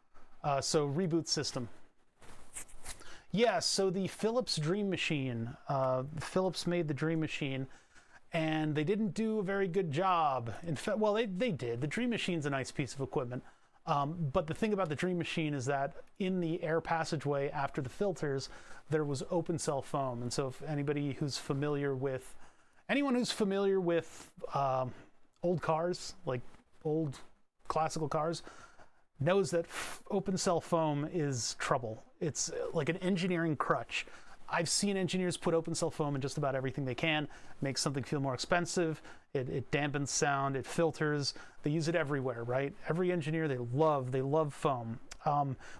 So reboot system. Yeah, so the Philips Dream Machine. Philips made the Dream Machine, and they didn't do a very good job. In fact, well, they did. The Dream Machine's a nice piece of equipment. But the thing about the Dream Machine is that in the air passageway after the filters, there was open cell foam. And so if anyone who's familiar with old cars, like old classical cars, knows that open cell foam is trouble. It's like an engineering crutch. I've seen engineers put open cell foam in just about everything they can, make something feel more expensive. It dampens sound, it filters. They use it everywhere, right? Every engineer, they love foam.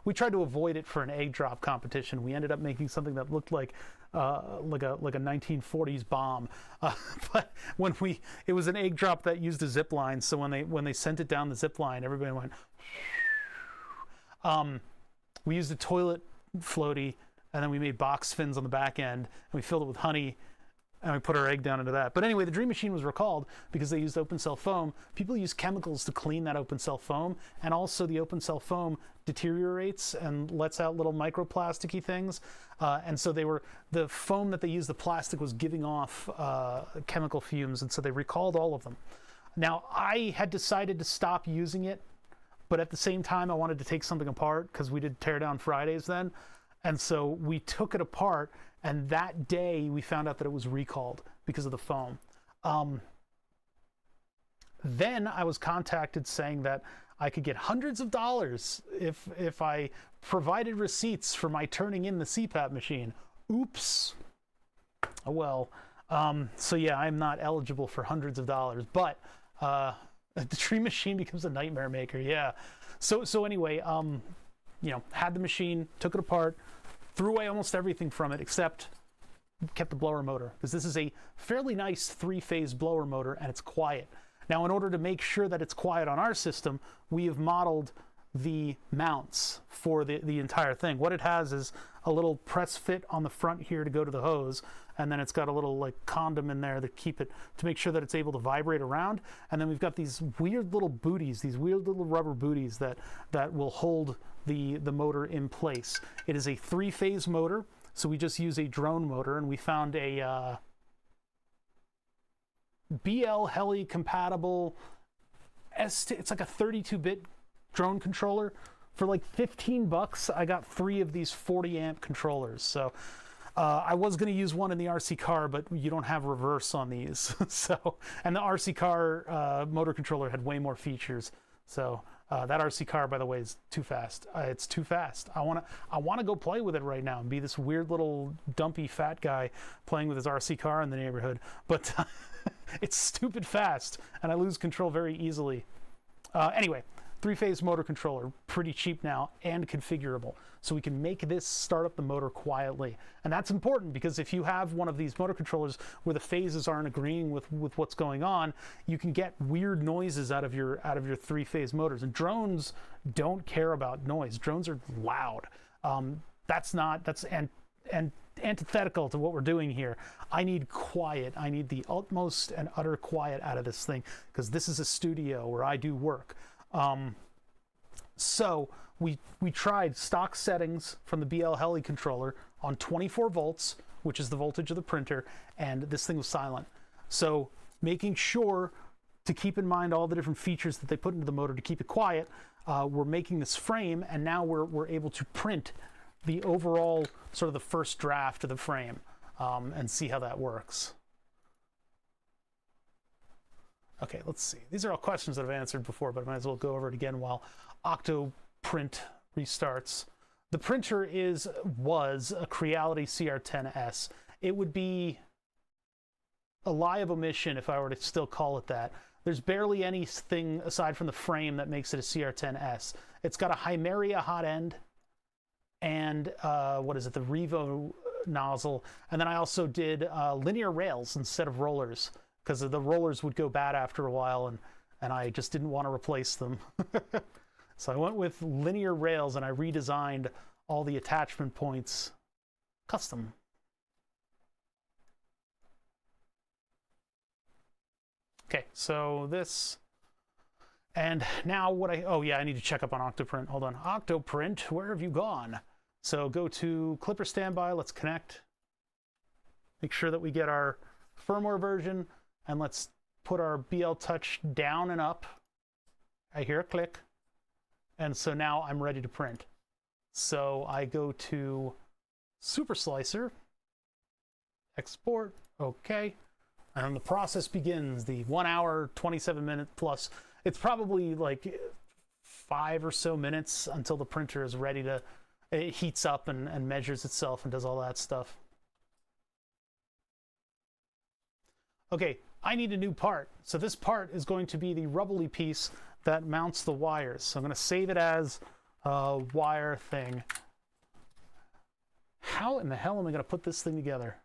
We tried to avoid it for an egg drop competition. We ended up making something that looked like a 1940s bomb. But it was an egg drop that used a zip line. So when they sent it down the zip line, everybody went. We used a toilet floaty, and then we made box fins on the back end, and we filled it with honey, and we put our egg down into that. But anyway, the Dream Machine was recalled because they used open cell foam. People use chemicals to clean that open cell foam, and also the open cell foam deteriorates and lets out little microplasticky things. And so the foam that they used, the plastic was giving off chemical fumes, and so they recalled all of them. Now, I had decided to stop using it, but at the same time, I wanted to take something apart because we did Teardown Fridays then. And so we took it apart, and that day we found out that it was recalled because of the foam. Then I was contacted saying that I could get hundreds of dollars if I provided receipts for my turning in the CPAP machine. Oops. Oh well. So yeah, I'm not eligible for hundreds of dollars, but the Dream Machine becomes a nightmare maker. Yeah. So anyway, you know, had the machine, took it apart, threw away almost everything from it except kept the blower motor, because this is a fairly nice 3-phase blower motor and it's quiet. Now, in order to make sure that it's quiet on our system, we have modeled the mounts for the entire thing. What it has is a little press fit on the front here to go to the hose, and then it's got a little like condom in there to keep it, to make sure that it's able to vibrate around. And then we've got these weird little booties, these weird little rubber booties that will hold the motor in place. It is a 3-phase motor, so we just use a drone motor, and we found a BL Heli compatible it's like a 32-bit drone controller. For like 15 bucks, I got 3 of these 40 amp controllers. So I was going to use one in the RC car, but you don't have reverse on these. So, and the RC car motor controller had way more features. So that RC car, by the way, is too fast. It's too fast. I want to go play with it right now and be this weird little dumpy fat guy playing with his RC car in the neighborhood. But it's stupid fast, and I lose control very easily. Anyway, 3-phase motor controller, pretty cheap now and configurable. So we can make this start up the motor quietly. And that's important, because if you have one of these motor controllers where the phases aren't agreeing with what's going on, you can get weird noises out of your 3-phase motors. And drones don't care about noise. Drones are loud. That's antithetical to what we're doing here. I need quiet. I need the utmost and utter quiet out of this thing, because this is a studio where I do work. So we tried stock settings from the BL Heli controller on 24 volts, which is the voltage of the printer, and this thing was silent. So making sure to keep in mind all the different features that they put into the motor to keep it quiet, we're making this frame, and now we're able to print the overall sort of the first draft of the frame and see how that works. Okay, let's see. These are all questions that I've answered before, but I might as well go over it again while Octoprint restarts. The printer was a Creality CR10S. It would be a lie of omission if I were to still call it that. There's barely anything aside from the frame that makes it a CR10S. It's got a Hymeria hot end and what is it, the Revo nozzle. And then I also did linear rails instead of rollers, because the rollers would go bad after a while, and I just didn't want to replace them. So I went with linear rails, and I redesigned all the attachment points custom. Okay, so this, and now oh yeah, I need to check up on Octoprint. Hold on, Octoprint, where have you gone? So go to Clipper Standby, let's connect. Make sure that we get our firmware version, and let's put our BL Touch down and up. I hear a click. And so now I'm ready to print. So I go to Super Slicer, export, okay. And the process begins, the 1 hour, 27 minute plus. It's probably like 5 or so minutes until the printer is ready to, it heats up and measures itself and does all that stuff. Okay, I need a new part. So this part is going to be the rubbly piece that mounts the wires. So I'm going to save it as a wire thing. How in the hell am I going to put this thing together?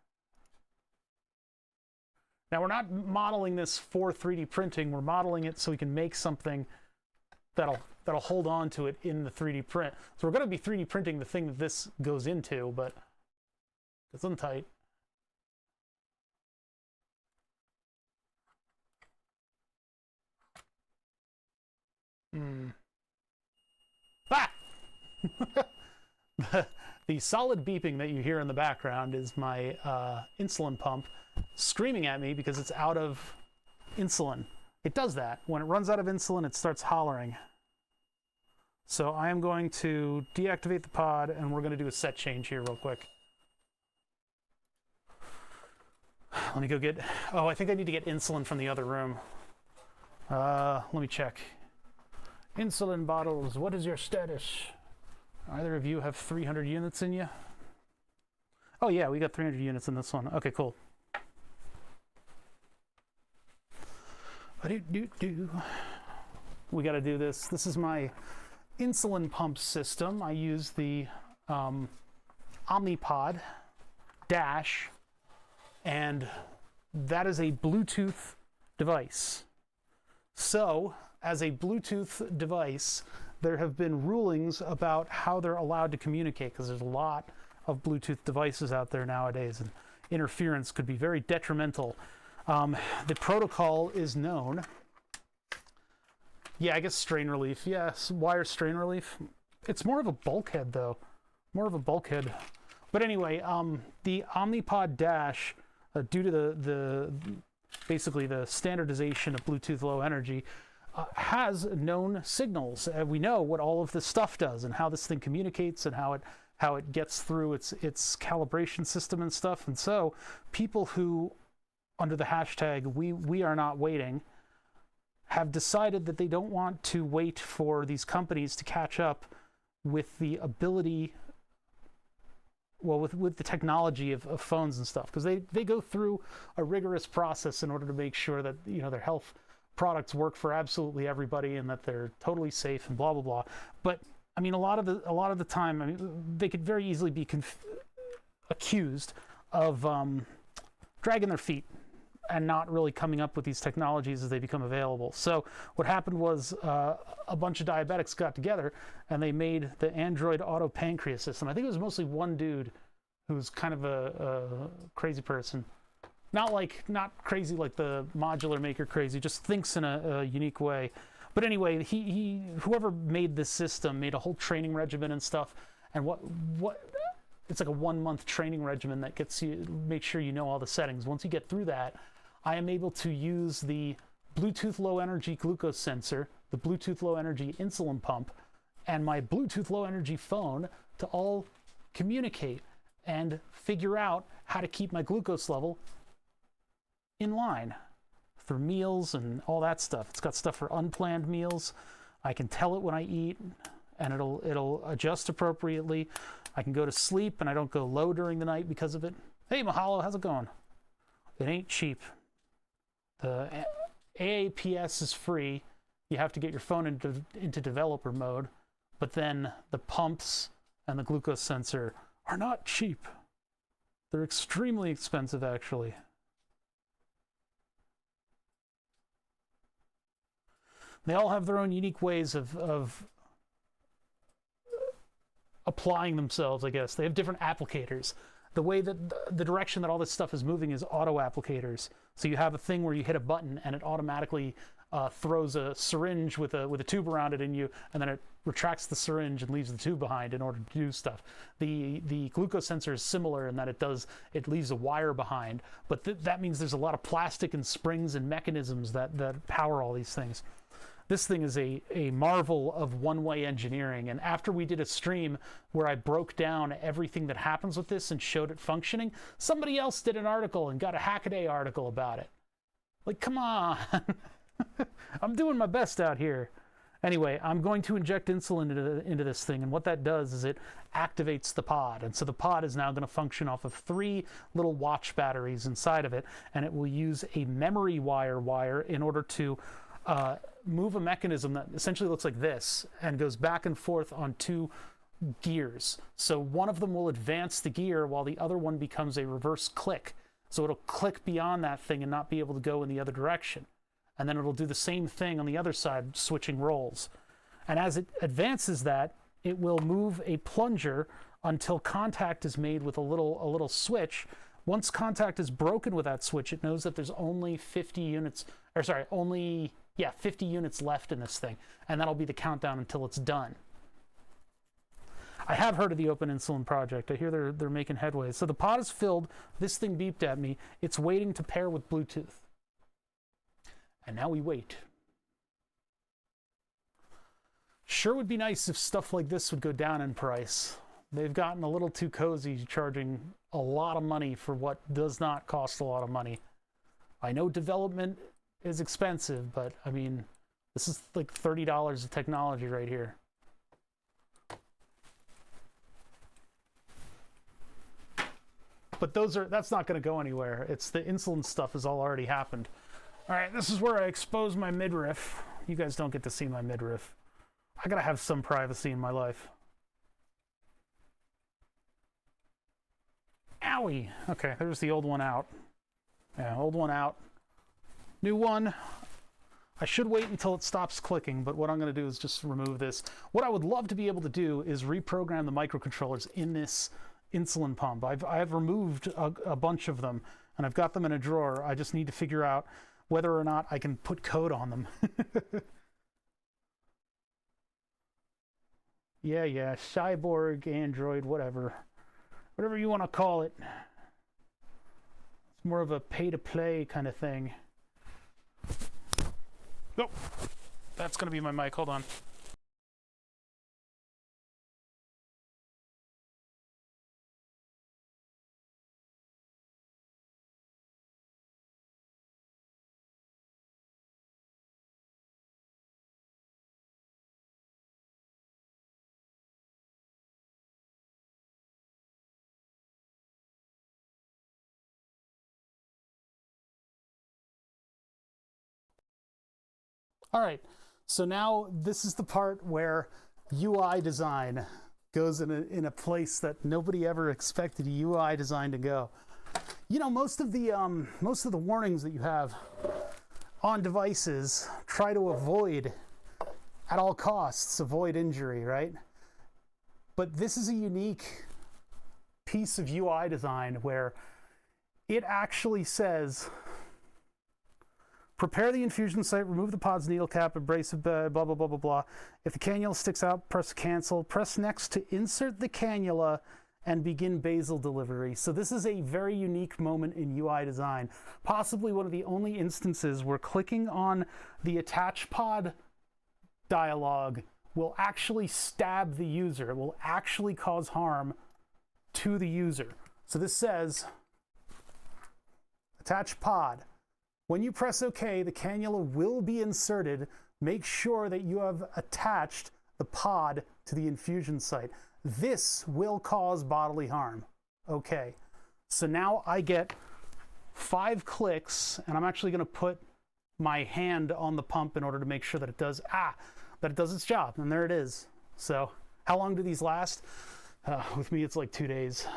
Now, we're not modeling this for 3D printing. We're modeling it so we can make something that'll hold on to it in the 3D print. So we're going to be 3D printing the thing that this goes into, but it's untight. Ah! The solid beeping that you hear in the background is my insulin pump screaming at me because it's out of insulin. It does that. When it runs out of insulin, it starts hollering. So I am going to deactivate the pod, and we're going to do a set change here real quick. Let me go get... Oh, I think I need to get insulin from the other room. Let me check. Insulin bottles, what is your status? Either of you have 300 units in you? Oh yeah, we got 300 units in this one. Okay, cool. We got to do this. This is my insulin pump system, I use the Omnipod Dash, and that is a Bluetooth device. So, as a Bluetooth device, there have been rulings about how they're allowed to communicate, because there's a lot of Bluetooth devices out there nowadays, and interference could be very detrimental. The protocol is known. Yeah, I guess strain relief. Yes, wire strain relief. It's more of a bulkhead, though. More of a bulkhead. But anyway, the Omnipod Dash, due to basically the standardization of Bluetooth Low Energy, has known signals. We know what all of this stuff does and how this thing communicates and how it gets through its calibration system and stuff. And so people who, under the hashtag we are not waiting, have decided that they don't want to wait for these companies to catch up with the ability, well, with the technology of phones and stuff, because they go through a rigorous process in order to make sure that, you know, their health products work for absolutely everybody and that they're totally safe and blah blah blah. But I mean, a lot of the time, I mean, they could very easily be accused of dragging their feet and not really coming up with these technologies as they become available. So what happened was a bunch of diabetics got together and they made the Android Auto Pancreas system. I think it was mostly one dude who's kind of a crazy person. Not crazy like the modular maker crazy, just thinks in a unique way. But anyway, whoever made this system made a whole training regimen and stuff. And it's like a 1-month training regimen that gets you, make sure you know all the settings. Once you get through that, I am able to use the Bluetooth Low Energy glucose sensor, the Bluetooth Low Energy insulin pump, and my Bluetooth Low Energy phone to all communicate and figure out how to keep my glucose level in line for meals and all that stuff. It's got stuff for unplanned meals. I can tell it when I eat, and it'll adjust appropriately. I can go to sleep and I don't go low during the night because of it. Hey Mahalo, how's it going? It ain't cheap. The AAPS is free. You have to get your phone into developer mode, but then the pumps and the glucose sensor are not cheap. They're extremely expensive, actually. They all have their own unique ways of applying themselves, I guess. They have different applicators. The way that the direction that all this stuff is moving is auto applicators. So you have a thing where you hit a button and it automatically throws a syringe with a tube around it in you, and then it retracts the syringe and leaves the tube behind in order to do stuff. The glucose sensor is similar in that it leaves a wire behind, but that means there's a lot of plastic and springs and mechanisms that power all these things. This thing is a marvel of one-way engineering, and after we did a stream where I broke down everything that happens with this and showed it functioning, somebody else did an article and got a Hackaday article about it. Like, come on. I'm doing my best out here. Anyway, I'm going to inject insulin into this thing, and what that does is it activates the pod. And so the pod is now going to function off of 3 little watch batteries inside of it, and it will use a memory wire in order to move a mechanism that essentially looks like this and goes back and forth on 2 gears. So one of them will advance the gear while the other one becomes a reverse click. So it'll click beyond that thing and not be able to go in the other direction. And then it'll do the same thing on the other side, switching roles. And as it advances that, it will move a plunger until contact is made with a little switch. Once contact is broken with that switch, it knows that there's only 50 units, or sorry, 50 units left in this thing, and that'll be the countdown until it's done. I have heard of the Open Insulin Project. I hear they're making headway. So the pod is filled. This thing beeped at me. It's waiting to pair with Bluetooth. And now we wait. Sure would be nice if stuff like this would go down in price. They've gotten a little too cozy, charging a lot of money for what does not cost a lot of money. I know development is expensive, but I mean, this is like $30 of technology right here. But that's not going to go anywhere. It's the insulin stuff has all already happened. All right, this is where I expose my midriff. You guys don't get to see my midriff. I gotta have some privacy in my life. Owie! Okay, there's the old one out. Yeah, old one out. New one. I should wait until it stops clicking, but what I'm going to do is just remove this. What I would love to be able to do is reprogram the microcontrollers in this insulin pump. I've removed a bunch of them, and I've got them in a drawer. I just need to figure out whether or not I can put code on them. Yeah, cyborg, Android, whatever. Whatever you want to call it. It's more of a pay-to-play kind of thing. Oh, that's going to be my mic. Hold on. All right, so now this is the part where UI design goes in a place that nobody ever expected UI design to go. You know, most of the warnings that you have on devices try to avoid, at all costs, avoid injury, right? But this is a unique piece of UI design where it actually says, prepare the infusion site, remove the pod's needle cap, abrasive bed, blah, blah, blah, blah, blah. If the cannula sticks out, press cancel. Press next to insert the cannula and begin basal delivery. So this is a very unique moment in UI design. Possibly one of the only instances where clicking on the attach pod dialog will actually stab the user. It will actually cause harm to the user. So this says, attach pod. When you press OK, the cannula will be inserted. Make sure that you have attached the pod to the infusion site. This will cause bodily harm. Okay, so now I get 5 clicks, and I'm actually going to put my hand on the pump in order to make sure that it does its job, and there it is. So how long do these last? With me, it's like 2 days.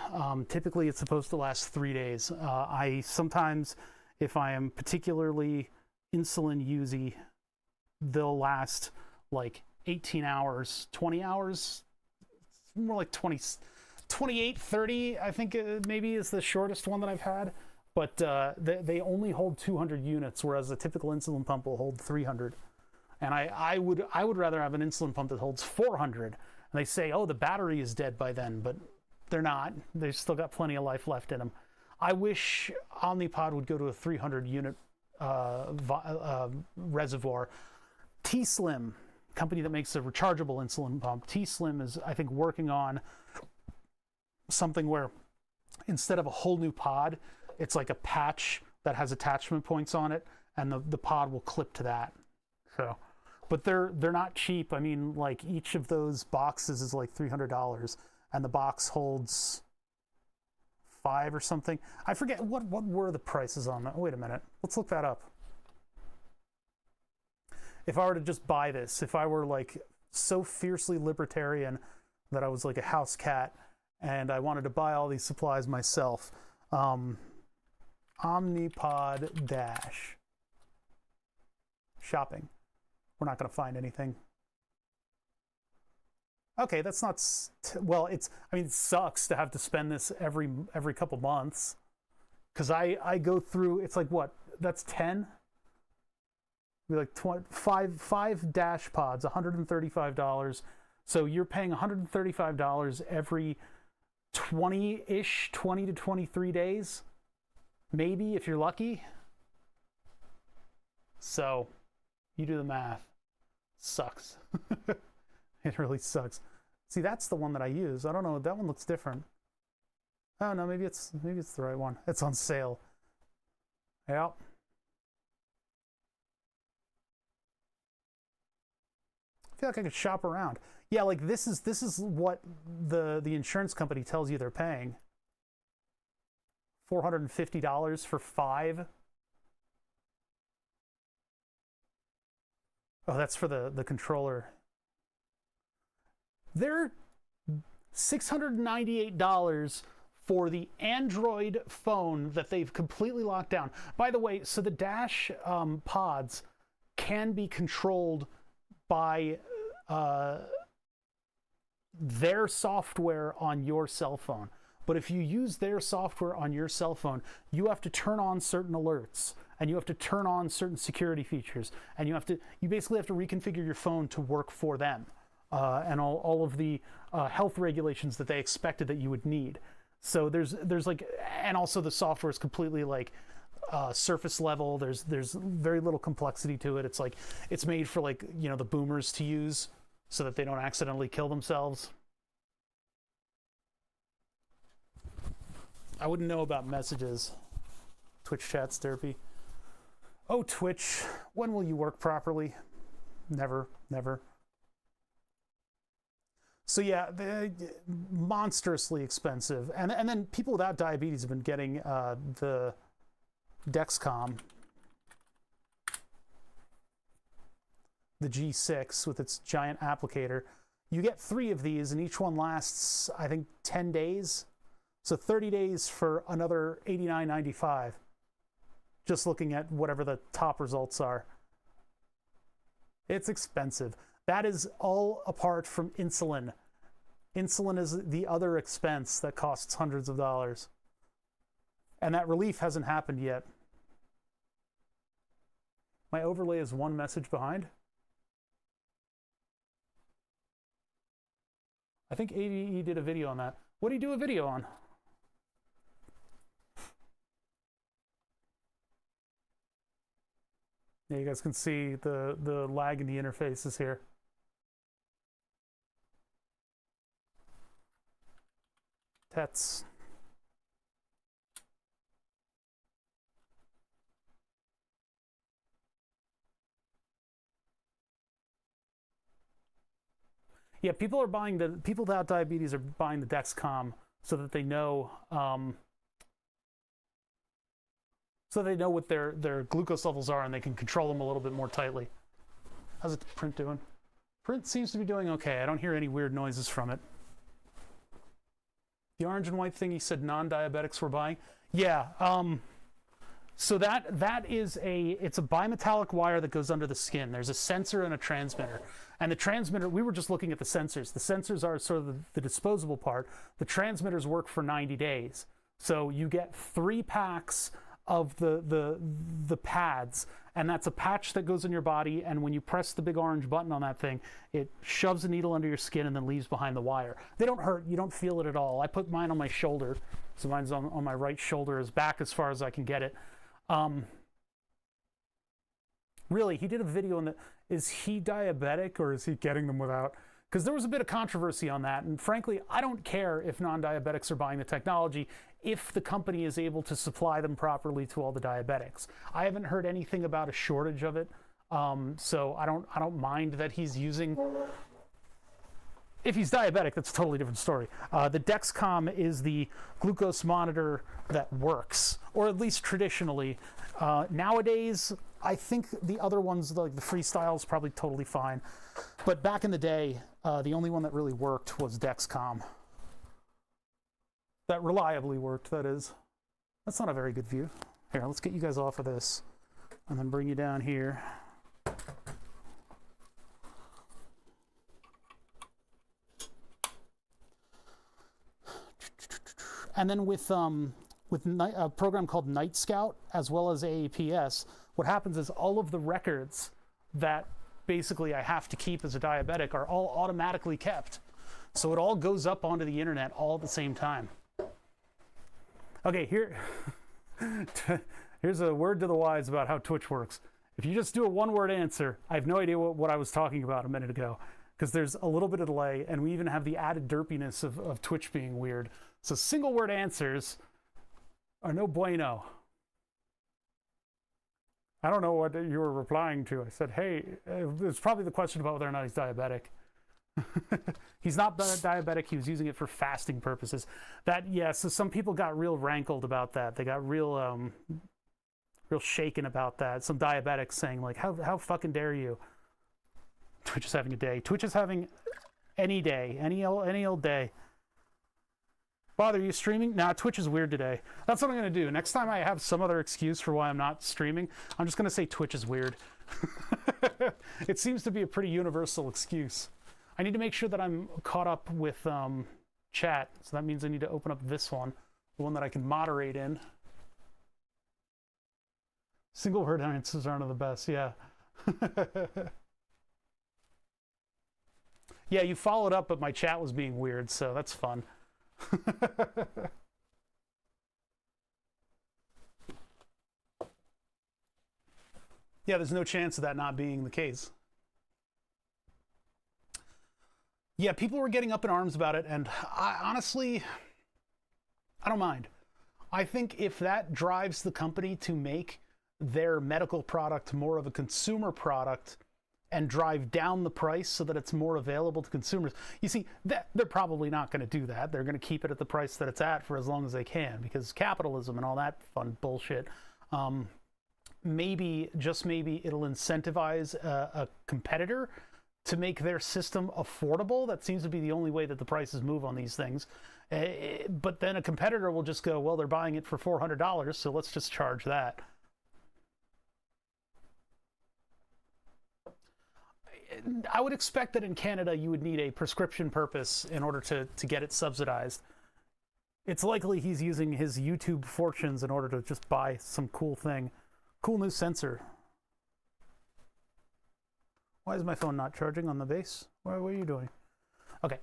Typically, it's supposed to last 3 days. I sometimes, if I am particularly insulin usy, they'll last like 18 hours, 20 hours, more like 28, 30, I think maybe is the shortest one that I've had. But they only hold 200 units, whereas a typical insulin pump will hold 300. And I would rather have an insulin pump that holds 400. And they say, oh, the battery is dead by then, but they're not. They've still got plenty of life left in them. I wish Omnipod would go to a 300 unit reservoir. T-Slim, company that makes a rechargeable insulin pump, T-Slim is, I think, working on something where instead of a whole new pod, it's like a patch that has attachment points on it, and the pod will clip to that. So, but they're not cheap. I mean, like each of those boxes is like $300, and the box holds 5 or something. I forget what were the prices on that. Wait a minute, let's look that up. If I were to just buy this, if I were like so fiercely libertarian that I was like a house cat and I wanted to buy all these supplies myself, Omnipod dash shopping. We're not going to find anything. Okay, that's not well. I mean, it sucks to have to spend this every couple months, because I go through. It's like what? That's 10. Be like 5 dash pods, $135. So you're paying $135 every 20 to 23 days, maybe if you're lucky. So you do the math. Sucks. It really sucks. See, that's the one that I use. I don't know. That one looks different. Oh no, maybe it's the right one. It's on sale. Yeah. I feel like I could shop around. Yeah, like this is what the insurance company tells you they're paying. $450 for 5. Oh, that's for the controller. They're $698 for the Android phone that they've completely locked down. By the way, so the Dash pods can be controlled by their software on your cell phone. But if you use their software on your cell phone, you have to turn on certain alerts, and you have to turn on certain security features, and you basically have to reconfigure your phone to work for them, and all of the health regulations that they expected that you would need. So there's like, and also the software is completely like surface level. There's very little complexity to it. It's like, it's made for, like, you know, the boomers to use so that they don't accidentally kill themselves. I wouldn't know about messages. Twitch chats, therapy. Oh, Twitch, when will you work properly? Never, never. So yeah, they're monstrously expensive. And then people without diabetes have been getting the Dexcom, the G6 with its giant applicator. You get 3 of these, and each one lasts, I think, 10 days. So 30 days for another $89.95. Just looking at whatever the top results are. It's expensive. That is all apart from insulin. Insulin is the other expense that costs hundreds of dollars. And that relief hasn't happened yet. My overlay is 1 message behind. I think AVE did a video on that. What do you do a video on? Yeah, you guys can see the lag in the interfaces here. Tets. Yeah, people without diabetes are buying the Dexcom so that they know what their glucose levels are, and they can control them a little bit more tightly. How's it print doing? Print seems to be doing okay. I don't hear any weird noises from it. The orange and white thing you said non-diabetics were buying? Yeah. So it's a bimetallic wire that goes under the skin. There's a sensor and a transmitter. And the transmitter, we were just looking at the sensors. The sensors are sort of the disposable part. The transmitters work for 90 days. So you get 3 packs of the pads, and that's a patch that goes in your body, and when you press the big orange button on that thing, it shoves a needle under your skin and then leaves behind the wire. They don't hurt. You don't feel it at all. I put mine on my shoulder, so mine's on my right shoulder, is back as far as I can get it. Really, he did a video on is he diabetic or is he getting them without? Because there was a bit of controversy on that, and frankly, I don't care if non-diabetics are buying the technology if the company is able to supply them properly to all the diabetics. I haven't heard anything about a shortage of it, so I don't mind that he's using. If he's diabetic, that's a totally different story. The Dexcom is the glucose monitor that works, or at least traditionally. Nowadays, I think the other ones, like the Freestyle, is probably totally fine. But back in the day, the only one that really worked was Dexcom. That reliably worked, that is. That's not a very good view. Here, let's get you guys off of this and then bring you down here. And then with a program called Night Scout, as well as AAPS, what happens is all of the records that basically I have to keep as a diabetic are all automatically kept. So it all goes up onto the internet all at the same time. Okay, here's a word to the wise about how Twitch works. If you just do a one-word answer, I have no idea what I was talking about a minute ago, because there's a little bit of delay, and we even have the added derpiness of Twitch being weird. So single-word answers are no bueno. I don't know what you were replying to. I said, hey, it's probably the question about whether or not he's diabetic. He's not diabetic. He was using it for fasting purposes. So some people got real rankled about that. They got real shaken about that. Some diabetics saying, like, how fucking dare you? Twitch is having a day. Twitch is having Any day, any old day. Bob, are you streaming? Nah, Twitch is weird today. That's what I'm going to do. Next time I have some other excuse for why I'm not streaming, I'm just going to say Twitch is weird. It seems to be a pretty universal excuse. I need to make sure that I'm caught up with chat. So that means I need to open up this one, the one that I can moderate in. Single word answers aren't the best, yeah. Yeah, you followed up, but my chat was being weird, so that's fun. Yeah, there's no chance of that not being the case. Yeah, people were getting up in arms about it, and honestly, I don't mind. I think if that drives the company to make their medical product more of a consumer product and drive down the price so that it's more available to consumers, you see, they're probably not going to do that. They're going to keep it at the price that it's at for as long as they can, because capitalism and all that fun bullshit. Maybe, just maybe, it'll incentivize a competitor to make their system affordable. That seems to be the only way that the prices move on these things. But then a competitor will just go, well, they're buying it for $400, so let's just charge that. I would expect that in Canada you would need a prescription purpose in order to get it subsidized. It's likely he's using his YouTube fortunes in order to just buy some cool thing. Cool new sensor. Why is my phone not charging on the base? What are you doing? Okay.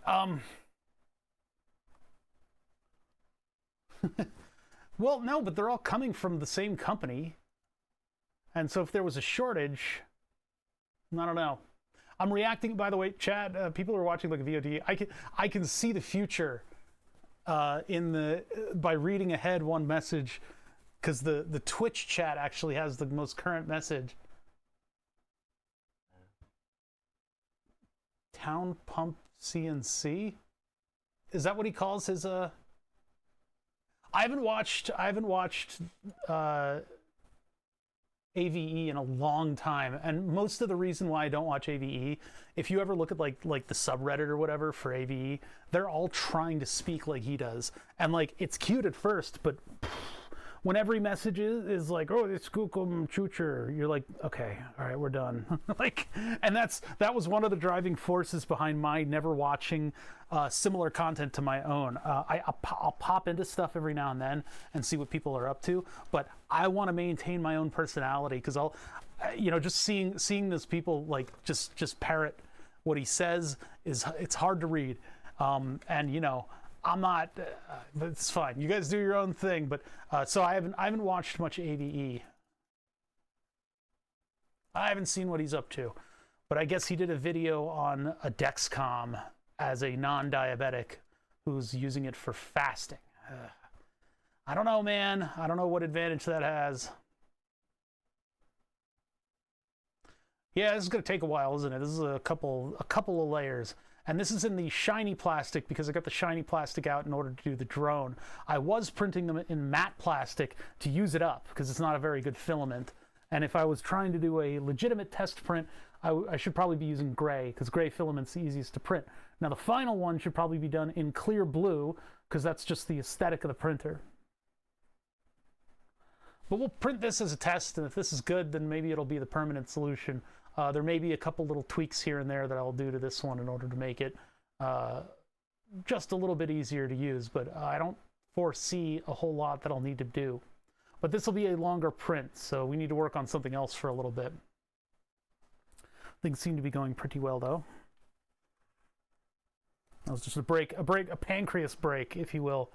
Well, no, but they're all coming from the same company. And so if there was a shortage, I don't know. I'm reacting, by the way, chat, people who are watching like a VOD, I can see the future by reading ahead one message, because the Twitch chat actually has the most current message. Town Pump CNC? Is that what he calls his I haven't watched AVE in a long time, and most of the reason why I don't watch AVE, if you ever look at like the subreddit or whatever for AVE, they're all trying to speak like he does, and like it's cute at first, but when every message is like, oh, it's Gookum Chucher, you're like, okay, all right, we're done. Like, and that was one of the driving forces behind my never watching similar content to my own. I'll pop into stuff every now and then and see what people are up to, but I want to maintain my own personality, because I'll, just seeing those people like just parrot what he says it's hard to read, and I'm not. It's fine. You guys do your own thing, but so I haven't watched much AVE. I haven't seen what he's up to, but I guess he did a video on a Dexcom as a non-diabetic who's using it for fasting. I don't know, man. I don't know what advantage that has. Yeah, this is gonna take a while, isn't it? This is a couple of layers. And this is in the shiny plastic because I got the shiny plastic out in order to do the drone. I was printing them in matte plastic to use it up because it's not a very good filament. And if I was trying to do a legitimate test print, I should probably be using gray, because gray filament's the easiest to print. Now the final one should probably be done in clear blue, because that's just the aesthetic of the printer. But we'll print this as a test, and if this is good, then maybe it'll be the permanent solution. There may be a couple little tweaks here and there that I'll do to this one in order to make it just a little bit easier to use, but I don't foresee a whole lot that I'll need to do. But this will be a longer print, so we need to work on something else for a little bit. Things seem to be going pretty well, though. That was just a pancreas break, if you will.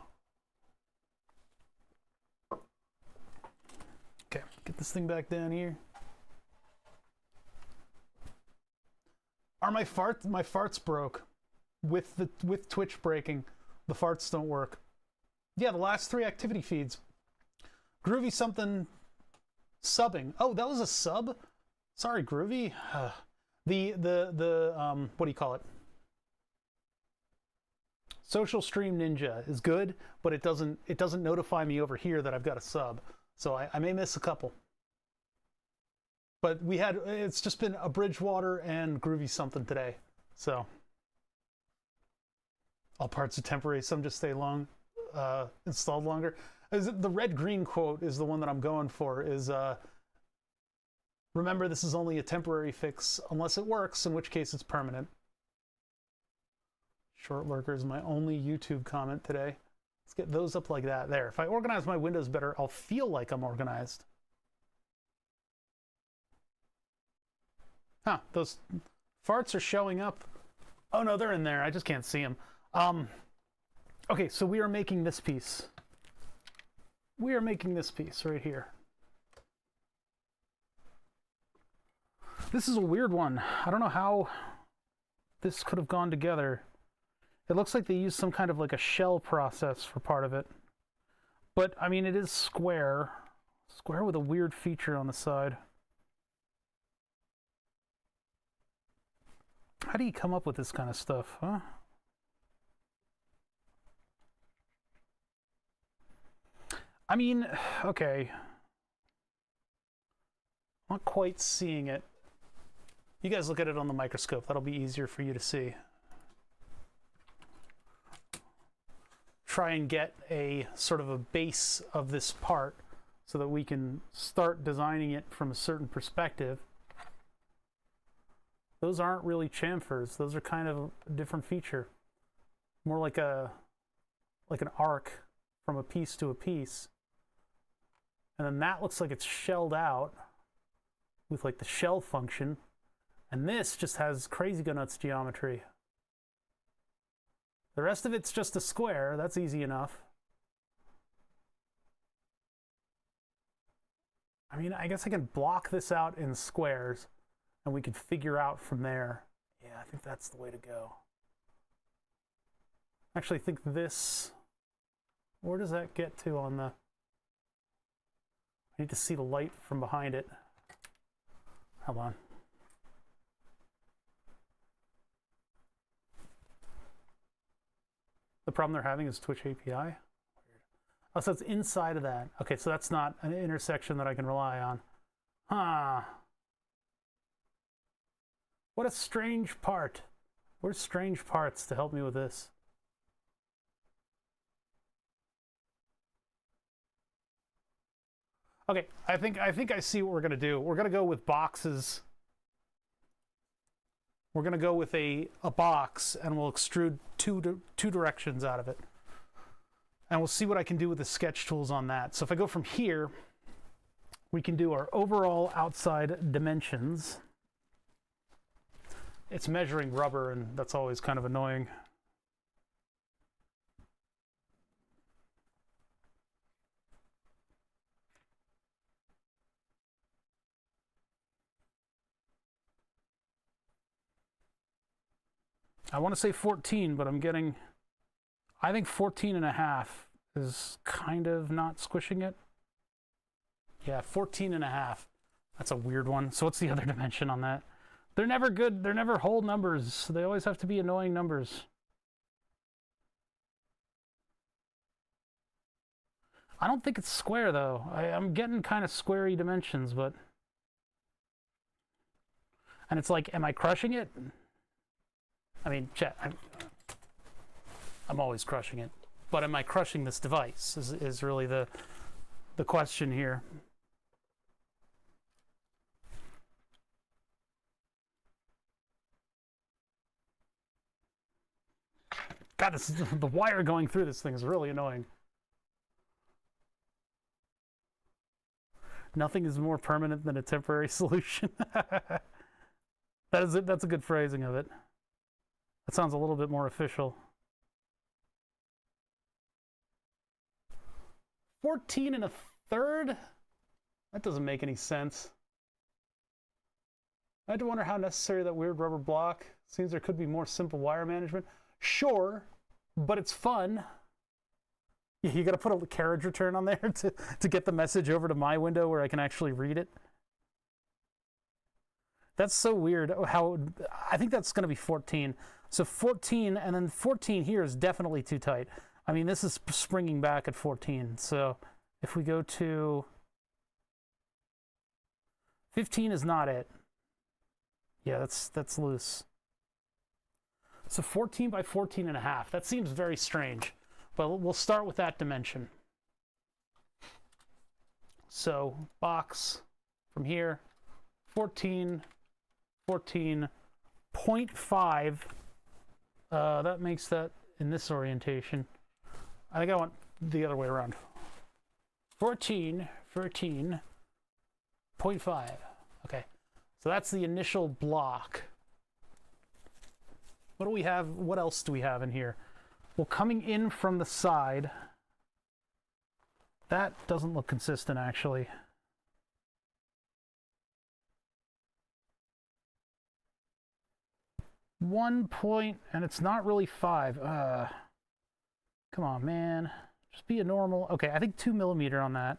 Okay, get this thing back down here. Are my farts broke with Twitch breaking? The farts don't work. Yeah, the last 3 activity feeds. Groovy something subbing. Oh, that was a sub? Sorry, Groovy. The what do you call it? Social Stream Ninja is good, but it doesn't notify me over here that I've got a sub. So I may miss a couple. But it's just been a Bridgewater and Groovy something today. So All parts are temporary, some just stay installed longer. The red-green quote is the one that I'm going for, is remember, this is only a temporary fix unless it works, in which case it's permanent. Short lurker is my only YouTube comment today. Let's get those up like that. There. If I organize my windows better, I'll feel like I'm organized. Huh, those farts are showing up. Oh no, they're in there. I just can't see them. Okay, so we are making this piece. We are making this piece right here. This is a weird one. I don't know how this could have gone together. It looks like they used some kind of like a shell process for part of it. But, I mean, it is square. Square with a weird feature on the side. How do you come up with this kind of stuff, huh? I mean, okay. I'm not quite seeing it. You guys look at it on the microscope. That'll be easier for you to see. Try and get a sort of a base of this part so that we can start designing it from a certain perspective. Those aren't really chamfers. Those are kind of a different feature. More like an arc from a piece to a piece. And then that looks like it's shelled out with like the shell function. And this just has crazy go nuts geometry. The rest of it's just a square. That's easy enough. I mean, I guess I can block this out in squares and we can figure out from there. Yeah, I think that's the way to go. Actually, I think this, where does that get to on the, I need to see the light from behind it. Hold on. The problem they're having is Twitch API. Weird. Oh, so it's inside of that. Okay, so that's not an intersection that I can rely on. Huh. What a strange part. Where's strange parts to help me with this? Okay, I think I see what we're gonna do. We're gonna go with boxes. We're going to go with a box and we'll extrude two directions out of it. And we'll see what I can do with the sketch tools on that. So if I go from here, we can do our overall outside dimensions. It's measuring rubber and that's always kind of annoying. I want to say 14, but I'm getting, I think 14.5 is kind of not squishing it. Yeah, 14.5. That's a weird one. So what's the other dimension on that? They're never good. They're never whole numbers. They always have to be annoying numbers. I don't think it's square, though. I'm getting kind of squarey dimensions, but... And it's like, am I crushing it? I mean, chat, I'm always crushing it. But am I crushing this device is really the question here. God, the wire going through this thing is really annoying. Nothing is more permanent than a temporary solution. That's a good phrasing of it. That sounds a little bit more official. 14 1/3? That doesn't make any sense. I had to wonder how necessary that weird rubber block. Seems there could be more simple wire management. Sure, but it's fun. You gotta put a carriage return on there to get the message over to my window where I can actually read it. That's so weird how, I think that's gonna be 14. So 14, and then 14 here is definitely too tight. I mean, this is springing back at 14. So if we go to 15 is not it. Yeah, that's loose. So 14 by 14 and a half. That seems very strange, but we'll start with that dimension. So box from here, 14, 14, 0.5. That makes that in this orientation. I think I want the other way around. 14, 13, 0.5. Okay, so that's the initial block. What do we have? What else do we have in here? Well, coming in from the side, that doesn't look consistent actually. One point, and it's not really 5. Come on, man. Just be a normal. Okay, I think 2 millimeter on that.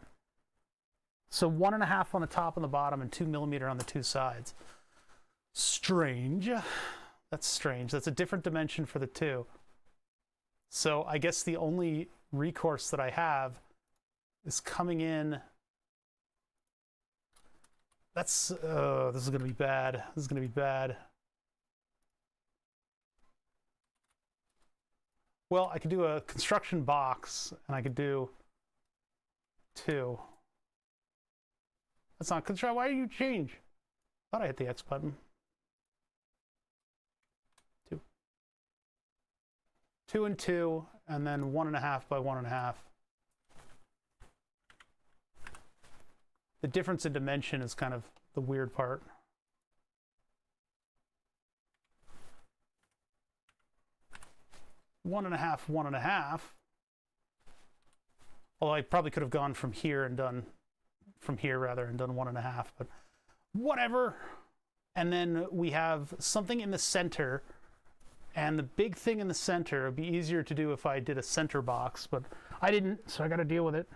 So 1.5 on the top and the bottom, and 2 millimeter on the two sides. Strange. That's strange. That's a different dimension for the two. So I guess the only recourse that I have is coming in. That's, this is going to be bad. This is going to be bad. Well, I could do a construction box, and I could do 2. That's not construction. Why do you change? Thought I hit the X button. 2. 2 and 2, and then 1.5 by 1.5. The difference in dimension is kind of the weird part. One and a half. Although I probably could have gone from here and done, from here rather, and done 1.5, but whatever. And then we have something in the center, and the big thing in the center would be easier to do if I did a center box, but I didn't, so I got to deal with it.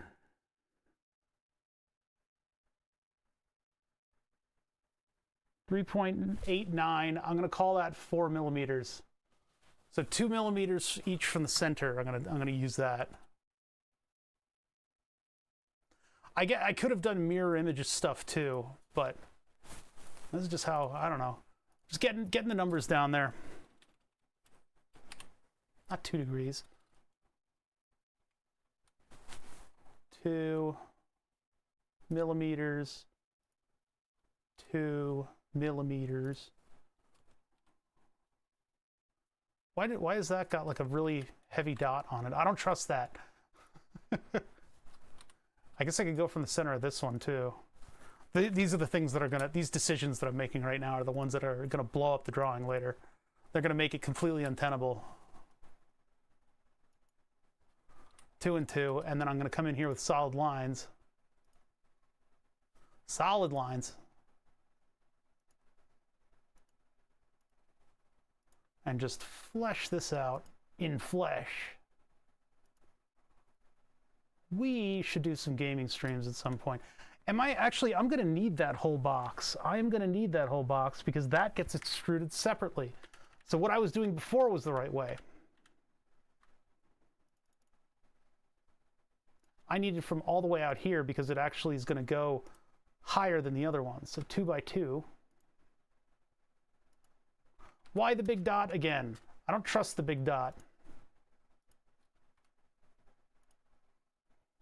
.89. I'm going to call that 4 millimeters. So 2 millimeters each from the center. I'm gonna use that. I could have done mirror images stuff too, but this is just how, I don't know. Just getting the numbers down there. Not 2 degrees. 2 millimeters. 2 millimeters. Why has that got like a really heavy dot on it? I don't trust that. I guess I could go from the center of this one too. These are the things that are gonna, these decisions that I'm making right now are the ones that are gonna blow up the drawing later. They're gonna make it completely untenable. 2 and 2, and then I'm gonna come in here with solid lines. Solid lines. And just flesh this out in flesh. We should do some gaming streams at some point. I'm going to need that whole box. I'm going to need that whole box because that gets extruded separately. So what I was doing before was the right way. I need it from all the way out here because it actually is going to go higher than the other ones. So 2 by 2. Why the big dot again? I don't trust the big dot.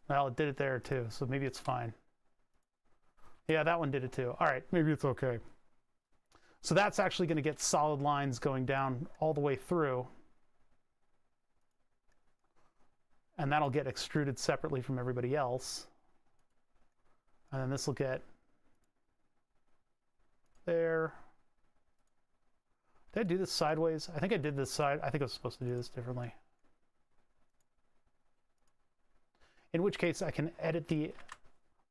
Well, it did it there too, so maybe it's fine. Yeah, that one did it too. All right, maybe it's okay. So that's actually going to get solid lines going down all the way through. And that'll get extruded separately from everybody else. And then this will get there. Did I do this sideways? I think I did this side. I think I was supposed to do this differently. In which case I can edit the,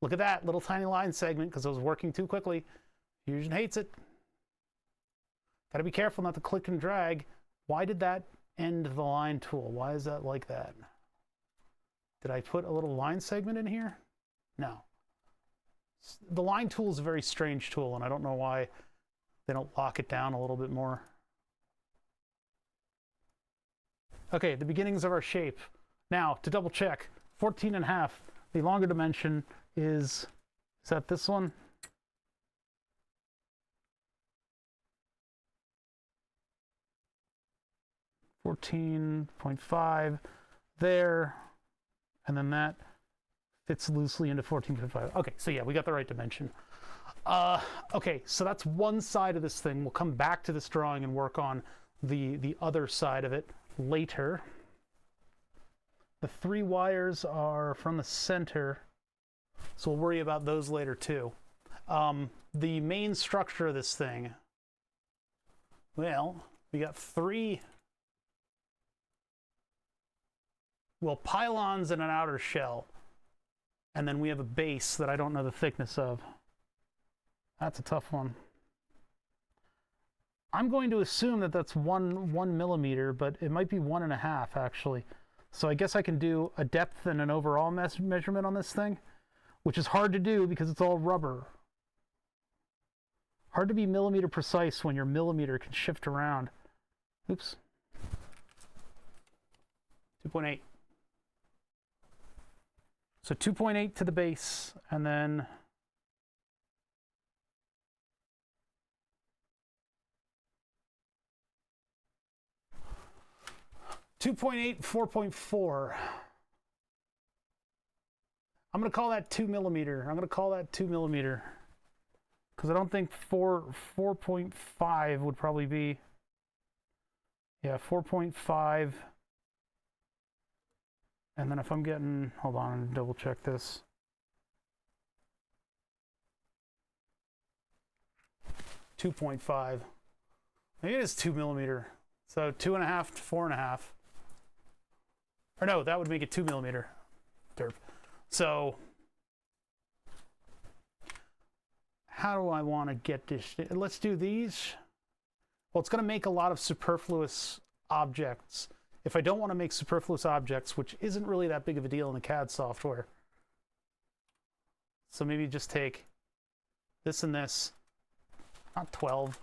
look at that little tiny line segment because I was working too quickly. Fusion hates it. Got to be careful not to click and drag. Why did that end the line tool? Why is that like that? Did I put a little line segment in here? No. The line tool is a very strange tool, and I don't know why they don't lock it down a little bit more. Okay, the beginnings of our shape. Now, to double check, 14.5, the longer dimension is that this one? 14.5 there, and then that fits loosely into 14.5. Okay, so yeah, we got the right dimension. Okay, so that's one side of this thing. We'll come back to this drawing and work on the other side of it later. The 3 wires are from the center, so we'll worry about those later too. The main structure of this thing, well, we got 3, well, pylons and an outer shell. And then we have a base that I don't know the thickness of. That's a tough one. I'm going to assume that that's 1 millimeter, but it might be 1.5 actually. So I guess I can do a depth and an overall measurement on this thing, which is hard to do because it's all rubber. Hard to be millimeter precise when your millimeter can shift around. Oops. 2.8. So 2.8 to the base, and then 2.8, 4.4. I'm going to call that 2 millimeter. I'm going to call that 2 millimeter. Because I don't think 4.5 would probably be, yeah, 4.5. And then if I'm getting, hold on, and double check this. .5. Maybe it is 2 millimeter. So 2.5 to 4.5. Or no, that would make it 2 millimeter. Derp. So how do I want to get this? Let's do these. Well, it's going to make a lot of superfluous objects. If I don't want to make superfluous objects, which isn't really that big of a deal in the CAD software. So maybe just take this and this. Not 12,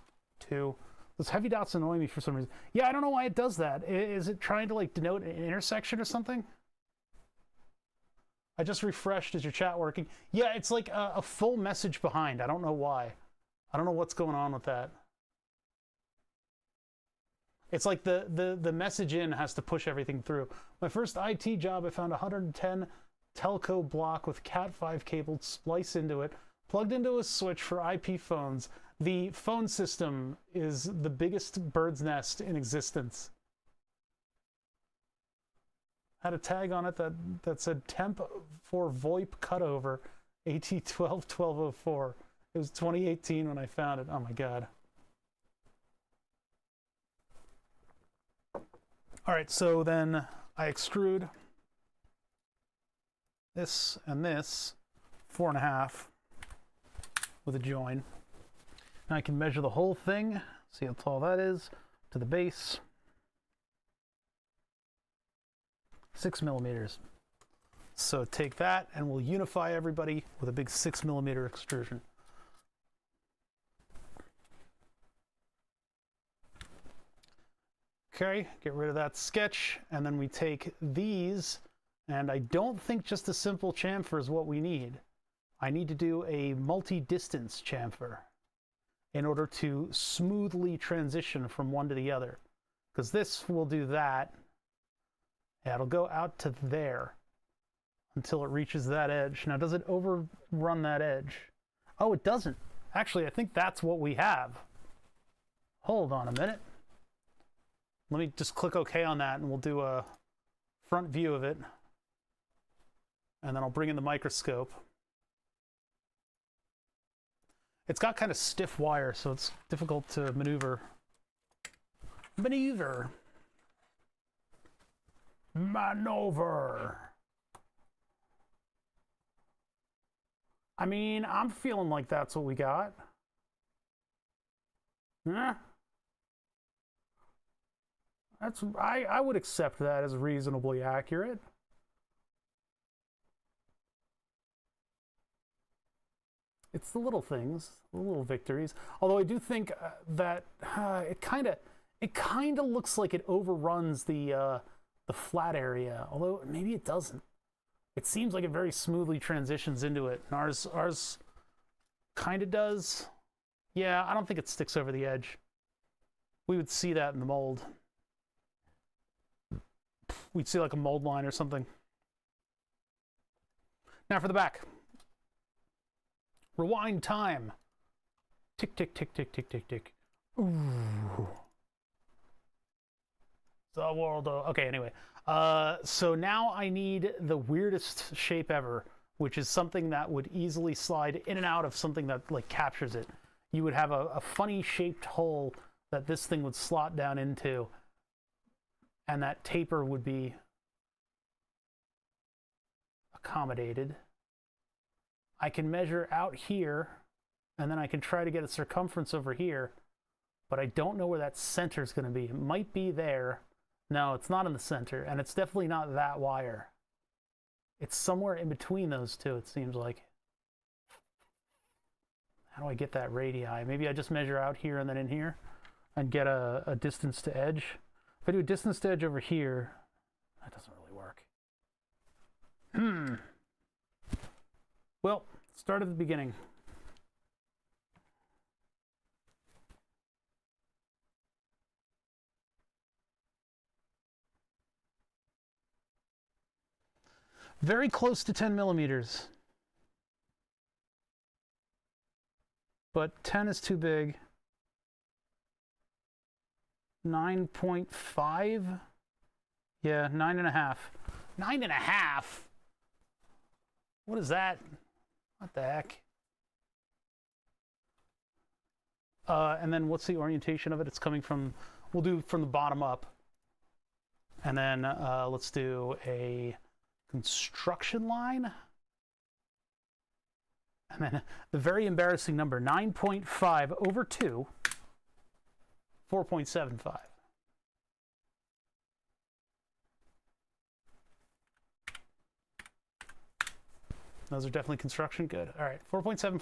2. Those heavy dots annoy me for some reason. Yeah, I don't know why it does that. Is it trying to like denote an intersection or something? I just refreshed. Is your chat working? Yeah, it's like a full message behind. I don't know why. I don't know what's going on with that. It's like the message in has to push everything through. My first IT job, I found a 110 telco block with Cat5 cable spliced into it, plugged into a switch for IP phones. The phone system is the biggest bird's nest in existence. Had a tag on it that said temp for VoIP cutover AT121204. It was 2018 when I found it. Oh my god. All right, so then I extrude this and this 4.5 with a join. Now I can measure the whole thing, see how tall that is, to the base. 6 millimeters. So take that and we'll unify everybody with a big 6 millimeter extrusion. Okay, get rid of that sketch, and then we take these, and I don't think just a simple chamfer is what we need. I need to do a multi-distance chamfer in order to smoothly transition from one to the other. Because this will do that. Yeah, it'll go out to there until it reaches that edge. Now, does it overrun that edge? Oh, it doesn't. Actually, I think that's what we have. Hold on a minute. Let me just click OK on that, and we'll do a front view of it. And then I'll bring in the microscope. It's got kind of stiff wire, so it's difficult to maneuver. Maneuver. I mean, I'm feeling like that's what we got. Huh? I would accept that as reasonably accurate. It's the little things, the little victories. Although I do think that it kind of looks like it overruns the flat area. Although maybe it doesn't. It seems like it very smoothly transitions into it. And ours kind of does. Yeah, I don't think it sticks over the edge. We would see that in the mold. we'd see like a mold line or something. Now for the back. Rewind time. Tick, tick, tick, tick, tick, tick, tick. Ooh. The world of... Okay, anyway. So now I need the weirdest shape ever, which is something that would easily slide in and out of something that like captures it. You would have a funny shaped hole that this thing would slot down into, and that taper would be accommodated. I can measure out here, and then I can try to get a circumference over here, but I don't know where that center is going to be. It might be there. No, it's not in the center, and it's definitely not that wire. It's somewhere in between those two, it seems like. How do I get that radii? Maybe I just measure out here and then in here and get a distance to edge. If I do a distance to edge over here, that doesn't really work. Well, start at the beginning. Very close to 10 millimeters. But 10 is too big. 9.5? Yeah, 9.5. 9.5? What is that? What the heck? And then what's the orientation of it? It's coming from, we'll do from the bottom up. And then let's do a construction line. And then the very embarrassing number, 9.5 over 2, 4.75. Those are definitely construction. Good. All right, 4.75,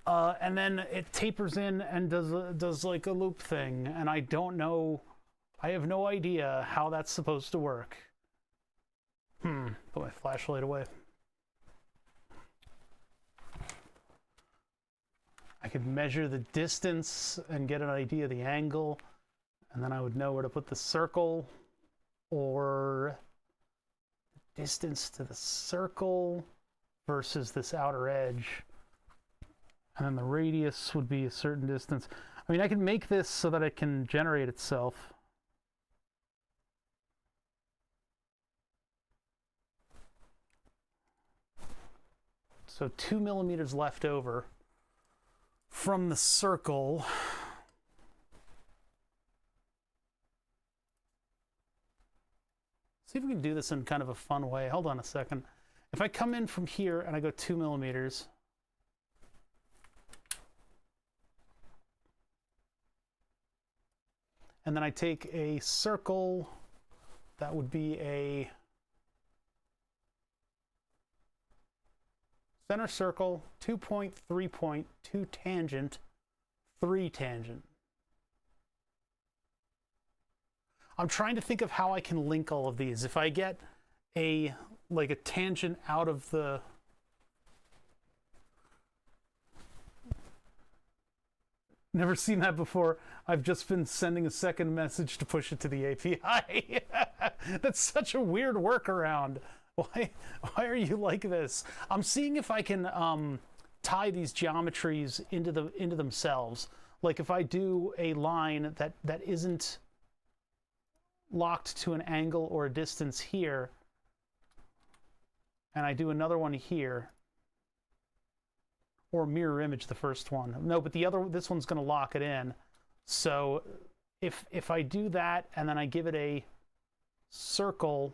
4.75. And then it tapers in and does like a loop thing. And I don't know, I have no idea how that's supposed to work. Put my flashlight away. I could measure the distance and get an idea of the angle, and then I would know where to put the circle, or distance to the circle versus this outer edge. And then the radius would be a certain distance. I mean, I can make this so that it can generate itself. So 2 millimeters left over from the circle. See if we can do this in kind of a fun way. Hold on a second. If I come in from here and I go 2 millimeters, and then I take a circle, that would be a center circle, 2 point, 3 point, 2 tangent, 3 tangent. I'm trying to think of how I can link all of these. If I get like a tangent out of the... Never seen that before. I've just been sending a second message to push it to the API. That's such a weird workaround. Why are you like this? I'm seeing if I can tie these geometries into themselves. Like if I do a line that isn't locked to an angle or a distance here, and I do another one here, or mirror image the first one. No, but this one's going to lock it in. So if I do that and then I give it a circle,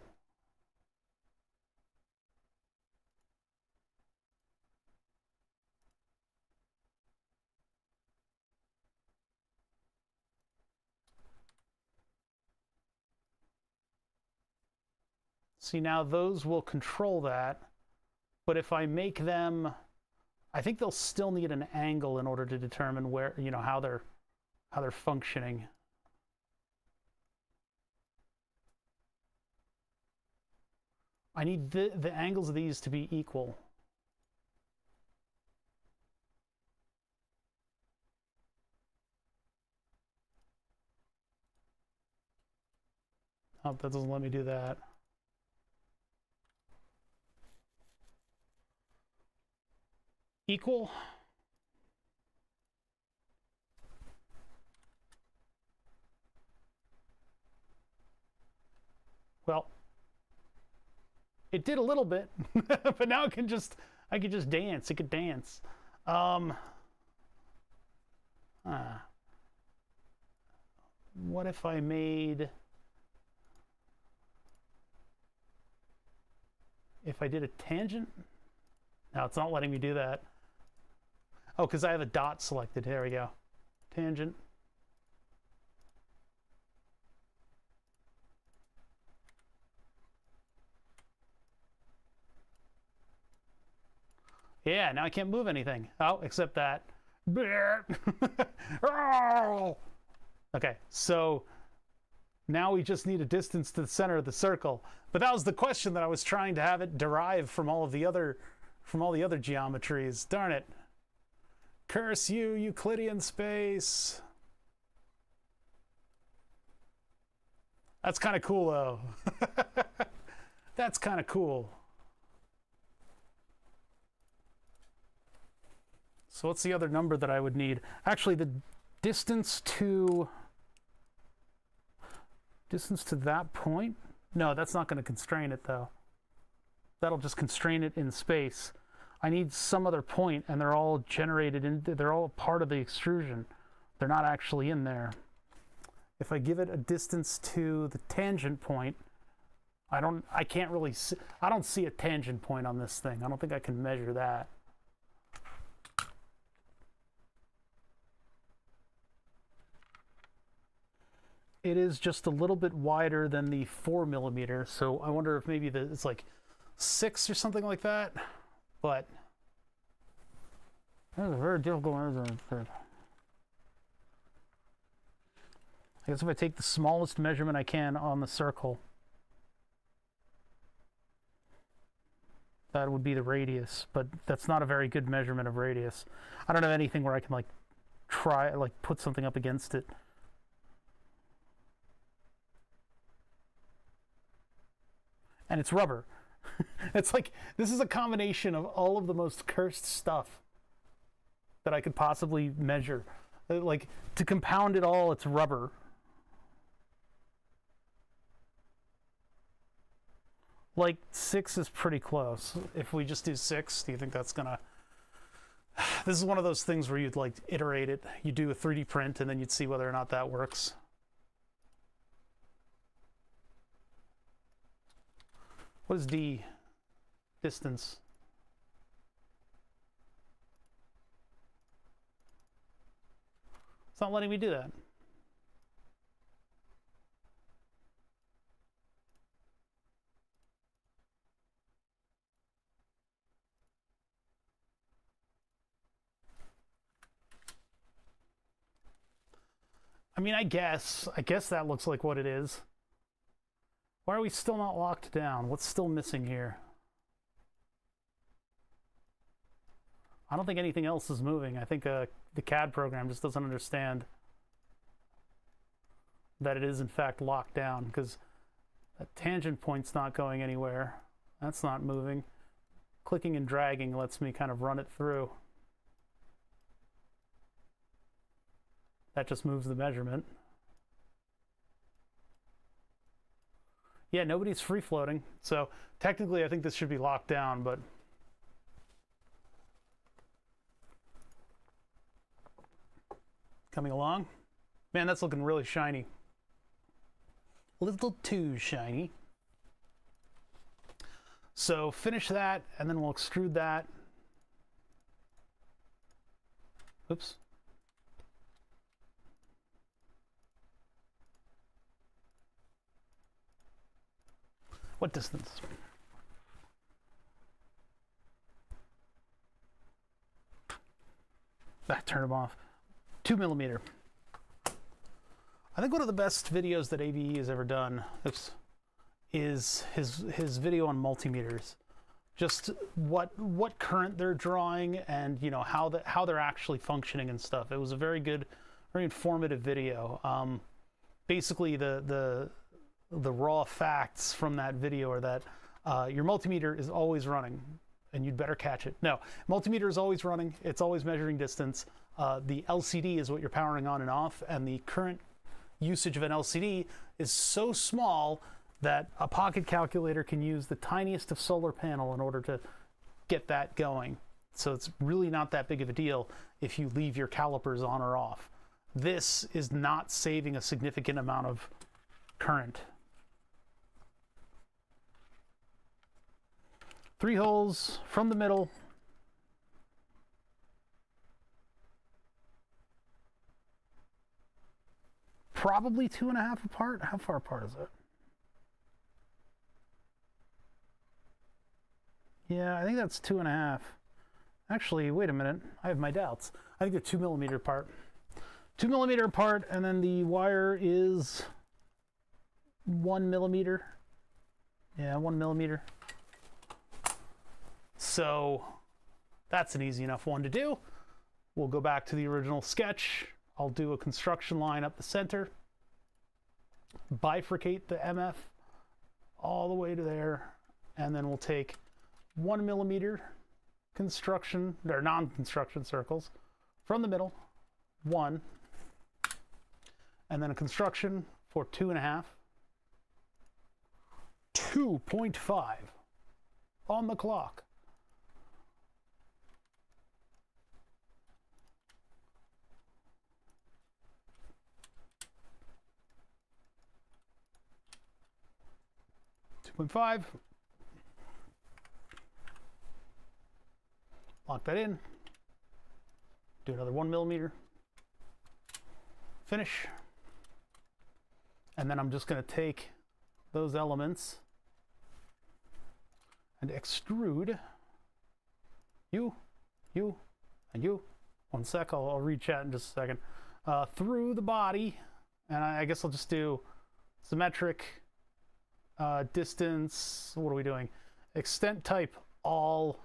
see, now those will control that, but if I make them, I think they'll still need an angle in order to determine where, you know, how they're functioning. I need the angles of these to be equal. Oh, that doesn't let me do that. Equal. Well, it did a little bit, but now I can just dance. It could dance. What if I made, if I did a tangent? No, it's not letting me do that. Oh, because I have a dot selected. There we go. Tangent. Yeah, now I can't move anything. Oh, except that. Okay, so now we just need a distance to the center of the circle. But that was the question that I was trying to have it derive from all the other geometries. Darn it. Curse you, Euclidean space. That's kind of cool, though. That's kind of cool. So what's the other number that I would need? Actually, the distance to that point? No, that's not going to constrain it, though. That'll just constrain it in space. I need some other point, and they're all generated they're all part of the extrusion. They're not actually in there. If I give it a distance to the tangent point, I don't see a tangent point on this thing. I don't think I can measure that. It is just a little bit wider than the 4mm, so I wonder if maybe it's like 6 or something like that. But that's a very difficult measurement. I guess if I take the smallest measurement I can on the circle, that would be the radius, but that's not a very good measurement of radius. I don't have anything where I can put something up against it. And it's rubber. It's like, this is a combination of all of the most cursed stuff that I could possibly measure. Like, to compound it all, it's rubber. Like, 6 is pretty close. If we just do 6, do you think that's gonna... This is one of those things where you'd like iterate it. You do a 3D print and then you'd see whether or not that works. What is D? Distance. It's not letting me do that. I mean, I guess that looks like what it is. Why are we still not locked down? What's still missing here? I don't think anything else is moving. I think the CAD program just doesn't understand that it is in fact locked down, because that tangent point's not going anywhere. That's not moving. Clicking and dragging lets me kind of run it through. That just moves the measurement. Yeah, nobody's free floating. So technically I think this should be locked down, but coming along. Man, that's looking really shiny. A little too shiny. So finish that, and then we'll extrude that. Oops. What distance? Turn them off. 2mm. I think one of the best videos that ABE has ever done is his video on multimeters. Just what current they're drawing, and how they're actually functioning and stuff. It was a very good, very informative video. Basically, the the raw facts from that video are that your multimeter is always running, and you'd better catch it. No, multimeter is always running. It's always measuring distance. The LCD is what you're powering on and off, and the current usage of an LCD is so small that a pocket calculator can use the tiniest of solar panel in order to get that going. So it's really not that big of a deal if you leave your calipers on or off. This is not saving a significant amount of current. 3 holes from the middle. Probably 2.5 apart. How far apart is it? Yeah, I think that's 2.5. Actually, wait a minute. I have my doubts. I think they're 2 millimeter apart. 2 millimeter apart, and then the wire is 1 millimeter. Yeah, 1 millimeter. So that's an easy enough one to do. We'll go back to the original sketch. I'll do a construction line up the center, bifurcate the MF all the way to there, and then we'll take 1 millimeter construction, or non-construction circles from the middle, 1, and then a construction for 2.5, 2.5 on the clock. .5. Lock that in. Do another 1 millimeter. Finish. And then I'm just going to take those elements and extrude you, and you. One sec, I'll read chat in just a second. Through the body, and I guess I'll just do symmetric. Distance, what are we doing? Extent type all.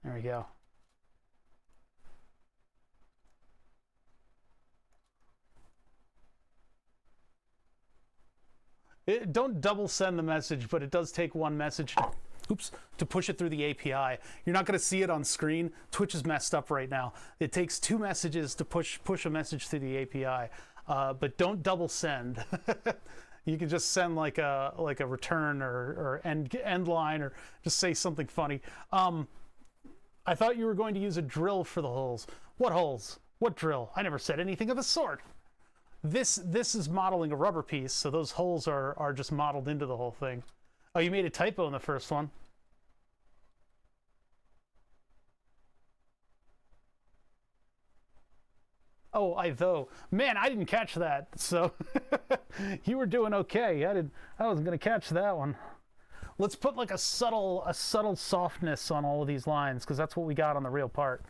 There we go. Don't double send the message, but it does take one message, oops, to push it through the API. You're not going to see it on screen. Twitch is messed up right now. It takes 2 messages to push a message through the API, but don't double send. You can just send like a return or end line, or just say something funny. I thought you were going to use a drill for the holes. What holes? What drill? I never said anything of the sort. This is modeling a rubber piece, so those holes are just modeled into the whole thing. Oh, you made a typo in the first one. Oh, man, I didn't catch that. So you were doing okay. I wasn't gonna catch that one. Let's put like a subtle softness on all of these lines, because that's what we got on the real part.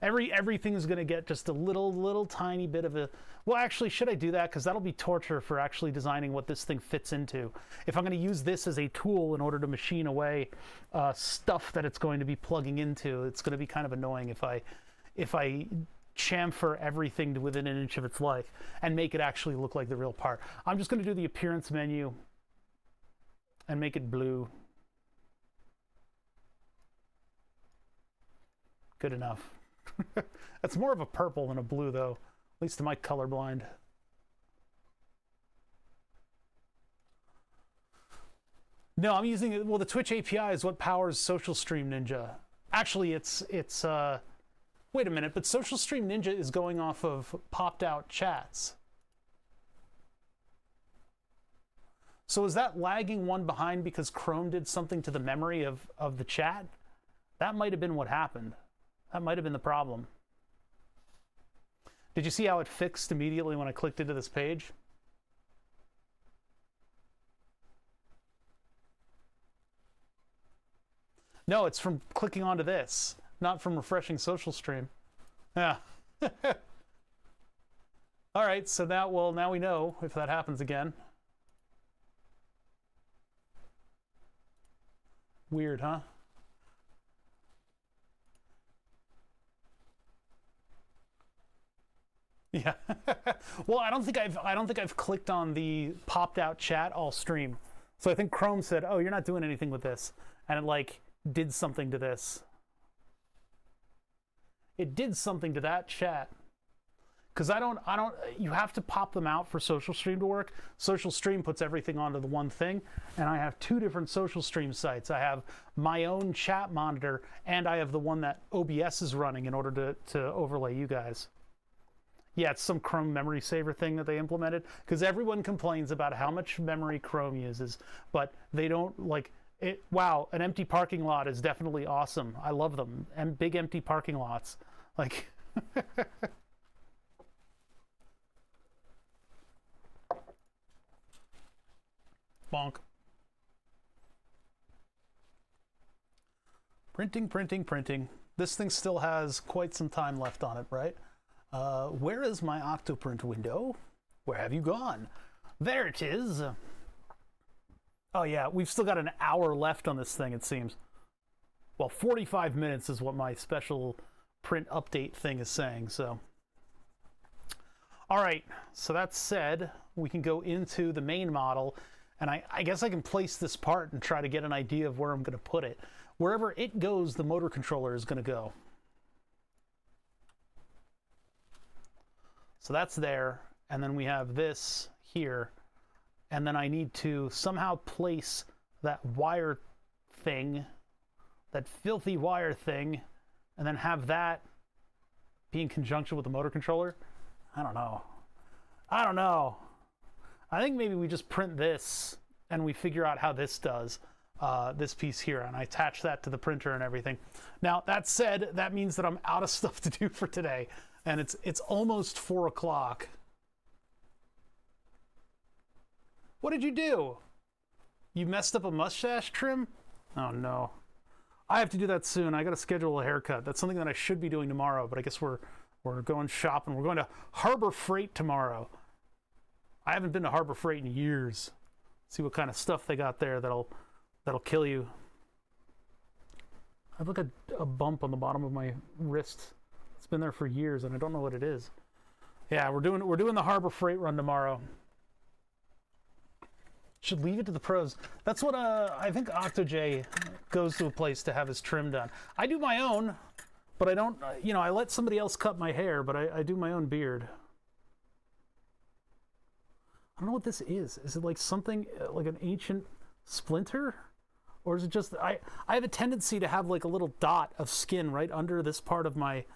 Everything's gonna get just a little tiny bit of a. Well, actually, should I do that? Because that'll be torture for actually designing what this thing fits into. If I'm going to use this as a tool in order to machine away stuff that it's going to be plugging into, it's going to be kind of annoying if I chamfer everything to within an inch of its life and make it actually look like the real part. I'm just going to do the appearance menu and make it blue. Good enough. That's more of a purple than a blue, though. At least to my colorblind. No, I'm using it. Well, the Twitch API is what powers Social Stream Ninja. Actually, it's wait a minute, but Social Stream Ninja is going off of popped out chats. So is that lagging one behind because Chrome did something to the memory of the chat? That might have been what happened. That might have been the problem. Did you see how it fixed immediately when I clicked into this page? No, it's from clicking onto this, not from refreshing Social Stream. Yeah. All right, so now we know if that happens again. Weird, huh? Yeah. Well, I don't think I've clicked on the popped out chat all stream. So I think Chrome said, "Oh, you're not doing anything with this," and it like did something to this. It did something to that chat. Because you have to pop them out for Social Stream to work. Social Stream puts everything onto the one thing, and I have two different Social Stream sites. I have my own chat monitor, and I have the one that OBS is running in order to overlay you guys. Yeah, it's some Chrome memory saver thing that they implemented, because everyone complains about how much memory Chrome uses, but they don't like it. Wow, an empty parking lot is definitely awesome. I love them, and big empty parking lots. Like... Bonk. Printing, printing, printing. This thing still has quite some time left on it, right? Where is my Octoprint window? Where have you gone? There it is. Oh yeah, we've still got an hour left on this thing, it seems. Well, 45 minutes is what my special print update thing is saying, so. All right, so that said, we can go into the main model. And I guess I can place this part and try to get an idea of where I'm going to put it. Wherever it goes, the motor controller is going to go. So that's there. And then we have this here. And then I need to somehow place that wire thing, that filthy wire thing, and then have that be in conjunction with the motor controller. I don't know. I don't know. I think maybe we just print this and we figure out how this does, this piece here, and I attach that to the printer and everything. Now, that said, that means that I'm out of stuff to do for today, and it's almost 4 o'clock. What did you do? You messed up a mustache trim? Oh no. I have to do that soon. I got to schedule a haircut. That's something that I should be doing tomorrow, but I guess we're going shopping. We're going to Harbor Freight tomorrow. I haven't been to Harbor Freight in years. See what kind of stuff they got there that'll kill you. I have like a bump on the bottom of my wrist. It's been there for years and I don't know what it is. Yeah, we're doing the Harbor Freight run tomorrow. Should leave it to the pros. That's what I think OctoJ goes to a place to have his trim done. I do my own, but I don't, you know, I let somebody else cut my hair, but I do my own beard. I don't know what this is. Is it like something like an ancient splinter? Or is it just, I have a tendency to have like a little dot of skin right under this part of my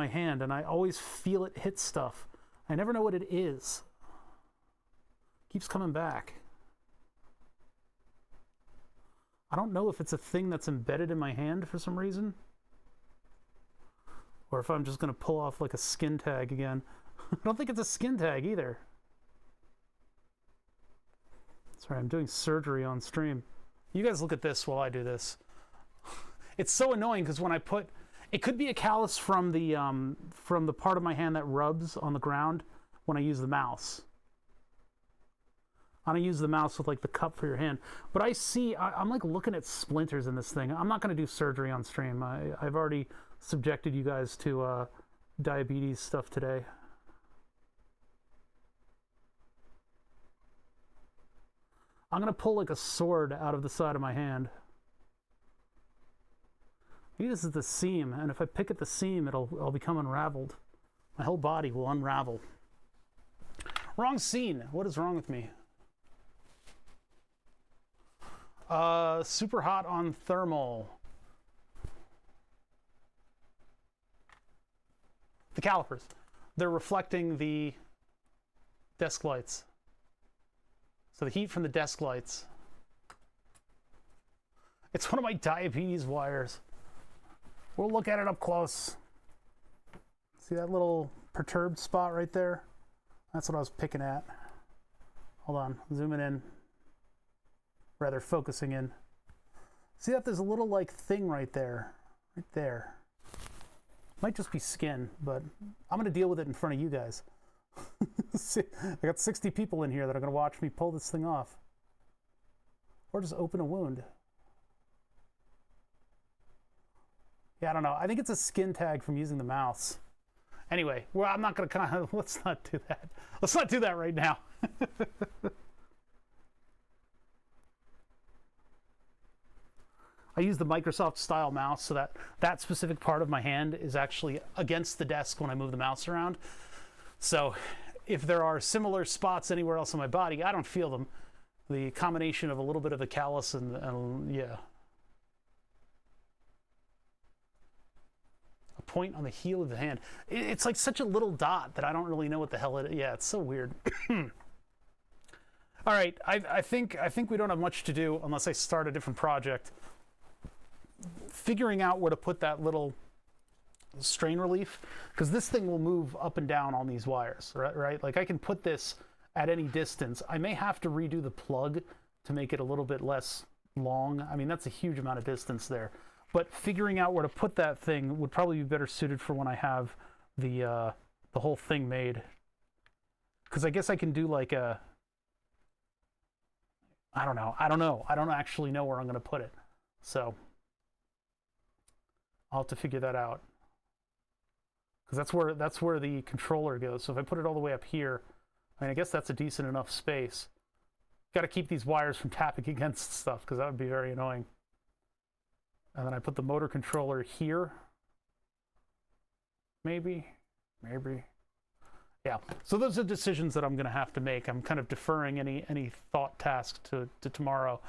hand, and I always feel it hit stuff. I never know what it is. Keeps coming back. I don't know if it's a thing that's embedded in my hand for some reason, or if I'm just gonna pull off like a skin tag again. I don't think it's a skin tag either. Sorry, I'm doing surgery on stream. You guys look at this while I do this. It's so annoying because when I put, it could be a callus from the part of my hand that rubs on the ground when I use the mouse. I don't use the mouse with like the cup for your hand, but I see, I'm like looking at splinters in this thing. I'm not going to do surgery on stream. I've already subjected you guys to diabetes stuff today. I'm going to pull like a sword out of the side of my hand. Maybe this is the seam, and if I pick at the seam, I'll become unraveled. My whole body will unravel. Wrong scene. What is wrong with me? Super hot on thermal. The calipers. They're reflecting the desk lights. So the heat from the desk lights. It's one of my diabetes wires. We'll look at it up close. See that little perturbed spot right there? That's what I was picking at. Hold on, zooming in. Rather focusing in. See that there's a little like thing right there. Right there. Might just be skin, but I'm gonna deal with it in front of you guys. I got 60 people in here that are going to watch me pull this thing off. Or just open a wound. Yeah, I don't know. I think it's a skin tag from using the mouse. Anyway, well, I'm not going to kind of, let's not do that. Let's not do that right now. I use the Microsoft style mouse so that that specific part of my hand is actually against the desk when I move the mouse around. So if there are similar spots anywhere else on my body, I don't feel them. The combination of a little bit of a callus and yeah. A point on the heel of the hand. It's like such a little dot that I don't really know what the hell it is. Yeah, it's so weird. All right, I think we don't have much to do unless I start a different project. Figuring out where to put that little strain relief, because this thing will move up and down on these wires, right? Like I can put this at any distance. I may have to redo the plug to make it a little bit less long. I mean, that's a huge amount of distance there. But figuring out where to put that thing would probably be better suited for when I have the whole thing made. Because I guess I can do like a, I don't know. I don't actually know where I'm going to put it. So I'll have to figure that out. Because that's where the controller goes. So if I put it all the way up here, I mean, I guess that's a decent enough space. Got to keep these wires from tapping against stuff, because that would be very annoying. And then I put the motor controller here. Maybe. Yeah. So those are decisions that I'm going to have to make. I'm kind of deferring any thought task to tomorrow.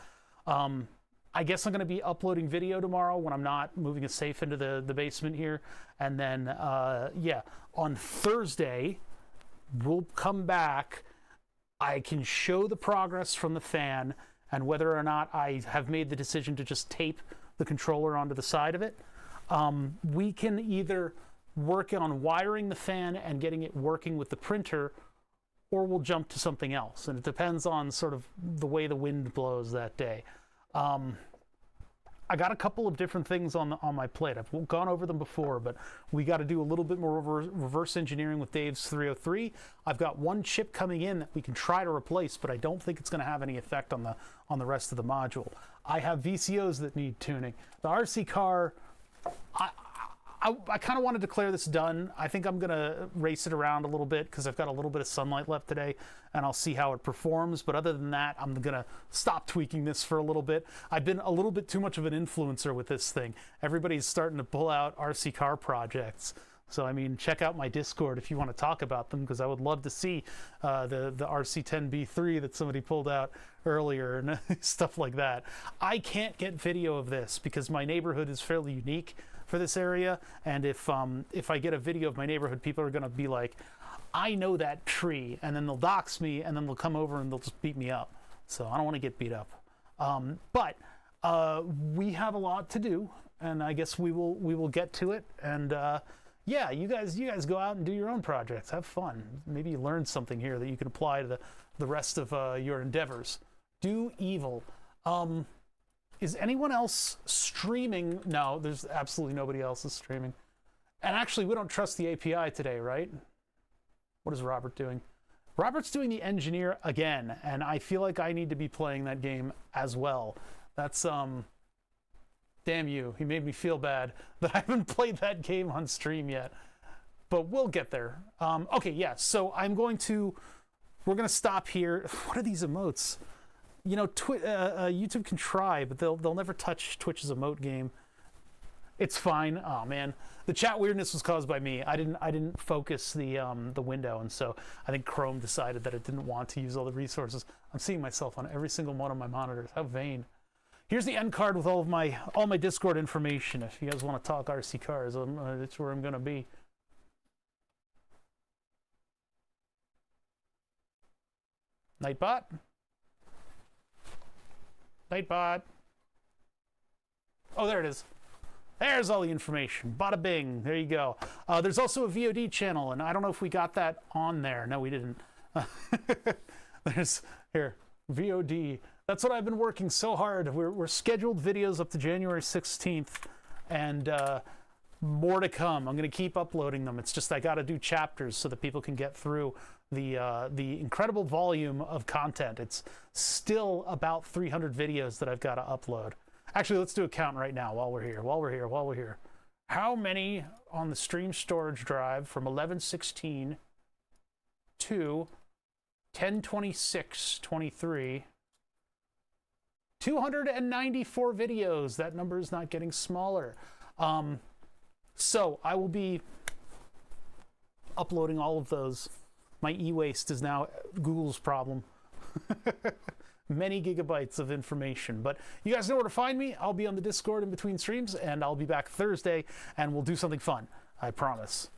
I guess I'm going to be uploading video tomorrow when I'm not moving a safe into the basement here. And then, yeah, on Thursday, we'll come back. I can show the progress from the fan and whether or not I have made the decision to just tape the controller onto the side of it. We can either work on wiring the fan and getting it working with the printer, or we'll jump to something else. And it depends on sort of the way the wind blows that day. I got a couple of different things on my plate. I've gone over them before, but we got to do a little bit more reverse engineering with Dave's 303. I've got one chip coming in that we can try to replace, but I don't think it's going to have any effect on the rest of the module. I have VCOs that need tuning. The RC car, I kind of want to declare this done. I think I'm going to race it around a little bit because I've got a little bit of sunlight left today, and I'll see how it performs. But other than that, I'm going to stop tweaking this for a little bit. I've been a little bit too much of an influencer with this thing. Everybody's starting to pull out RC car projects. So, I mean, check out my Discord if you want to talk about them, because I would love to see the RC10B3 that somebody pulled out earlier and stuff like that. I can't get video of this because my neighborhood is fairly unique for this area, and if I get a video of my neighborhood, people are going to be like, I know that tree, and then they'll dox me, and then they'll come over and they'll just beat me up. So I don't want to get beat up. But we have a lot to do, and I guess we will get to it. And yeah, you guys go out and do your own projects. Have fun. Maybe you learn something here that you can apply to the rest of your endeavors. Do evil. Is anyone else streaming? No, there's absolutely nobody else is streaming. And actually, we don't trust the API today, right? What is Robert doing? Robert's doing the engineer again, and I feel like I need to be playing that game as well. That's, damn you. He made me feel bad that I haven't played that game on stream yet. But we'll get there. Okay, yeah, so we're going to stop here. What are these emotes? You know, YouTube can try, but they'll never touch Twitch's emote game. It's fine. Oh man, the chat weirdness was caused by me. I didn't focus the window, and so I think Chrome decided that it didn't want to use all the resources. I'm seeing myself on every single one of my monitors. How vain. Here's the end card with all my Discord information. If you guys want to talk RC cars, that's where I'm gonna be. Nightbot. Nightbot. Oh, there it is. There's all the information. Bada bing. There you go. There's also a VOD channel, and I don't know if we got that on there. No, we didn't. There's here VOD. That's what I've been working so hard. We're scheduled videos up to January 16th, and more to come. I'm going to keep uploading them. It's just I got to do chapters so that people can get through the incredible volume of content. It's still about 300 videos that I've got to upload. Actually, let's do a count right now while we're here. how many on the stream storage drive from 11/16 to 10/26/23. 294 videos. That number is not getting smaller. So I will be uploading all of those. My e-waste is now Google's problem. Many gigabytes of information. But you guys know where to find me. I'll be on the Discord in between streams, and I'll be back Thursday, and we'll do something fun. I promise.